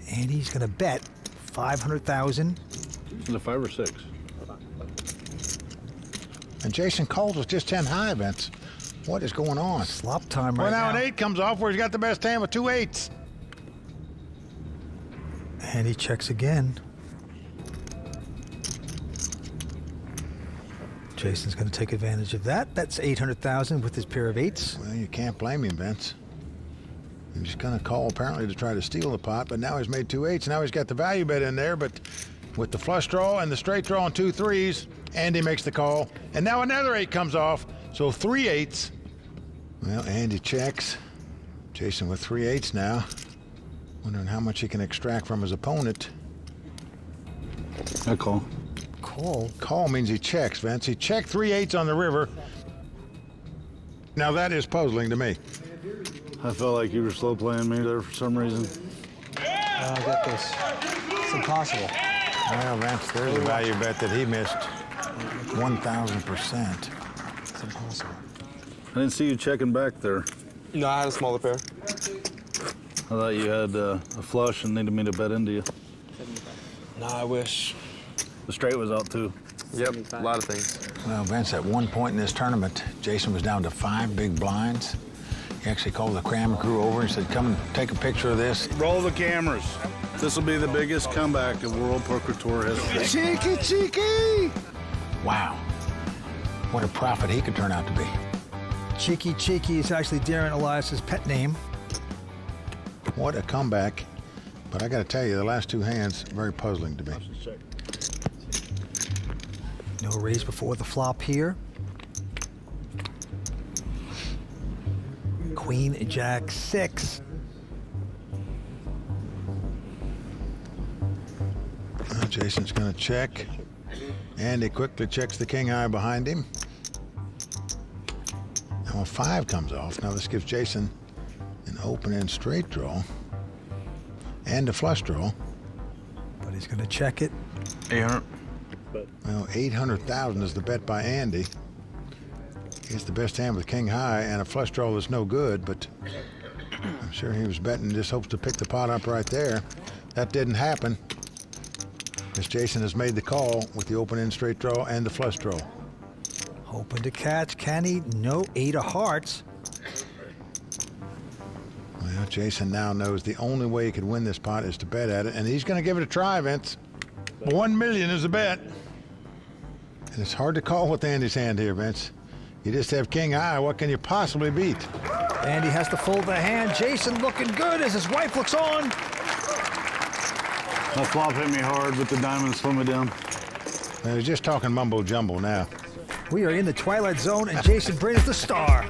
Andy's going to bet 500,000.
Is it 5 or 6?
And Jason calls with just 10 high, Vince. What is going on?
Slop time
Well,
right
now
now.
an 8 comes off where he's got the best hand with 2 8s.
And he checks again. Jason's going to take advantage of that. That's 800,000 with his pair of 8s.
Well, you can't blame him, Vince. He's going to call apparently to try to steal the pot, but now he's made 2 8s. Now he's got the value bet in there, but with the flush draw and the straight draw and 2 3s, Andy makes the call. And now another 8 comes off, so 3 8s. Well, Andy checks. Jason with 3 8s now. Wondering how much he can extract from his opponent.
I call.
Call?
Call means he checks, Vince. He checked 3 8s on the river. Now that is puzzling to me.
I felt like you were slow playing me there for some reason.
I got this. It's impossible.
Well, Vince, there's a value bet that he missed 1,000%.
It's impossible.
I didn't see you checking back there.
No, I had a smaller pair.
I thought you had a flush and needed me to bet into you.
No, I wish.
The straight was out too.
Yep, a lot of things.
Well, Vince, at one point in this tournament, Jason was down to 5 big blinds. He actually called the camera crew over and said, come and take a picture of this.
Roll the cameras. This will be the biggest comeback of World Poker Tour history.
Cheeky!
Wow. What a prophet he could turn out to be.
Cheeky is actually Darren Elias' pet name.
What a comeback. But I got to tell you, the last 2 hands, very puzzling to me.
No raise before the flop here. Queen, Jack, 6.
Well, Jason's going to check. Andy quickly checks the king high behind him. Now a 5 comes off. Now this gives Jason an open-end straight draw and a flush draw.
But he's going to check it.
800.
Well, 800,000 is the bet by Andy. He's the best hand with king high and a flush draw that's no good, but I'm sure he was betting, just hopes to pick the pot up right there. That didn't happen, because Jason has made the call with the open-end straight draw and the flush draw.
Hoping to catch. Can he? No. 8 of hearts.
Well, Jason now knows the only way he could win this pot is to bet at it, and he's going to give it a try, Vince. 1 million is a bet. And it's hard to call with Andy's hand here, Vince. You just have king high. What can you possibly beat?
Andy has to fold the hand. Jason looking good as his wife looks on.
That flop hit me hard, but the diamond slowed me down.
He's just talking mumbo jumbo now.
We are in the twilight zone, and Jason Bryn is the star.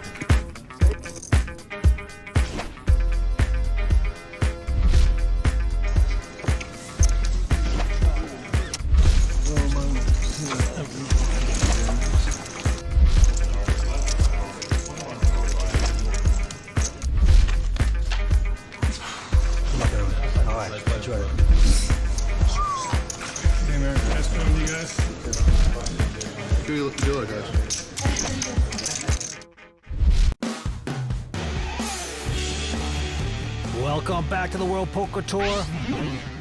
Welcome back to the World Poker Tour.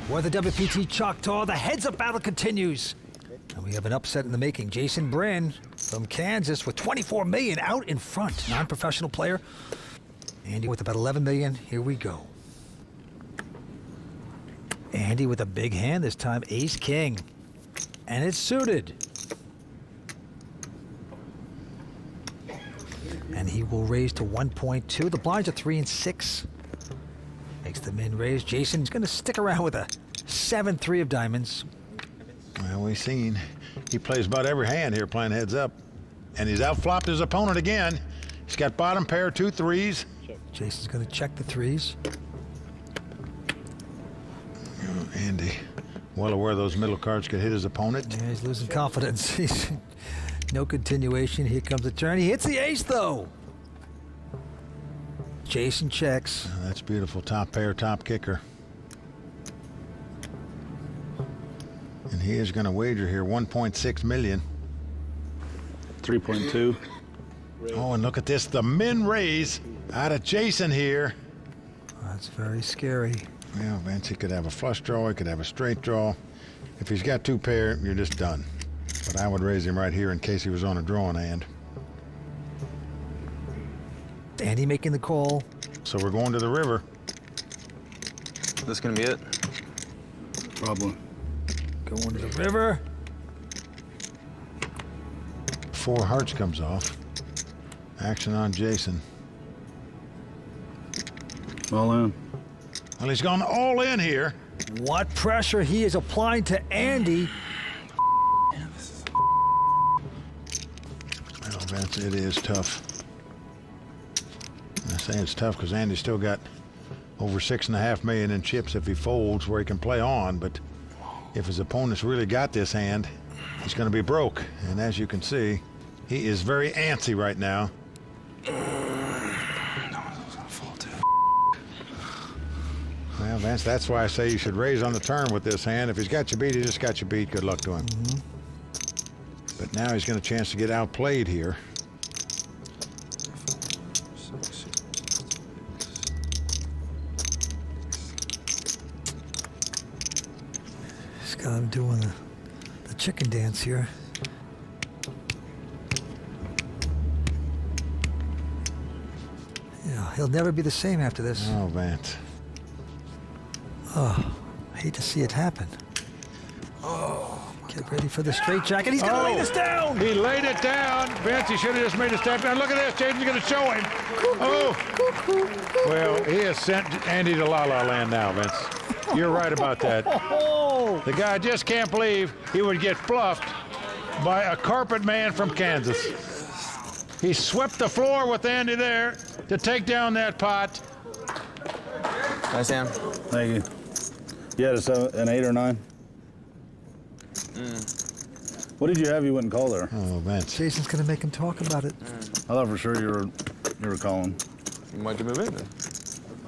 We're the WPT Choctaw. The heads-up battle continues. And we have an upset in the making. Jason Bryn from Kansas with 24 million out in front. Non-professional player. Andy with about 11 million. Here we go. Andy with a big hand this time. Ace-King. And it's suited. And he will raise to 1.2. The blinds are 3 and 6. Makes the min raise. Jason's going to stick around with a 7-3 of diamonds.
Well, we've seen he plays about every hand here playing heads up. And he's outflopped his opponent again. He's got bottom pair, 2 3s.
Jason's going to check the 3s.
Oh, Andy, well aware those middle cards could hit his opponent.
Yeah, he's losing confidence. He's no continuation. Here comes the turn. He hits the ace, though. Jason checks.
Oh, that's beautiful. Top pair, top kicker. And he is going to wager here 1.6 million.
3.2.
Oh, and look at this. The min raise out of Jason here.
That's very scary.
Well, Vince, he could have a flush draw. He could have a straight draw. If he's got 2 pair, you're just done. But I would raise him right here in case he was on a drawing hand.
Andy making the call.
So we're going to the river.
This gonna be it?
Probably.
Going to the river.
4 hearts comes off. Action on Jason.
All in.
Well, he's gone all in here.
What pressure he is applying to Andy.
Well, Vince, it is tough. I say it's tough because Andy's still got over 6.5 million in chips if he folds where he can play on, but if his opponent's really got this hand, he's going to be broke. And as you can see, he is very antsy right now. Well, Vance, that's why I say you should raise on the turn with this hand. If he's got you beat, he just got you beat. Good luck to him. But now he's got a chance to get outplayed here.
He's got him doing the chicken dance here. Yeah, he'll never be the same after this.
Oh, Vance.
Oh, I hate to see it happen. Oh, get ready for the straight jacket. He's gonna lay this down.
He laid it down. Vince, he should have just made a step down. Look at this. Jason's gonna show him. Oh. Well, he has sent Andy to La La Land now, Vince. You're right about that. The guy just can't believe he would get fluffed by a carpet man from Kansas. He swept the floor with Andy there to take down that pot.
Nice hand.
Thank you. You had an 8 or 9? What did you have you wouldn't call there?
Oh, Vince.
Jason's gonna make him talk about it.
I thought for sure you were calling.
Why'd you move in then?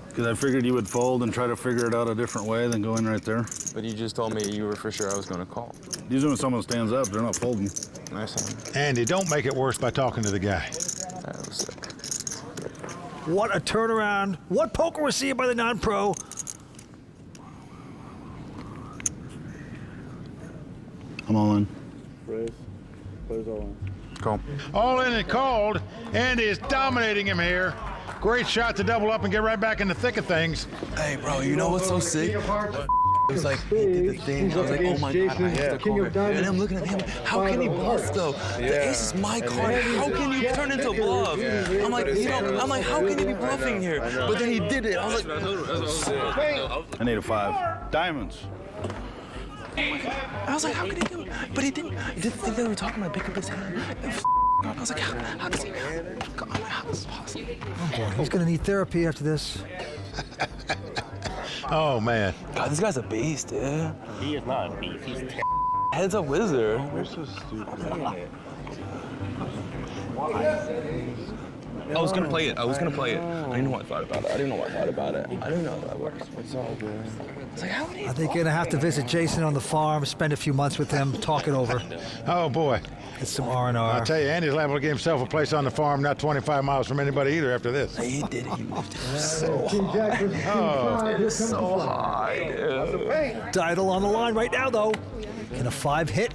Because I figured you would fold and try to figure it out a different way than go in right there.
But you just told me you were for sure I was going to call.
Usually when someone stands up, they're not folding.
Nice hand.
Andy, don't make it worse by talking to the guy.
That was sick.
What a turnaround. What poker we're seeing by the non-pro.
I'm all in.
Raise. Plays all in.
Call.
All in and called. Andy is dominating him here. Great shot to double up and get right back in the thick of things.
Hey, bro, you know what's so sick?
It was like, he did the thing. I was like, oh my God, I have to call. And I'm looking at him, how can he bluff though? The ace is my card. How can you turn into a bluff? I'm like, you know, I'm like, how can he be bluffing here? But then he did it. I was like,
I need a 5. Diamonds.
I was like, how can he do it? But he didn't think they were talking about pick up his hand. I was like, how does he? How is this possible?
Oh boy, he's gonna need therapy after this.
Oh man.
God, this guy's a beast, dude.
He is not a beast. He's
Heads up wizard.
You're so stupid.
I was gonna play it. I didn't know what I thought about it. I didn't know how that works. It's all good. It's like, how would he?
I think you're gonna have to visit Jason on the farm, spend a few months with him, talk it over.
Oh boy.
Get some R&R.
I'll tell you, Andy's liable to get himself a place on the farm not 25 miles from anybody either after this.
He did it. He moved it so high.
Oh.
It's so high, dude.
Title on the line right now, though. Can a 5 hit?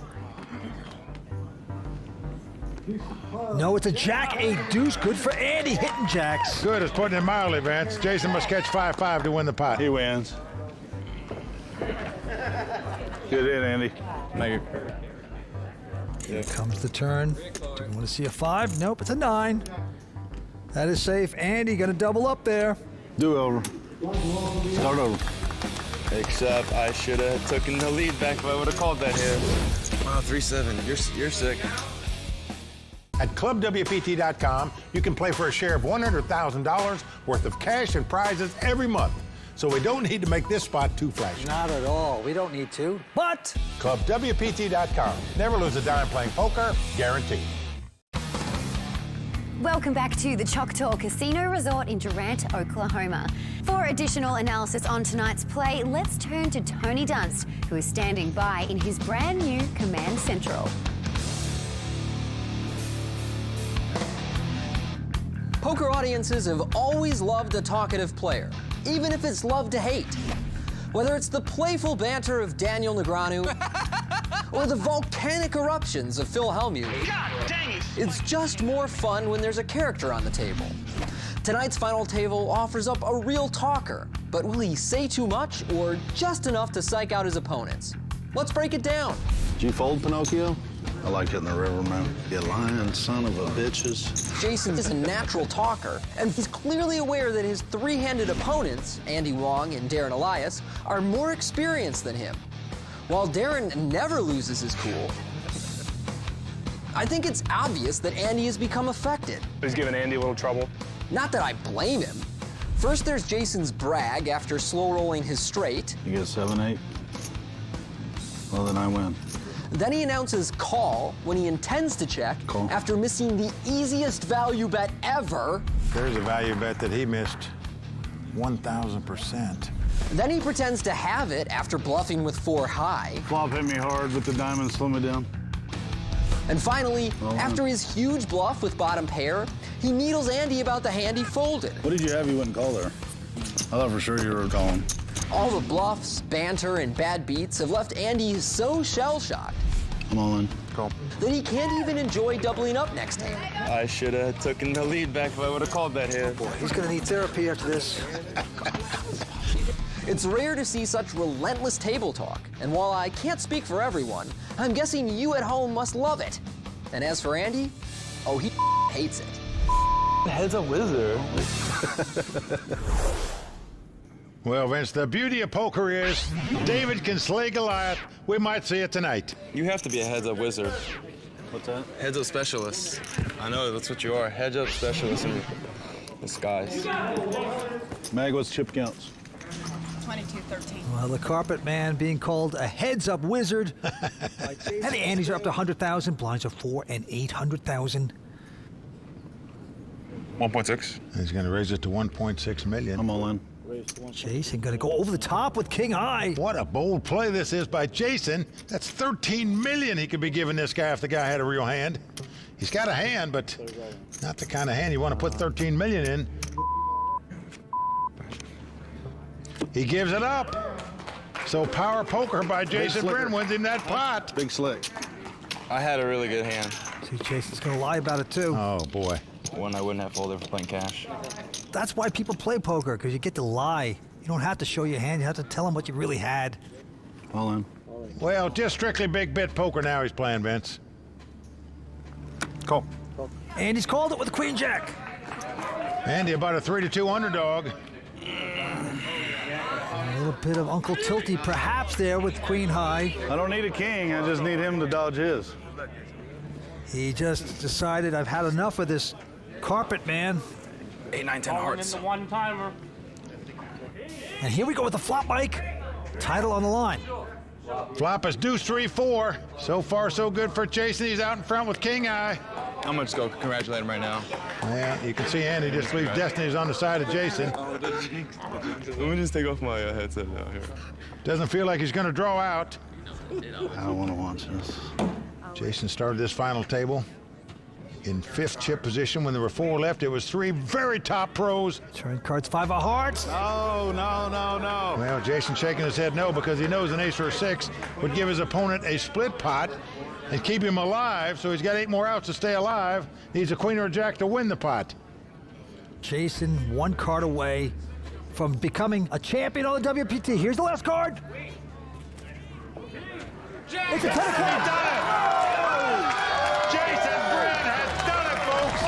No, it's a jack, a deuce. Good for Andy, hitting jacks.
Good, it's putting it mildly, Vance. Jason must catch 5-5 to win the pot.
He wins. Good hit, Andy.
Thank you.
Here comes the turn. Do you want to see a 5? Nope, it's a 9. That is safe. Andy gonna double up there.
Do over. Start over.
Except I should have taken the lead back if I would have called that here.
Wow, 3-7. You're sick.
At ClubWPT.com, you can play for a share of $100,000 worth of cash and prizes every month. So we don't need to make this spot too flashy.
Not at all. We don't need to.
But
ClubWPT.com. Never lose a dime playing poker, guaranteed.
Welcome back to the Choctaw Casino Resort in Durant, Oklahoma. For additional analysis on tonight's play, let's turn to Tony Dunst, who is standing by in his brand new Command Central.
Poker audiences have always loved a talkative player, even if it's love to hate. Whether it's the playful banter of Daniel Negreanu or the volcanic eruptions of Phil Hellmuth, it's just more fun when there's a character on the table. Tonight's final table offers up a real talker, but will he say too much or just enough to psych out his opponents? Let's break it down.
Did you fold, Pinocchio? I like hitting the river, man. You lying son of a bitches.
Jason is a natural talker, and he's clearly aware that his three-handed opponents, Andy Wong and Darren Elias, are more experienced than him. While Darren never loses his cool, I think it's obvious that Andy has become affected.
He's giving Andy a little trouble.
Not that I blame him. First, there's Jason's brag after slow-rolling his straight.
You get 7-8? Well, then I win.
Then he announces call when he intends to check after missing the easiest value bet ever.
There's a value bet that he missed 1,000%.
Then he pretends to have it after bluffing with 4 high.
Flop hit me hard, but the diamond slowed me down.
And finally, after his huge bluff with bottom pair, he needles Andy about the hand he folded.
What did you have you wouldn't call there? I thought for sure you were calling.
All the bluffs, banter, and bad beats have left Andy so shell-shocked
I'm all in.
Call.
that he can't even enjoy doubling up next hand.
I should have taken the lead back if I would have called that here.
Boy, he's gonna need therapy after this.
It's rare to see such relentless table talk, and while I can't speak for everyone, I'm guessing you at home must love it. And as for Andy, oh, he hates it.
Heads up wizard.
Well, Vince, the beauty of poker is David can slay Goliath. We might see it tonight.
You have to be a heads-up wizard.
What's that?
Heads-up specialist. I know, that's what you are. Heads-up specialist in disguise.
Mag, what's chip counts?
22-13.
Well, the carpet man being called a heads-up wizard. And the Andes are up to 100,000. Blinds are 4 and 800,000.
1.6.
He's going to raise it to 1.6 million.
I'm all in.
Jason gonna go over the top with king high.
What a bold play this is by Jason. That's 13 million he could be giving this guy if the guy had a real hand. He's got a hand, but not the kind of hand you want to put 13 million in. He gives it up. So power poker by Jason Bryn wins him that pot.
Big slick.
I had a really good hand.
See, Jason's gonna lie about it too.
Oh boy.
One I wouldn't have folded for playing cash.
That's why people play poker, because you get to lie. You don't have to show your hand, you have to tell them what you really had.
All in.
Well, just strictly big bit poker now he's playing, Vince.
Call.
And he's called it with Queen Jack.
Andy about a 3-2 underdog.
A little bit of Uncle Tilty perhaps there with Queen High.
I don't need a king, I just need him to dodge his.
He just decided, I've had enough of this carpet, man.
8, 9, 10 hearts.
In the one timer.
And here we go with the flop mic. Title on the line.
Flop is deuce 3-4. So far, so good for Jason. He's out in front with King Eye.
I'm gonna just go congratulate him right now.
Yeah, you can see Andy just leaves Destiny's on the side of Jason.
Let me just take off my headset now here.
Doesn't feel like he's going to draw out.
I don't want to watch this.
Jason started this final table in 5th chip position. When there were 4 left, it was 3 very top pros.
Turn cards 5 of hearts.
No.
Well, Jason shaking his head no because he knows an ace or a 6 would give his opponent a split pot and keep him alive, so he's got 8 more outs to stay alive. Needs a queen or a jack to win the pot.
Jason 1 card away from becoming a champion on the WPT. Here's the last card. It's a 10
Jason Bryn has done it, folks.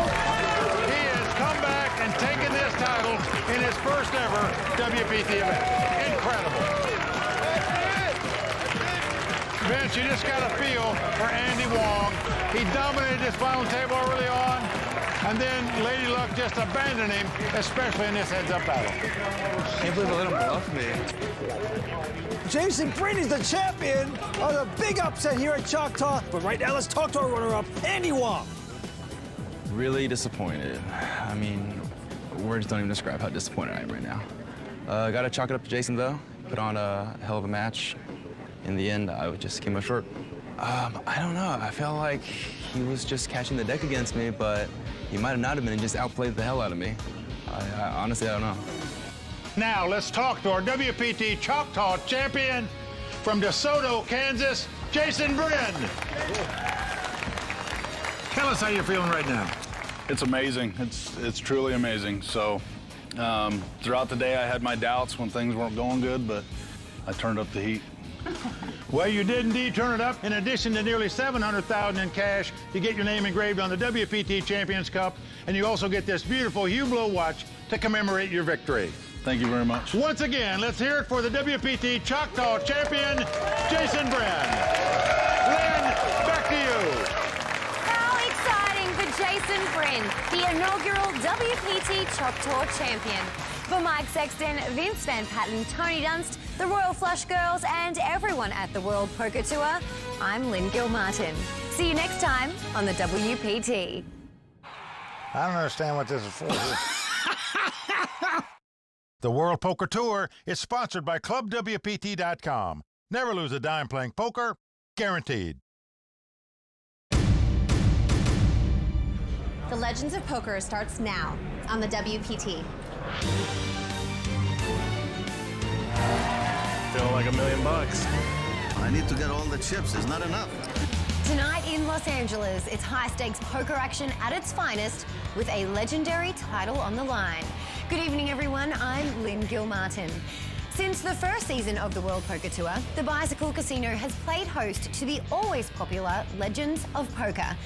He has come back and taken this title in his first ever WPT event. Incredible. Vince, you just got a feel for Andy Wong. He dominated this final table early on, and then Lady Luck just abandoned him, especially in this heads-up battle.
Can't believe I let him bluff me.
Jason Bryn is the champion of the big upset here at Choctaw. But right now, let's talk to our runner-up, Andy Wong.
Really disappointed. I mean, words don't even describe how disappointed I am right now. Gotta chalk it up to Jason, though. Put on a hell of a match. In the end, I just came up short. I don't know. I felt like he was just catching the deck against me, but he might have not have been and just outplayed the hell out of me. I honestly, I don't know.
Now, let's talk to our WPT Choctaw champion from DeSoto, Kansas, Jason Bryn. Tell us how you're feeling right now.
It's amazing. It's truly amazing. So throughout the day, I had my doubts when things weren't going good, but I turned up the heat.
Well, you did indeed turn it up. In addition to nearly $700,000 in cash, you get your name engraved on the WPT Champions Cup, and you also get this beautiful Hublot watch to commemorate your victory.
Thank you very much.
Once again, let's hear it for the WPT Choctaw champion, Jason Bryn. Lynn, back to you.
How exciting for Jason Bryn, the inaugural WPT Choctaw champion. For Mike Sexton, Vince Van Patten, Tony Dunst, the Royal Flush Girls, and everyone at the World Poker Tour, I'm Lynn Gilmartin. See you next time on the WPT.
I don't understand what this is for. The World Poker Tour is sponsored by ClubWPT.com. Never lose a dime playing poker, guaranteed.
The Legends of Poker starts now on the WPT.
Feeling like $1 million.
I need to get all the chips. It's not enough.
Tonight in Los Angeles, it's high-stakes poker action at its finest with a legendary title on the line. Good evening, everyone. I'm Lynn Gilmartin. Since the first season of the World Poker Tour, the Bicycle Casino has played host to the always popular Legends of Poker.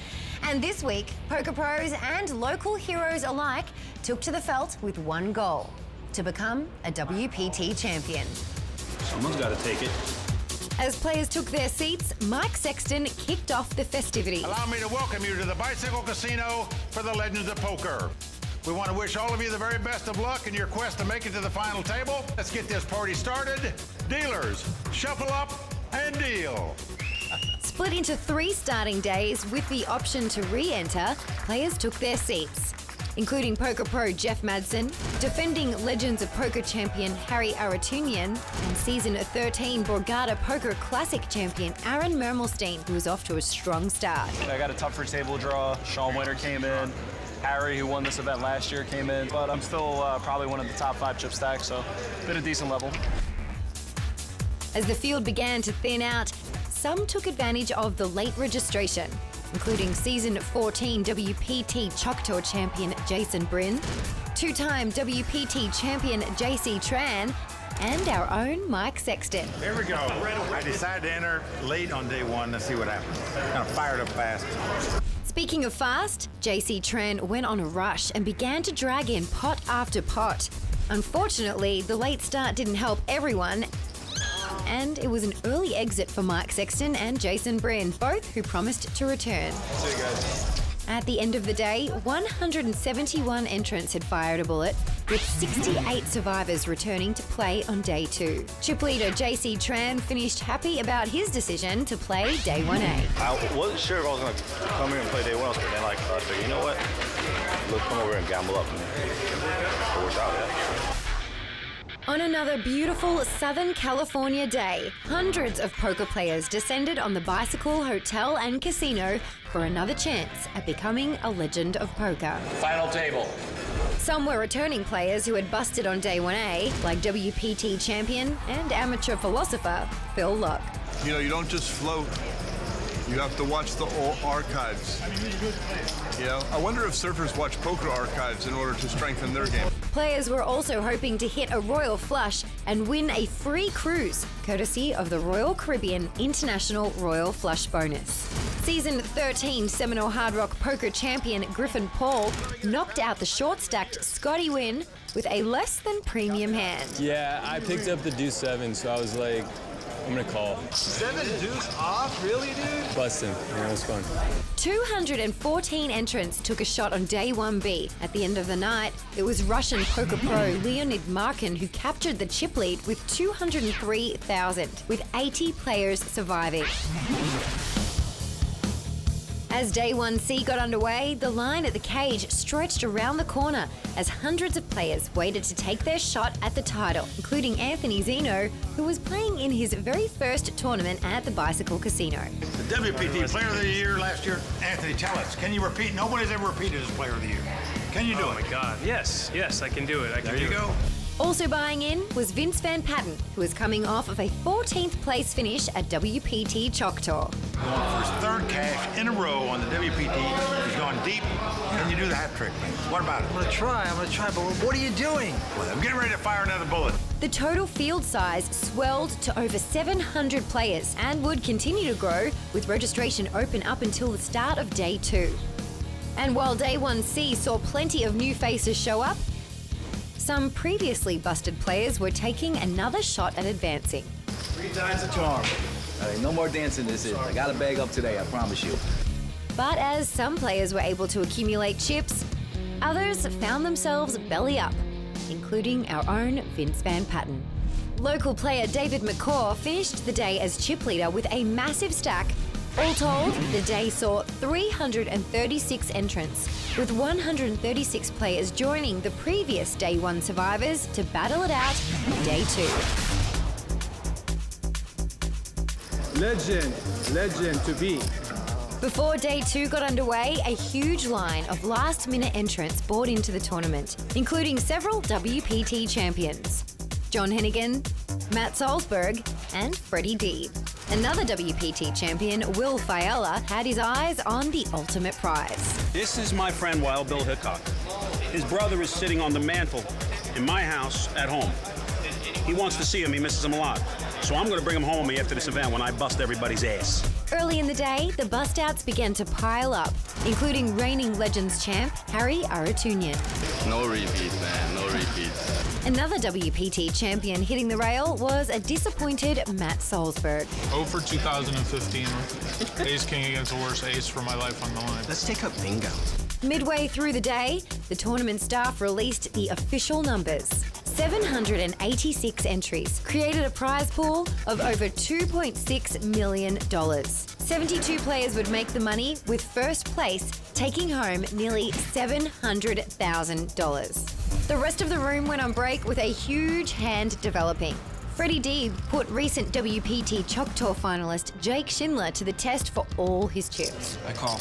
And this week, poker pros and local heroes alike took to the felt with one goal: to become a WPT champion.
Someone's got to take it.
As players took their seats, Mike Sexton kicked off the festivities.
Allow me to welcome you to the Bicycle Casino for the Legends of Poker. We want to wish all of you the very best of luck in your quest to make it to the final table. Let's get this party started. Dealers, shuffle up and deal.
Split into 3 starting days with the option to re-enter, players took their seats, including poker pro Jeff Madsen, defending Legends of Poker champion Harry Aratunian, and season 13 Borgata Poker Classic champion Aaron Mermelstein, who was off to a strong start.
I got a tougher table draw. Sean Winter came in. Harry, who won this event last year, came in. But I'm still probably one of the top 5 chip stacks, so been a decent level.
As the field began to thin out, some took advantage of the late registration, including season 14 WPT Choctaw champion Jason Bryn, 2-time WPT champion JC Tran, and our own Mike Sexton.
Here we go. I decided to enter late on day one. Let's see what happens. Kind of fired up fast.
Speaking of fast, JC Tran went on a rush and began to drag in pot after pot. Unfortunately, the late start didn't help everyone, and it was an early exit for Mike Sexton and Jason Bryn, both who promised to return.
See you guys.
At the end of the day, 171 entrants had fired a bullet, with 68 survivors returning to play on day 2. Chip leader JC Tran finished happy about his decision to play day 1A.
I wasn't sure if I was going to come here and play day 1, but then I figured, you know what? Let's come over and gamble up. And it worked out, yeah.
On another beautiful Southern California day, hundreds of poker players descended on the Bicycle Hotel and Casino for another chance at becoming a legend of poker.
Final table.
Some were returning players who had busted on day 1A, like WPT champion and amateur philosopher Phil Luck.
You know, you don't just float. You have to watch the old archives. You know, I wonder if surfers watch poker archives in order to strengthen their game.
Players were also hoping to hit a royal flush and win a free cruise, courtesy of the Royal Caribbean International Royal Flush Bonus. Season 13 Seminole Hard Rock Poker champion Griffin Paul knocked out the short-stacked Scotty Wynn with a less than premium hand.
Yeah, I picked up the deuce 7, so I was like, I'm gonna call.
7 deuce off? Really, dude?
Busting. Yeah, it was fun.
214 entrants took a shot on day 1B. At the end of the night, it was Russian poker pro Leonid Markin who captured the chip lead with 203,000, with 80 players surviving. As day 1C got underway, the line at the cage stretched around the corner as hundreds of players waited to take their shot at the title, including Anthony Zeno, who was playing in his very first tournament at the Bicycle Casino.
The WPT Player of the Year last year, Anthony, tell us, can you repeat? Nobody's ever repeated as Player of the Year. Can you do it?
Oh my God, yes, I can do it.
There you go.
Also buying in was Vince Van Patten, who was coming off of a 14th place finish at WPT Choctaw.
Going for his third cash in a row on the WPT. He's going deep. Can you do the hat trick? What about it?
I'm gonna try, but what are you doing?
Well, I'm getting ready to fire another bullet.
The total field size swelled to over 700 players and would continue to grow, with registration open up until the start of day 2. And while day 1C saw plenty of new faces show up, some previously busted players were taking another shot at advancing.
3 times a charm. All right, no more dancing this is. I got a bag up today, I promise you.
But as some players were able to accumulate chips, others found themselves belly up, including our own Vince Van Patten. Local player David McCaw finished the day as chip leader with a massive stack. All told, the day saw 336 entrants, with 136 players joining the previous day 1 survivors to battle it out in day 2.
Legend to be.
Before day 2 got underway, a huge line of last-minute entrants poured into the tournament, including several WPT champions: John Hennigan, Matt Salzberg, and Freddie D. Another WPT champion, Will Fiala, had his eyes on the ultimate prize.
This is my friend Wild Bill Hickok. His brother is sitting on the mantle in my house at home. He wants to see him, he misses him a lot. So I'm gonna bring him home after this event when I bust everybody's ass.
Early in the day, the bust-outs began to pile up, including reigning Legends champ, Harry Aratunian.
No repeat, man, no repeat.
Another WPT champion hitting the rail was a disappointed Matt Salzberg.
0 for 2015. Ace King against the worst ace for my life on the line.
Let's take up bingo.
Midway through the day, the tournament staff released the official numbers. 786 entries created a prize pool of over $2.6 million. 72 players would make the money, with first place taking home nearly $700,000. The rest of the room went on break with a huge hand developing. Freddie D put recent WPT Choctaw finalist Jake Schindler to the test for all his chips.
I call.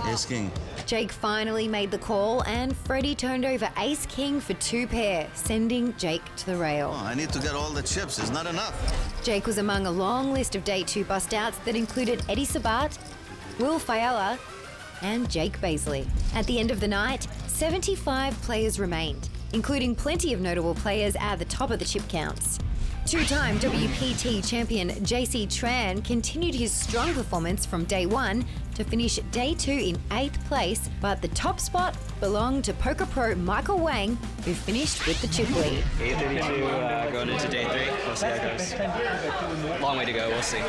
Ace King.
Jake finally made the call, and Freddie turned over Ace King for 2 pair, sending Jake to the rail.
Oh, I need to get all the chips. It's not enough.
Jake was among a long list of day 2 bust-outs that included Eddie Sabat, Will Fiala, and Jake Baisley. At the end of the night, 75 players remained, including plenty of notable players at the top of the chip counts. Two-time WPT champion JC Tran continued his strong performance from day one to finish day two in 8th place, but the top spot belonged to poker pro Michael Wang, who finished with the chip lead.
832 going into day 3. We'll see how it goes. Long way to go, we'll see.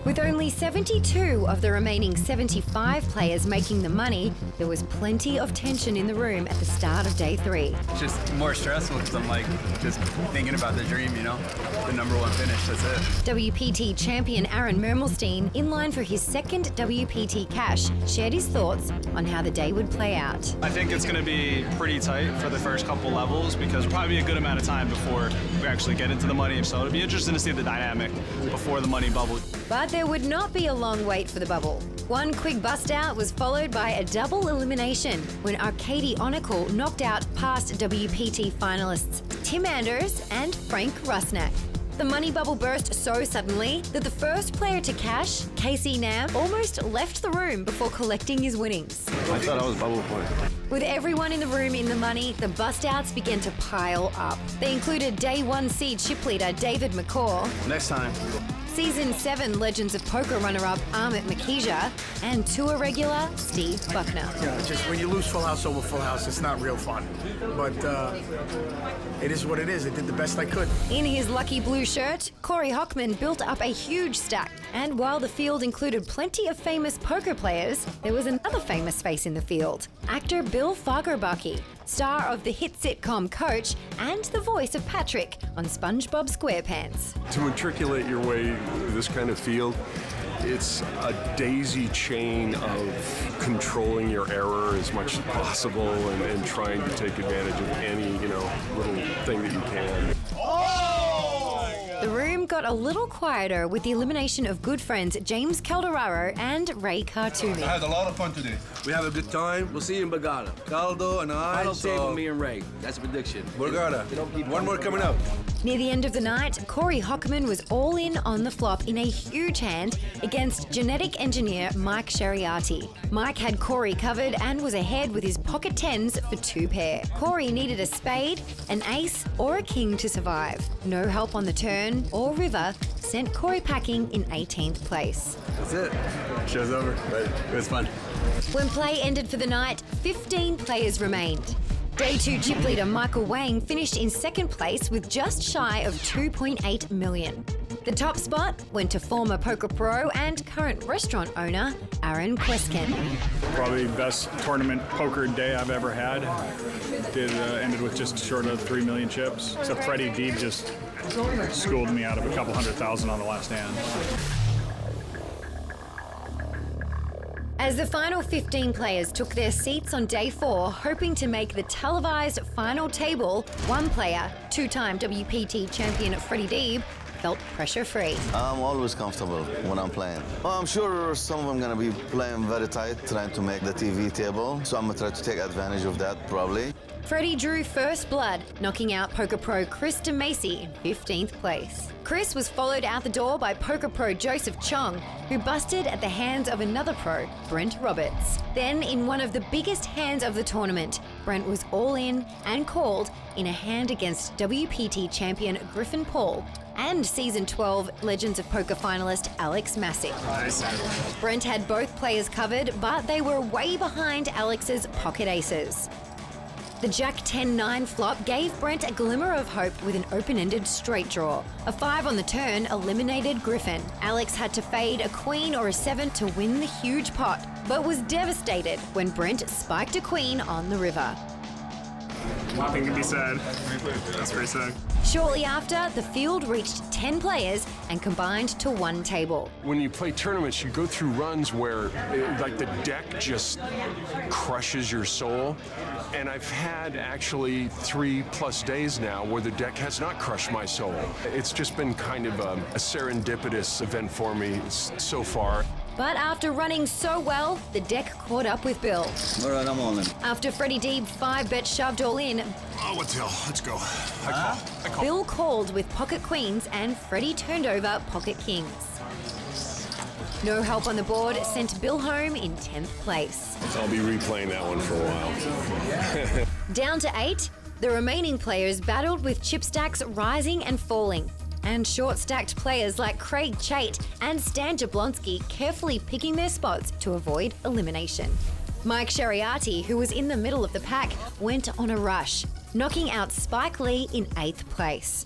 With only 72 of the remaining 75 players making the money, there was plenty of tension in the room at the start of day 3.
It's just more stressful because I'm like just thinking about the dream, you know? The #1 finish, that's it.
WPT champion Aaron Mermelstein, in line for his second WPT cash, shared his thoughts on how the day would play out.
I think it's going to be pretty tight for the first couple levels because it'll probably be a good amount of time before we actually get into the money. So it'll be interesting to see the dynamic before the money bubble.
But there would not be a long wait for the bubble. One quick bust out was followed by a double elimination when Arkady Onikel knocked out past WPT finalists Tim Anders and Frank Rusnak. The money bubble burst so suddenly that the first player to cash, Casey Nam, almost left the room before collecting his winnings.
I thought I was bubble point.
With everyone in the room in the money, the bust outs began to pile up. They included day 1 seed chip leader David McCaw,
Next time.
Season 7 Legends of Poker runner-up Amit Makija, and tour regular Steve Buckner.
Yeah, just when you lose full house over full house, it's not real fun. But it is what it is. I did the best I could.
In his lucky blue shirt, Corey Hochman built up a huge stack. And while the field included plenty of famous poker players, there was another famous face in the field. Actor Bill Fagerbakke, star of the hit sitcom Coach and the voice of Patrick on SpongeBob SquarePants.
To matriculate your way through this kind of field, it's a daisy chain of controlling your error as much as possible and trying to take advantage of any, little thing that you can.
The room got a little quieter with the elimination of good friends James Calderaro and Ray Khartoumi.
I had a lot of fun today.
We have a good time. We'll see you in Borgata. Caldo and I. Final table, me and Ray. That's a prediction.
Borgata. One more coming up.
Near the end of the night, Corey Hochman was all in on the flop in a huge hand against genetic engineer Mike Shariati. Mike had Corey covered and was ahead with his pocket tens for 2 pair. Corey needed a spade, an ace, or a king to survive. No help on the turn or river sent Corey packing in 18th place.
That's it. Show's over, but it was fun.
When play ended for the night, 15 players remained. Day 2 chip leader Michael Wang finished in 2nd place with just shy of 2.8 million. The top spot went to former poker pro and current restaurant owner Aaron Kweskin.
Probably best tournament poker day I've ever had. Ended with just short of 3 million chips. Except Freddie Deeb just schooled me out of a couple $100,000 on the last hand.
As the final 15 players took their seats on day 4, hoping to make the televised final table, one player, 2-time WPT champion Freddie Deeb, felt pressure-free.
I'm always comfortable when I'm playing. Well, I'm sure some of them going to be playing very tight, trying to make the TV table, so I'm going to try to take advantage of that, probably.
Freddie drew first blood, knocking out poker pro Chris DeMacy in 15th place. Chris was followed out the door by poker pro Joseph Chong, who busted at the hands of another pro, Brent Roberts. Then, in one of the biggest hands of the tournament, Brent was all in and called in a hand against WPT champion Griffin Paul and Season 12 Legends of Poker finalist Alex Massick.
Nice.
Brent had both players covered, but they were way behind Alex's pocket aces. The Jack 10-9 flop gave Brent a glimmer of hope with an open-ended straight draw. A 5 on the turn eliminated Griffin. Alex had to fade a queen or a 7 to win the huge pot, but was devastated when Brent spiked a queen on the river.
Nothing can be said. That's pretty sad.
Shortly after, the field reached 10 players and combined to one table.
When you play tournaments, you go through runs where the deck just crushes your soul. And I've had actually 3+ days now where the deck has not crushed my soul. It's just been kind of a serendipitous event for me so far.
But after running so well, the deck caught up with Bill.
All right, I'm all in.
After Freddie Deeb 5-bet shoved all in,
Oh, what's hell? Let's go. I call.
Bill called with pocket queens and Freddie turned over pocket kings. No help on the board sent Bill home in 10th place.
I'll be replaying that one for a while.
Down to 8, the remaining players battled with chip stacks rising and falling, and short-stacked players like Craig Chait and Stan Jablonski carefully picking their spots to avoid elimination. Mike Shariati, who was in the middle of the pack, went on a rush, knocking out Spike Lee in 8th place.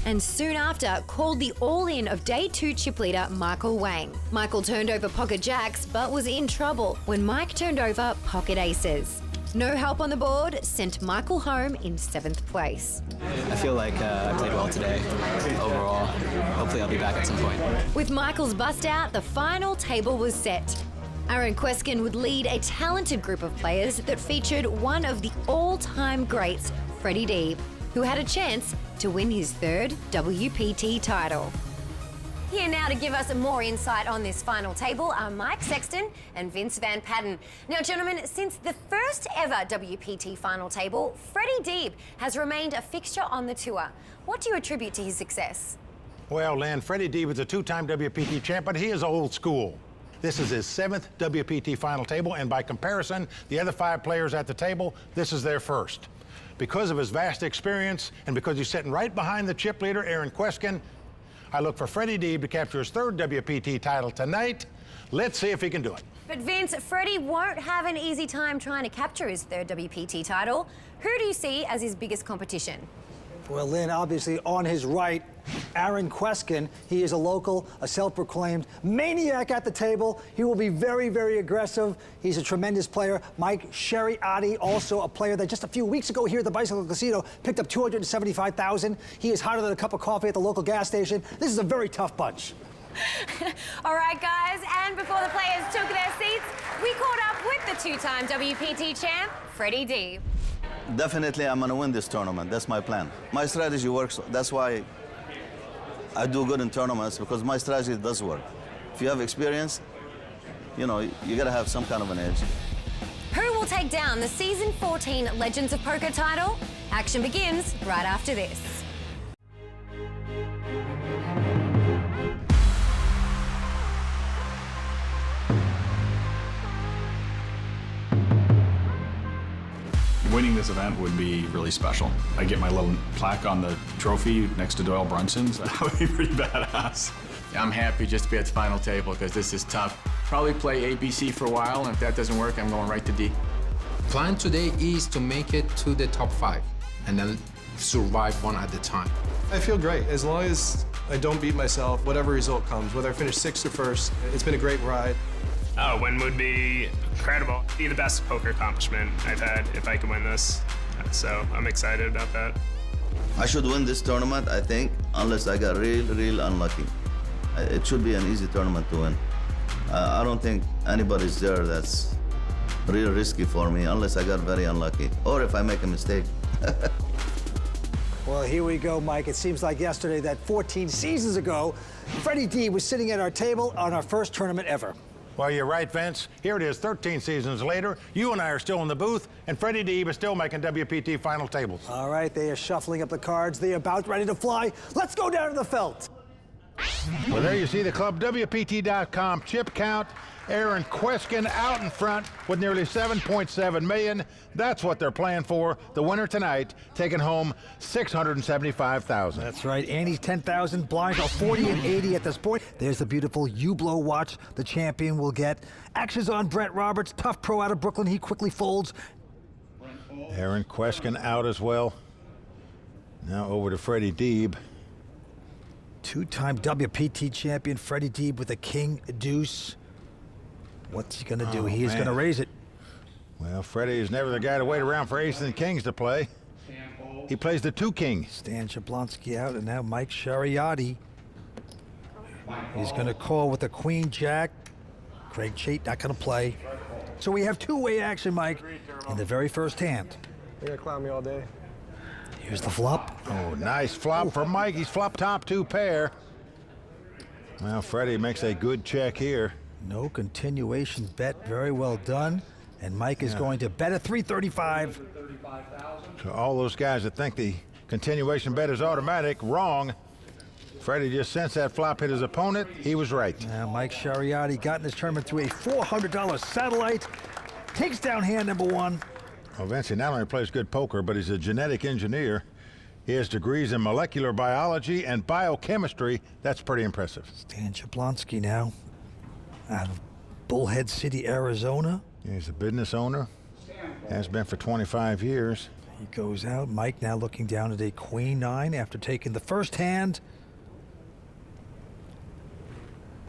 And soon after, called the all-in of Day 2 chip leader Michael Wang. Michael turned over pocket jacks, but was in trouble when Mike turned over pocket aces. No help on the board sent Michael home in 7th place.
I feel like I played well today, overall. Hopefully I'll be back at some point.
With Michael's bust out, the final table was set. Aaron Kweskin would lead a talented group of players that featured one of the all-time greats, Freddie Deeb, who had a chance to win his 3rd WPT title. Here now to give us more insight on this final table are Mike Sexton and Vince Van Patten. Now, gentlemen, since the first ever WPT final table, Freddie Deeb has remained a fixture on the tour. What do you attribute to his success?
Well, Lynn, Freddie Deeb is a 2-time WPT champ, but he is old school. This is his 7th WPT final table, and by comparison, the other 5 players at the table, this is their first. Because of his vast experience and because he's sitting right behind the chip leader, Aaron Kweskin, I look for Freddie Deeb to capture his 3rd WPT title tonight. Let's see if he can do it.
But Vince, Freddie won't have an easy time trying to capture his 3rd WPT title. Who do you see as his biggest competition?
Well, Lynn, obviously on his right, Aaron Kweskin. He is a local, a self-proclaimed maniac at the table. He will be very, very aggressive. He's a tremendous player. Mike Shariati, also a player that just a few weeks ago here at the Bicycle Casino picked up $275,000. He is hotter than a cup of coffee at the local gas station. This is a very tough bunch.
All right, guys, and before the players took their seats, we caught up with the 2-time WPT champ, Freddie Deeb.
Definitely, I'm going to win this tournament. That's my plan. My strategy works. That's why I do good in tournaments, because my strategy does work. If you have experience, you know, you got to have some kind of an edge.
Who will take down the Season 14 Legends of Poker title? Action begins right after this.
Winning this event would be really special. I get my little plaque on the trophy next to Doyle Brunson's. That would be pretty badass.
I'm happy just to be at the final table because this is tough. Probably play ABC for a while, and if that doesn't work, I'm going right to D.
Plan today is to make it to the top 5 and then survive one at a time.
I feel great. As long as I don't beat myself, whatever result comes, whether I finish 6th or 1st, it's been a great ride.
A win would be incredible. Be the best poker accomplishment I've had if I could win this. So I'm excited about that.
I should win this tournament, I think, unless I got real unlucky. It should be an easy tournament to win. I don't think anybody's there that's real risky for me, unless I got very unlucky, or if I make a mistake.
Well, here we go, Mike. It seems like yesterday that 14 seasons ago, Freddie Deeb was sitting at our table on our first tournament ever.
Well, you're right, Vince. Here it is, 13 seasons later. You and I are still in the booth, and Freddie Deeb is still making WPT final tables.
All right, they are shuffling up the cards. They are about ready to fly. Let's go down to the felt.
Well, there you see the club, WPT.com chip count. Aaron Kweskin out in front with nearly 7.7 million. That's what they're playing for. The winner tonight taking home $675,000.
That's right. Andy's 10,000. Blinds are 40 and 80 at this point. There's the beautiful Hublot watch the champion will get. Action's on Brett Roberts. Tough pro out of Brooklyn. He quickly folds.
Aaron Kweskin out as well. Now over to Freddie Deeb.
Two-time WPT champion Freddie Deeb with a king deuce. What's he going to do? He is going to raise it.
Well, Freddie is never the guy to wait around for aces and kings to play. He plays the 2 king.
Stan Jablonski out, and now Mike Shariati. He's going to call with a queen jack. Craig Chait not going to play. So we have two-way action, Mike, in the very first hand.
You're going to clown me all day.
Here's the flop.
Oh, nice flop for Mike. He's flop top 2 pair. Well, Freddie makes a good check here.
No continuation bet. Very well done. And Mike is going to bet a 335.
So all those guys that think the continuation bet is automatic, wrong. Freddie just sensed that flop hit his opponent. He was right.
Now Mike Sciariotti got in this tournament through a $400 satellite. Takes down hand number one.
Well, Vinci not only plays good poker, but he's a genetic engineer. He has degrees in molecular biology and biochemistry. That's pretty impressive.
Stan Jablonski now out of Bullhead City, Arizona.
He's a business owner. Has been for 25 years.
He goes out. Mike now looking down at a queen nine after taking the first hand.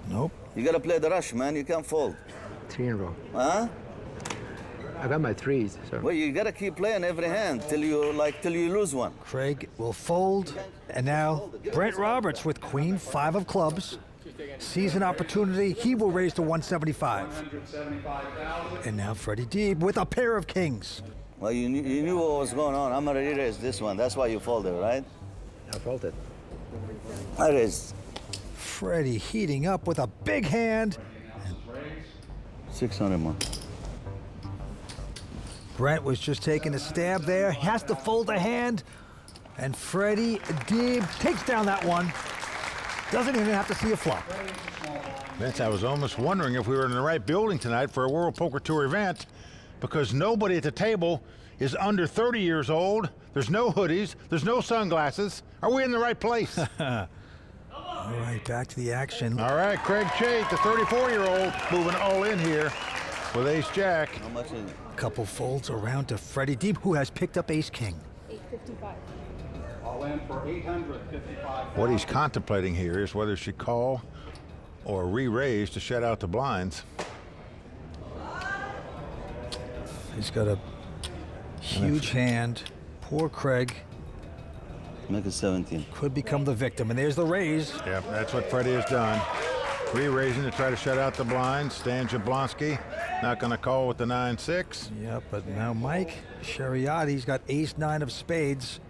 Nope.
You gotta play the rush, man. You can't fold.
3 in a row.
Huh?
I got my threes, so.
Well, you gotta keep playing every hand till you lose one.
Craig will fold. And now Brent Roberts with queen five of clubs. Sees an opportunity. He will raise to 175. And now Freddie Deeb with a pair of kings.
Well, you knew what was going on. I'm gonna re-raise this one. That's why you folded, right?
I folded.
I raised.
Freddie heating up with a big hand.
600 more.
Brent was just taking a stab there. Has to fold a hand. And Freddie Deeb takes down that one. Doesn't even have to see a flop.
Vince, I was almost wondering if we were in the right building tonight for a World Poker Tour event, because nobody at the table is under 30 years old. There's no hoodies. There's no sunglasses. Are we in the right place?
All right, back to the action.
All right, Craig Chait, the 34-year-old, moving all in here with ace-jack.
How much is it?
Couple folds around to Freddie Deeb, who has picked up ace-king.
855. All in for 855.
What he's contemplating here is whether she call or re-raise to shut out the blinds.
He's got a huge hand. Poor Craig.
Make it 17.
Could become the victim, and there's the raise.
Yeah, that's what Freddie has done. Re-raising to try to shut out the blinds. Stan Jablonski not going to call with the 9-6.
Yeah, but now Mike Sciariotti's got ace-9 of spades.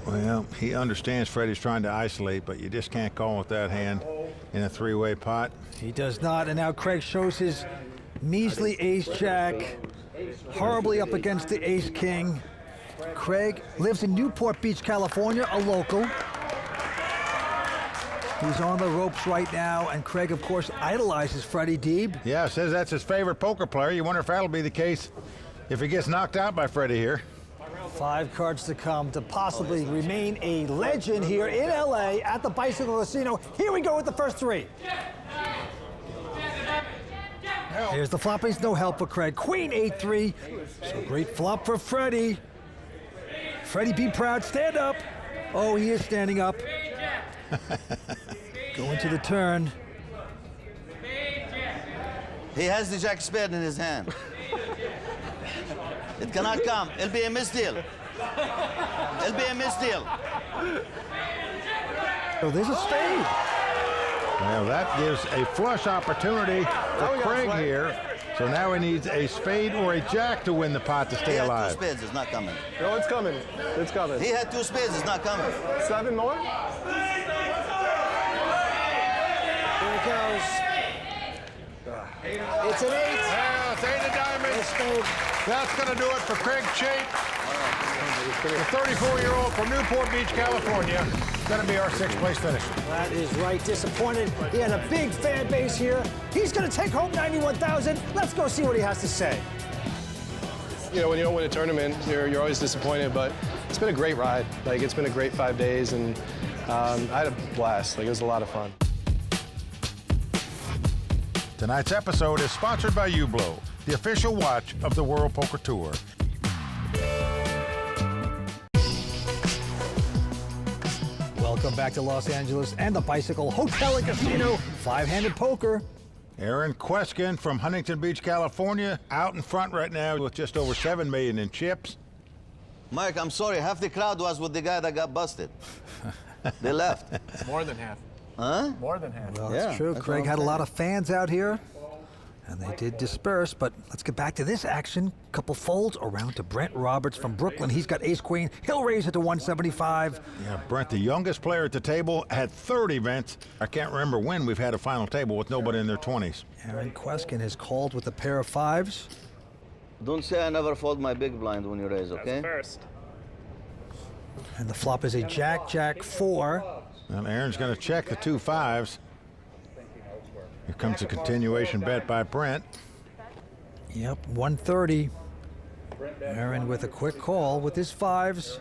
Well, he understands Freddie's trying to isolate, but you just can't call with that hand in a three-way pot.
He does not, and now Craig shows his measly ace-jack, horribly up against the ace-king. Craig lives in Newport Beach, California, a local. He's on the ropes right now, and Craig, of course, idolizes Freddie Deeb.
Yeah, says that's his favorite poker player. You wonder if that'll be the case if he gets knocked out by Freddie here.
5 cards to come to possibly remain a legend here in LA at the Bicycle Casino. Here we go with the first 3. Here's the floppies, no help for Craig. Queen 8-3. So great flop for Freddie. Freddie, be proud, stand up. Oh, he is standing up. Going to the turn.
He has the jack spade in his hand. It cannot come. It'll be a misdeal. It'll be a misdeal.
Oh, there's a spade.
Well, that gives a flush opportunity for Craig here. So now he needs a spade or a jack to win the pot to stay alive.
He had 2 spades. It's not coming.
No, it's coming. It's coming.
He had 2 spades. It's not coming.
7 more?
Here it goes. It's an 8.
Well, it's 8 of diamonds. That's going to do it for Craig Chait. The 34-year-old from Newport Beach, California. Going to be our 6th place finisher.
That is right. Disappointed. He had a big fan base here. He's going to take home $91,000. Let's go see what he has to say.
You know, when you don't win a tournament, you're always disappointed, but it's been a great ride. Like, it's been a great 5 days, and I had a blast. Like, it was a lot of fun.
Tonight's episode is sponsored by Hublot, the official watch of the World Poker Tour.
Welcome back to Los Angeles and the Bicycle Hotel and Casino. 5-handed poker.
Aaron Queskin from Huntington Beach, California, out in front right now with just over $7 million in chips.
Mike, I'm sorry. Half the crowd was with the guy that got busted. They left.
More than half.
Huh?
More than half.
Well, that's true. Craig had a lot of fans out here, and they did disperse, but let's get back to this action. Couple folds around to Brent Roberts from Brooklyn. He's got ace-queen. He'll raise it to 175.
Yeah, Brent, the youngest player at the table, had 30 events. I can't remember when we've had a final table with nobody in their 20s.
Aaron Queskin has called with a pair of 5s.
Don't say I never fold my big blind when you raise, okay?
That's first.
And the flop is a Jack, Jack 4.
Well, Aaron's going to check the 2 5s. Here comes a continuation bet by Brent.
Yep, 130. Aaron with a quick call with his 5s.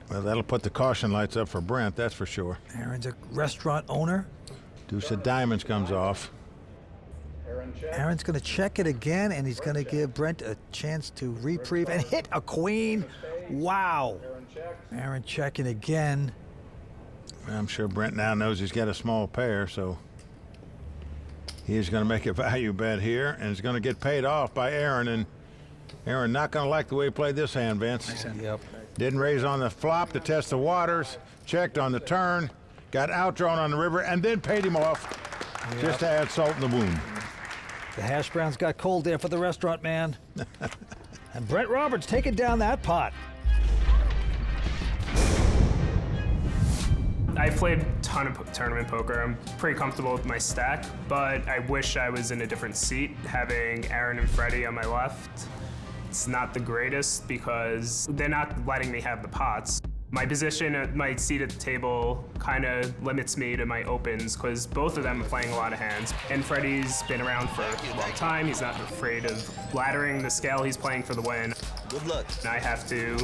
Well, that'll put the caution lights up for Brent, that's for sure.
Aaron's a restaurant owner.
Deuce of diamonds comes off.
Aaron's going to check it again, and he's going to give Brent a chance to reprieve and hit a queen. Wow. Aaron checking again.
I'm sure Brent now knows he's got a small pair, so he's going to make a value bet here, and it's going to get paid off by Aaron. And Aaron not going to like the way he played this hand, Vince.
Yep.
Didn't raise on the flop to test the waters, checked on the turn, got outdrawn on the river, and then paid him off just to add salt in the wound.
The hash browns got cold there for the restaurant man. And Brent Roberts taking down that pot.
I played a ton of tournament poker. I'm pretty comfortable with my stack, but I wish I was in a different seat, having Aaron and Freddie on my left. It's not the greatest because they're not letting me have the pots. My position at my seat at the table kind of limits me to my opens because both of them are playing a lot of hands. And Freddie's been around for a long time. He's not afraid of laddering the scale. He's playing for the win.
Good luck.
And I have to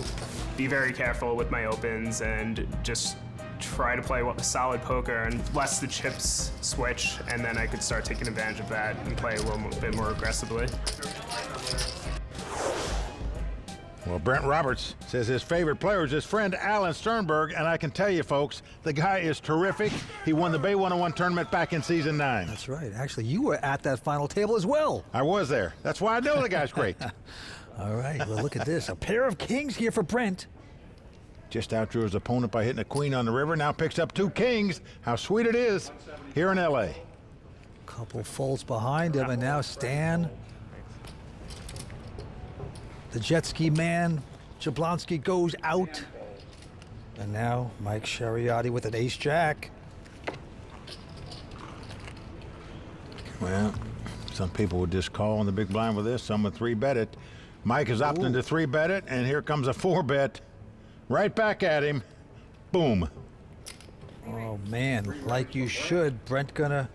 be very careful with my opens and just try to play solid poker unless the chips switch, and then I could start taking advantage of that and play a little bit more aggressively.
Well, Brent Roberts says his favorite player is his friend Alan Sternberg, and I can tell you, folks, the guy is terrific. He won the Bay 101 tournament back in season 9.
That's right. Actually, you were at that final table as well.
I was there. That's why I know the guy's great.
All right. Well, look at this. A pair of kings here for Brent.
Just outdrew his opponent by hitting a queen on the river. Now picks up 2 kings. How sweet it is here in L.A.
Couple folds behind him, and now Stan. The jet ski man, Jablonski, goes out. And now Mike Sheriotti with an ace-jack.
Well, some people would just call on the big blind with this. Some would 3-bet it. Mike is opting to 3-bet it, and here comes a 4-bet. Right back at him. Boom.
Oh, man, like you should. Brent gonna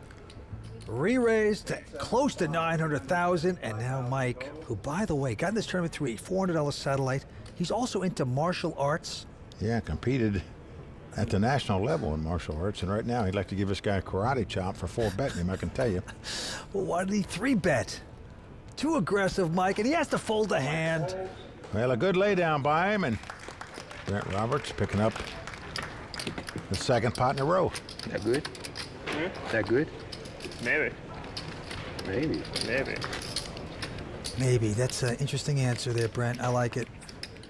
re-raise to close to 900,000, and now Mike, who, by the way, got in this tournament through a $400 satellite. He's also into martial arts.
Yeah, competed at the national level in martial arts, and right now he'd like to give this guy a karate chop for 4-betting him, I can tell you.
Well, why did he 3-bet? Too aggressive, Mike, and he has to fold a hand.
Well, a good laydown by him, and Brent Roberts picking up the second pot in a row.
That good? That good?
Maybe.
Maybe.
Maybe.
Maybe. That's an interesting answer there, Brent. I like it.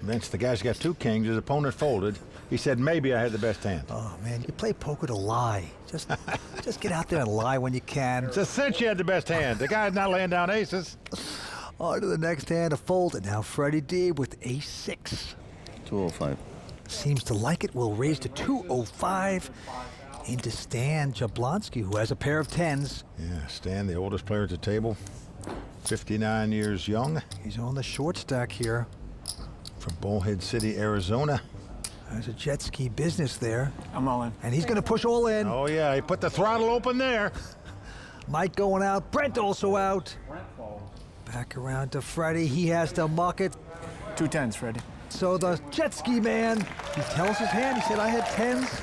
Vince, the guy's got 2 kings. His opponent folded. He said, maybe I had the best hand.
Oh, man, you play poker to lie. Just get out there and lie when you can.
It's a cinch you had the best hand. The guy's not laying down aces.
On to the next hand, a fold, and now Freddie D with ace-6.
205.
Seems to like it. Will raise to 205. Into Stan Jablonski, who has a pair of 10s.
Yeah, Stan, the oldest player at the table, 59 years young.
He's on the short stack here.
From Bullhead City, Arizona.
There's a jet ski business there.
I'm all in.
And he's going to push all in.
Oh, yeah, he put the throttle open there.
Mike going out. Brent also out. Back around to Freddie. He has to muck it.
2 10s, Freddie.
So the jet ski man, he tells his hand. He said, I had 10s.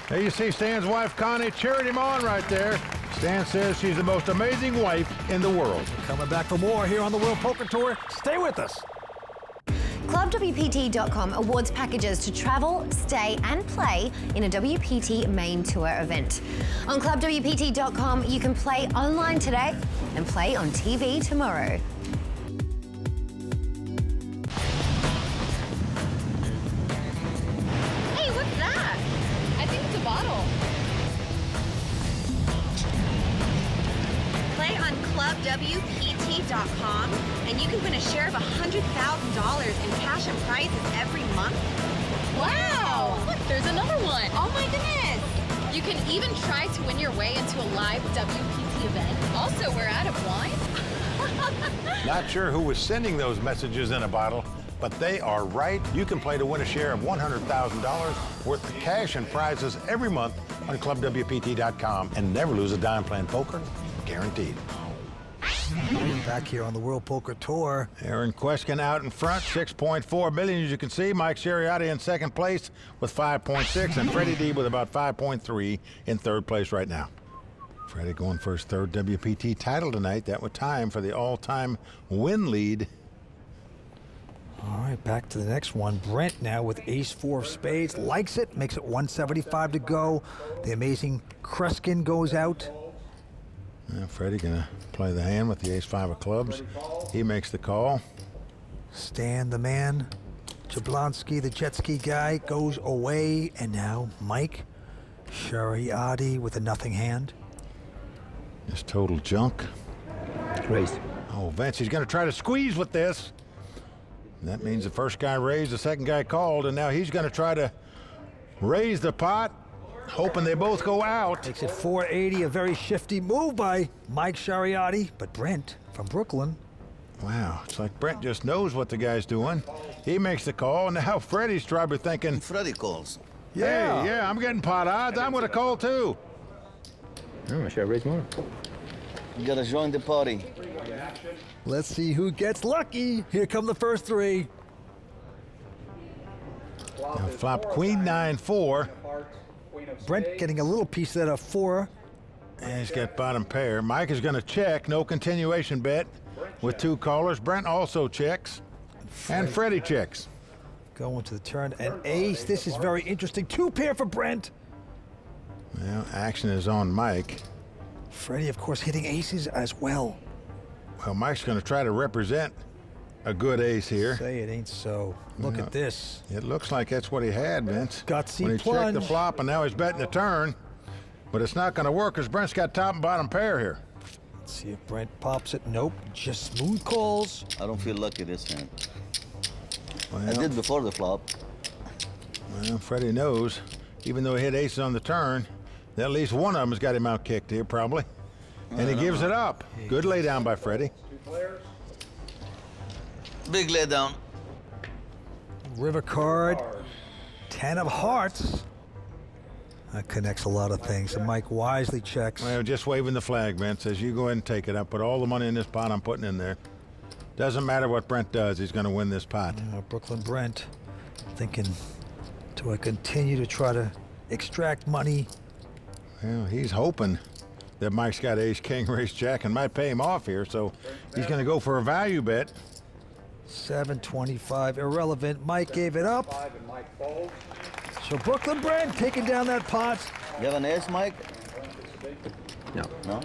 There you see Stan's wife, Connie, cheering him on right there. Stan says she's the most amazing wife in the world.
Coming back for more here on the World Poker Tour. Stay with us.
ClubWPT.com awards packages to travel, stay, and play in a WPT main tour event. On ClubWPT.com, you can play online today and play on TV tomorrow.
Hey, what's that? I think it's a bottle. Play on ClubWPT.com and you can win a share of $100,000 in cash and prizes every month. Wow! Look, there's another one. Oh my goodness! You can even try to win your way into a live WPT event. Also, we're out of wine.
Not sure who was sending those messages in a bottle, but they are right. You can play to win a share of $100,000 worth of cash and prizes every month on ClubWPT.com and never lose a dime playing poker, guaranteed.
Back here on the World Poker Tour.
Aaron Queskin out in front, 6.4 million, as you can see. Mike Sheriotti in second place with 5.6, and Freddie D with about 5.3 in third place right now. Freddie going for his third WPT title tonight. That would time for the all-time win lead.
All right, back to the next one. Brent now with ace-4 of spades. Likes it, makes it 175 to go. The amazing Kreskin goes out.
Freddie gonna play the hand with the ace-5 of clubs. He makes the call.
Stan, the man. Jablonski, the jet ski guy, goes away. And now Mike Sheriotti with a nothing hand.
Just total junk.
Raised.
Oh, Vince, he's gonna try to squeeze with this. That means the first guy raised, the second guy called, and now he's gonna try to raise the pot, hoping they both go out.
Makes it 480, a very shifty move by Mike Sheriotti, but Brent from Brooklyn.
Wow, it's like Brent just knows what the guy's doing. He makes the call, and now Freddie's probably thinking,
Freddie calls.
Yeah, hey, I'm getting pot odds. I'm going to call too.
I should raise more.
You got to join the party.
Let's see who gets lucky. Here come the first three.
Now flop queen 9-4.
Brent getting a little piece of that 4.
And he's got bottom pair. Mike is going to check. No continuation bet with 2 callers. Brent also checks. And Freddie checks.
Going to the turn. An ace. This is very interesting. 2 pair for Brent.
Well, action is on Mike.
Freddie, of course, hitting aces as well.
Well, Mike's going to try to represent a good ace here.
Say it ain't so. Look at this.
It looks like that's what he had, Vince.
Gutsy
when he
plunge.
checked the flop, and now he's betting the turn. But it's not going to work because Brent's got top and bottom pair here.
Let's see if Brent pops it. Nope. Just smooth calls.
I don't feel lucky this hand.
Well,
I did before the flop.
Well, Freddie knows, even though he hit aces on the turn, that at least one of them has got him out kicked here, probably. And he gives it up. Good lay down by Freddie.
Big lay down.
River card. 10 of hearts. That connects a lot of things. And Mike wisely checks.
Well, just waving the flag, Vince. Says, you go ahead and take it. I put all the money in this pot I'm putting in there. Doesn't matter what Brent does. He's going to win this pot.
Brooklyn Brent thinking, do I continue to try to extract money?
Well, he's hoping that Mike's got ace, king, race, jack, and might pay him off here. So he's going to go for a value bet.
725, irrelevant. Mike gave it up. So Brooklyn Brent taking down that pot.
You have an ace, Mike?
No.
No?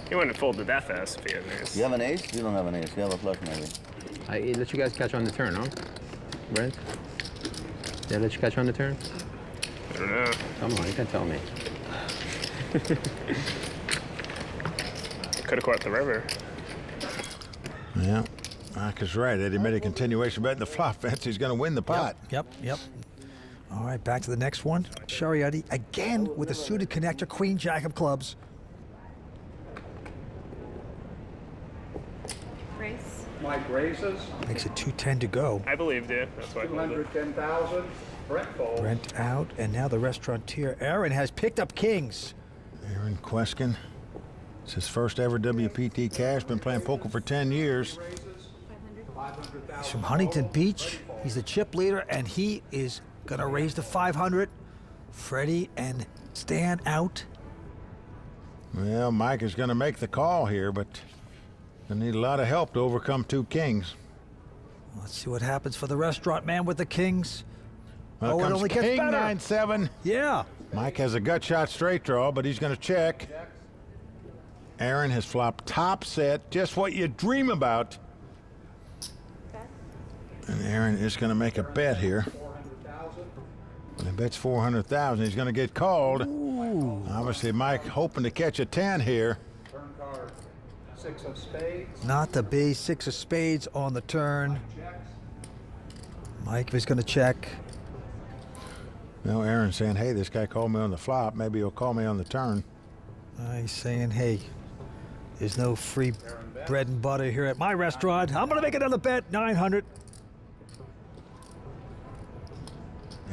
He wouldn't fold to that fast if he had an ace.
You have an ace? You don't have an ace. You have a flush, maybe.
I let you guys catch on the turn, huh? Brent? Did I let you catch on the turn?
I don't know.
Come on, you can tell me.
Could have caught the river.
Yeah, Mike is right. Eddie made a continuation bet in the flop, Vince. He's going to win the pot.
Yep. All right, back to the next one. Sheriotti again with a suited connector, queen, jack of clubs.
Race.
Mike raises.
Makes it 210 to go.
I believed it. That's why I folded.
210,000. Brent folds.
Brent out, and now the restaurateur Aaron has picked up kings.
Aaron Queskin. It's his first ever WPT cash. Been playing poker for 10 years.
He's from Huntington Beach. He's the chip leader, and he is going to raise to 500. Freddie and Stan out.
Well, Mike is going to make the call here, but they need a lot of help to overcome 2 kings.
Let's see what happens for the restaurant man with the kings.
Well,
it only gets
king
better.
9-7.
Yeah.
Mike has a gut shot straight draw, but he's going to check. Aaron has flopped top set, just what you dream about. And Aaron is going to make a bet here. He bets 400,000. He's going to get called.
Ooh.
Obviously, Mike hoping to catch a 10 here.
Turn card. 6 of spades.
Not the base, 6 of spades on the turn. Mike is going to check.
Now Aaron's saying, hey, this guy called me on the flop. Maybe he'll call me on the turn.
He's saying, hey, there's no free bread and butter here at my restaurant. I'm going to make another bet, 900.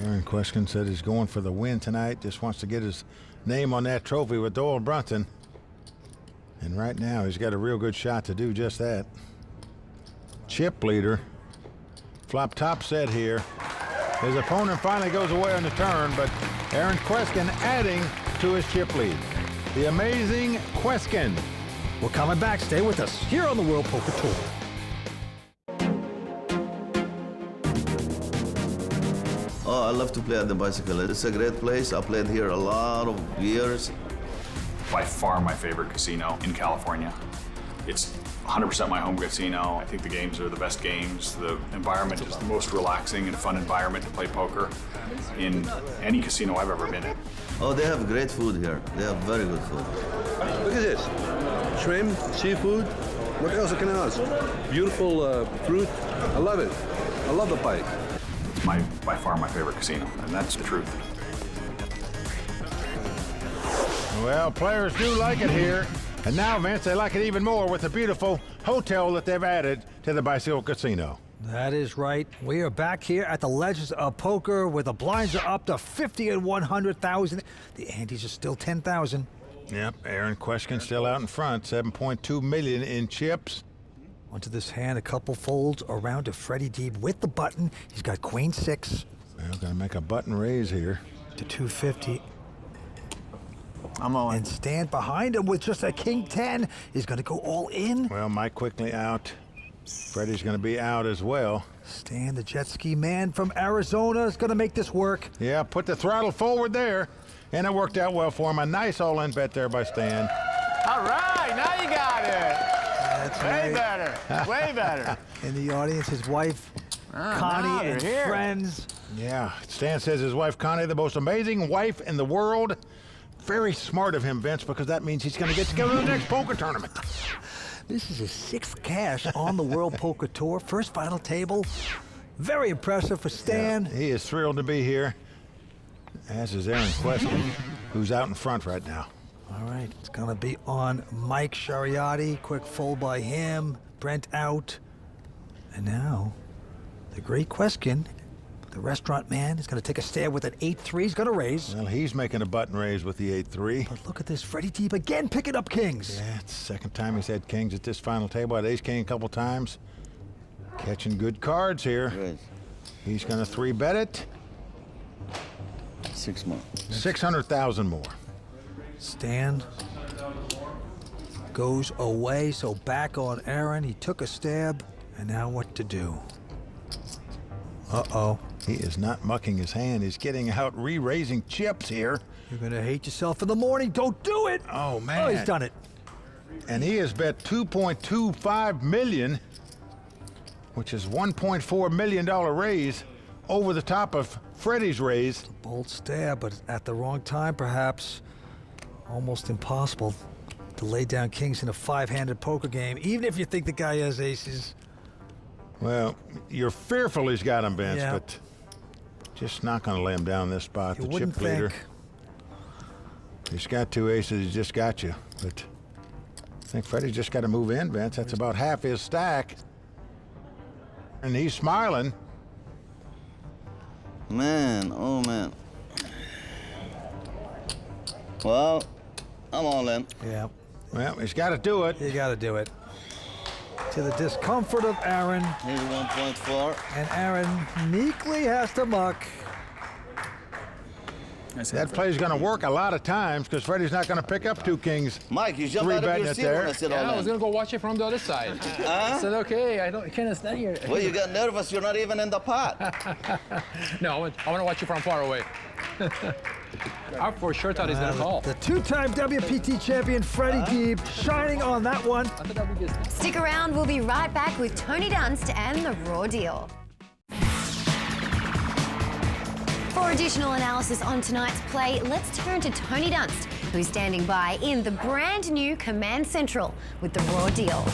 Aaron Queskin said he's going for the win tonight. Just wants to get his name on that trophy with Doyle Brunson. And right now, he's got a real good shot to do just that. Chip leader. Flop top set here. His opponent finally goes away on the turn, but Aaron Queskin adding to his chip lead. The amazing Queskin.
We're coming back. Stay with us here on the World Poker Tour.
Oh, I love to play at the bicycle. It's a great place. I played here a lot of years.
By far my favorite casino in California. It's 100% my home casino. I think the games are the best games. The environment is the most relaxing and fun environment to play poker in any casino I've ever been in.
Oh, they have great food here. They have very good food.
Look at this. Shrimp, seafood. What else can I ask? Beautiful fruit. I love it. I love the pike.
It's by far my favorite casino, and that's the truth.
Well, players do like it here. And now, Vince, they like it even more with the beautiful hotel that they've added to the Bicycle Casino.
That is right. We are back here at the Legends of Poker where the blinds are up to 50 and 100,000. The antes are still 10,000.
Yep, Aaron Queskin still out in front, 7.2 million in chips.
Onto this hand, a couple folds around to Freddie Deeb with the button. He's got Queen 6.
Well, gonna make a button raise here.
To 250.
I'm all in.
And stand behind him with just a King 10. He's gonna go all in.
Well, Mike quickly out. Freddie's gonna be out as well.
Stan, the jet ski man from Arizona, is gonna make this work.
Yeah, put the throttle forward there. And it worked out well for him. A nice all-in bet there by Stan.
All right, now you got it.
That's
way
right.
better, way better.
In the audience, his wife, Connie, and
here.
friends.
Yeah, Stan says his wife, Connie, the most amazing wife in the world. Very smart of him, Vince, because that means he's going to get to go to the next poker tournament.
This is his 6th cash on the World Poker Tour. First final table. Very impressive for Stan.
Yeah, he is thrilled to be here, as is Aaron Queskin, who's out in front right now.
All right, it's going to be on Mike Shariati. Quick fold by him. Brent out. And now, the great Queskin, the restaurant man, is going to take a stab with an 8-3. He's going to raise.
Well, he's making a button raise with the 8-3.
But look at this. Freddie Deeb again picking up kings.
Yeah, it's the second time he's had kings at this final table. Had ace-king a couple times. Catching good cards here.
Right.
He's going to 3-bet it.
6 more.
600,000 more.
Stan goes away, so back on Aaron. He took a stab, and now what to do? Uh-oh.
He is not mucking his hand. He's getting out re-raising chips here.
You're going to hate yourself in the morning. Don't do it.
Oh, man.
Oh, he's done it.
And he has bet $2.25 million, which is $1.4 million raise over the top of Freddie's raise.
Bold stab, but at the wrong time, perhaps. Almost impossible to lay down kings in a 5-handed poker game, even if you think the guy has aces.
Well, you're fearful he's got him, Vince,
Yeah.
but just not going to lay him down this spot.
You
The
wouldn't
chip leader.
think.
He's got 2 aces. He just got you. But I think Freddie's just got to move in, Vince. That's about half his stack. And he's smiling.
Man, oh man. Well, I'm all in.
Yeah.
Well, he's got to do it.
You got to do it. To the discomfort of Aaron.
Here's 1.4.
And Aaron meekly has to muck.
That play's going to work a lot of times because Freddie's not going to pick up 2 kings.
Mike, you jumped out of your seat when I said all
I was
in.
gonna go watch it from the other side. I said, okay, I can't stand here.
Well, you got nervous. You're not even in the pot.
No, I want to watch it from far away. I for sure thought he's gonna call.
The 2-time WPT champion Freddie Deeb shining on that one.
Stick around, we'll be right back with Tony Dunst and the Raw Deal. For additional analysis on tonight's play, let's turn to Tony Dunst, who's standing by in the brand new Command Central with the Raw Deal.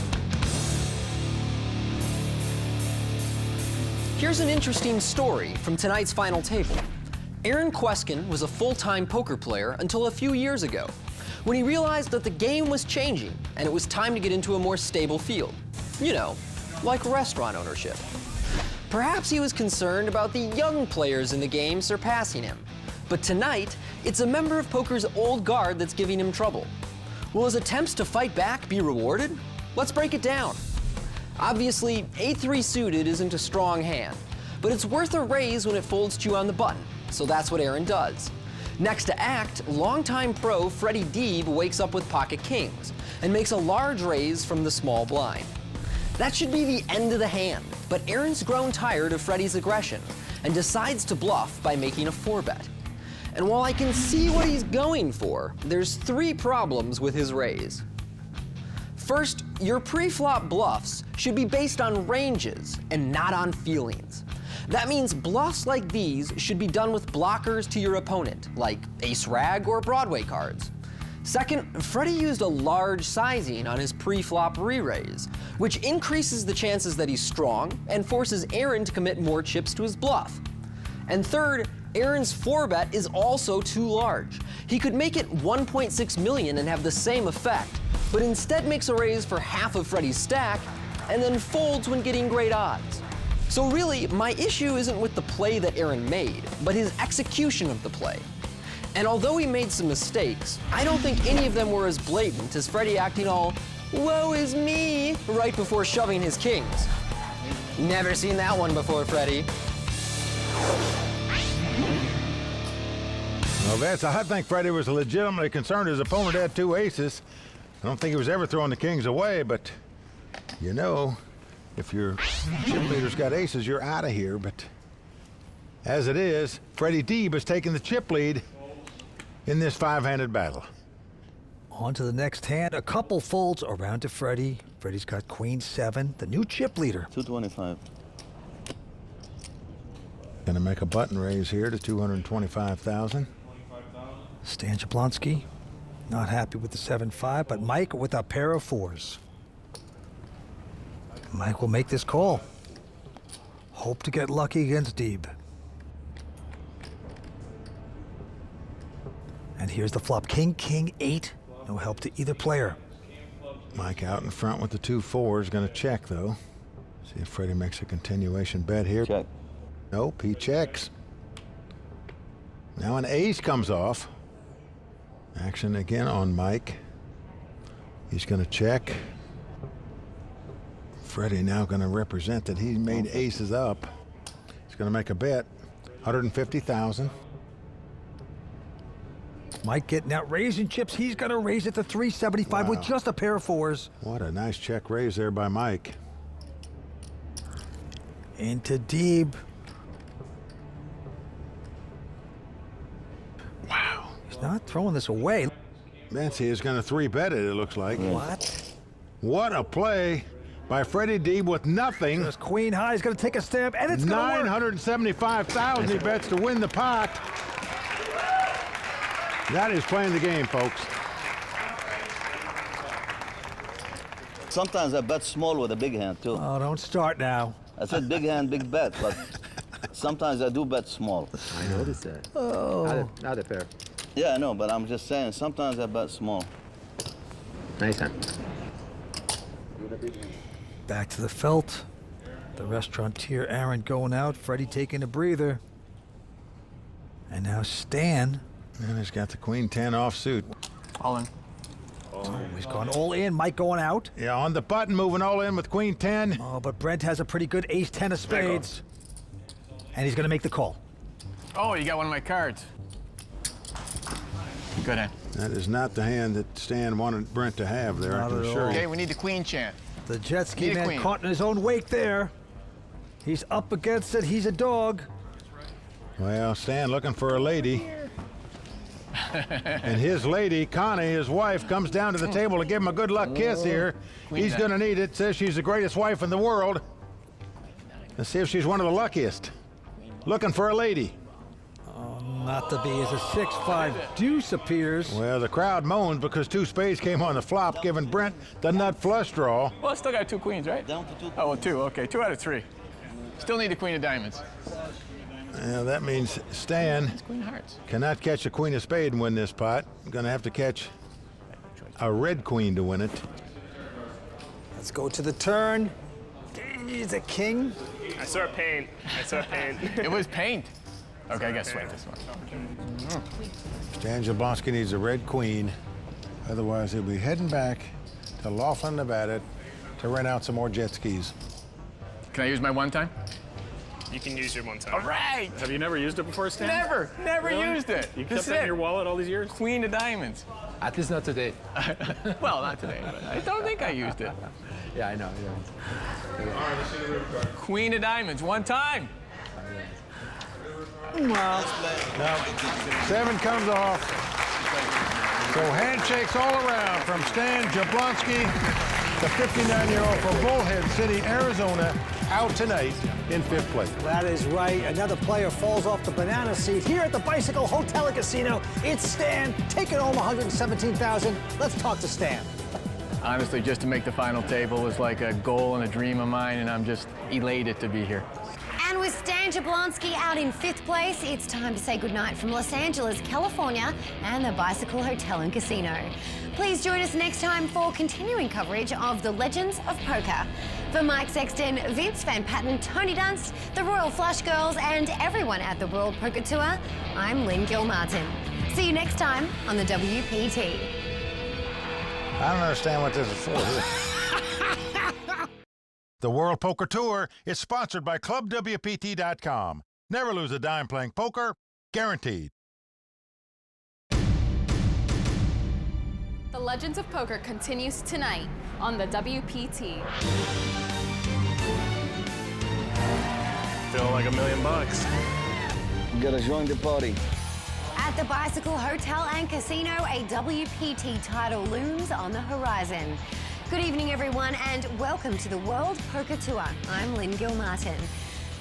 Here's an interesting story from tonight's final table. Aaron Queskin was a full-time poker player until a few years ago, when he realized that the game was changing and it was time to get into a more stable field. You know, like restaurant ownership. Perhaps he was concerned about the young players in the game surpassing him. But tonight, it's a member of poker's old guard that's giving him trouble. Will his attempts to fight back be rewarded? Let's break it down. Obviously, A3 suited isn't a strong hand, but it's worth a raise when it folds to you on the button, so that's what Aaron does. Next to act, longtime pro Freddie Deeb wakes up with pocket kings and makes a large raise from the small blind. That should be the end of the hand, but Aaron's grown tired of Freddie's aggression and decides to bluff by making a 4-bet. And while I can see what he's going for, there's 3 problems with his raise. First, your pre-flop bluffs should be based on ranges and not on feelings. That means bluffs like these should be done with blockers to your opponent, like ace-rag or Broadway cards. Second, Freddie used a large sizing on his pre-flop re-raise, which increases the chances that he's strong and forces Aaron to commit more chips to his bluff. And third, Aaron's 4-bet is also too large. He could make it 1.6 million and have the same effect, but instead makes a raise for half of Freddie's stack and then folds when getting great odds. So really, my issue isn't with the play that Aaron made, but his execution of the play. And although he made some mistakes, I don't think any of them were as blatant as Freddie acting all, "Woe is me," right before shoving his kings. Never seen that one before, Freddie.
Well, Vince, I think Freddie was legitimately concerned his opponent had 2 aces. I don't think he was ever throwing the kings away, but you know, if your chip leader's got aces, you're out of here. But as it is, Freddie Deeb has taken the chip lead in this 5-handed battle.
On to the next hand. A couple folds around to Freddie. Freddie's got Queen 7, the new chip leader.
225.
Gonna make a button raise here to 225,000.
Stan Jablonski, not happy with the 7-5, but Mike with a pair of 4s. Mike will make this call. Hope to get lucky against Deeb. And here's the flop. King, King, 8. No help to either player.
Mike out in front with the 2 4s. Gonna check, though. See if Freddie makes a continuation bet here.
Check.
Nope, he checks. Now an ace comes off. Action again on Mike. He's gonna check. Freddie now gonna represent that he made aces up. He's gonna make a bet, 150,000.
Mike getting out raising chips. He's going to raise it to 375 with just a pair of 4s.
What a nice check raise there by Mike.
Into Deeb.
Wow.
He's not throwing this away.
Nancy is going to 3-bet it, it looks like.
What?
What a play by Freddie Deeb with nothing.
There's Queen High. He's going to take a stab, and it's going to work.
975,000 he bets to win the pot. That is playing the game, folks.
Sometimes I bet small with a big hand, too.
Oh, don't start now.
I said big hand, big bet, but sometimes I do bet small.
I noticed that.
Oh.
Not a pair.
Yeah, I know, but I'm just saying, sometimes I bet small.
Nice hand.
Back to the felt. The restaurateur Aaron going out. Freddie taking a breather. And now Stan.
And he's got the Queen 10 offsuit.
All in.
Oh, he's gone all in. Mike going out.
Yeah, on the button, moving all in with Queen 10.
Oh, but Brent has a pretty good ace 10 of spades. And he's going to make the call.
Oh, you got one of my cards. Good hand.
That is not the hand that Stan wanted Brent to have there, I can assure you.
Okay, we need the queen chant.
The jet ski
Need a
man
queen.
caught in his own wake there. He's up against it. He's a dog.
Well, Stan looking for a lady. And his lady, Connie, his wife, comes down to the table to give him a good luck kiss here. He's going to need it. Says she's the greatest wife in the world. Let's see if she's one of the luckiest. Looking for a lady.
Oh, not to be as a 6-5 deuce appears.
Well, the crowd moans because 2 spades came on the flop, giving Brent the nut flush draw.
Well, I still got 2 queens, right?
Down to 2.
Oh, well, 2. Okay, 2 out of 3. Still need the queen of diamonds.
Yeah, that means Stan
It's queen of hearts.
cannot catch a queen of spade and win this pot. Going to have to catch a red queen to win it.
Let's go to the turn.
He's a king.
I saw paint.
It was paint. Okay, I gotta sweat this one.
Stan Jablonski needs a red queen. Otherwise, he'll be heading back to Laughlin, Nevada to rent out some more jet skis.
Can I use my one time?
You can use your one time.
All right.
Have you never used it before, Stan?
Never
Really?
used it.
You
This
kept
is
that in
it.
your wallet all these years?
Queen of diamonds.
At least not today.
Well, not today, but I don't think I used it.
Yeah, I know.
Queen of diamonds, one time.
Now, 7 comes off. So handshakes all around from Stan Jablonski, the 59-year-old from Bullhead City, Arizona, out tonight in 5th place.
That is right. Another player falls off the banana seat here at the Bicycle Hotel and Casino. It's Stan taking home $117,000. Let's talk to Stan.
Honestly, just to make the final table was like a goal and a dream of mine, and I'm just elated to be here.
And with Stan Jablonski out in 5th place, it's time to say goodnight from Los Angeles, California, and the Bicycle Hotel and Casino. Please join us next time for continuing coverage of the Legends of Poker. For Mike Sexton, Vince Van Patten, Tony Dunst, the Royal Flush Girls, and everyone at the World Poker Tour, I'm Lynn Gilmartin. See you next time on the WPT.
I don't understand what this is for. The World Poker Tour is sponsored by ClubWPT.com. Never lose a dime playing poker, guaranteed.
The Legends of Poker continues tonight on the WPT.
Feel like $1 million.
You gotta join the party.
At the Bicycle Hotel and Casino, a WPT title looms on the horizon. Good evening, everyone, and welcome to the World Poker Tour. I'm Lynn Gilmartin.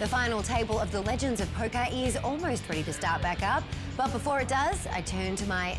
The final table of the Legends of Poker is almost ready to start back up, but before it does, I turn to my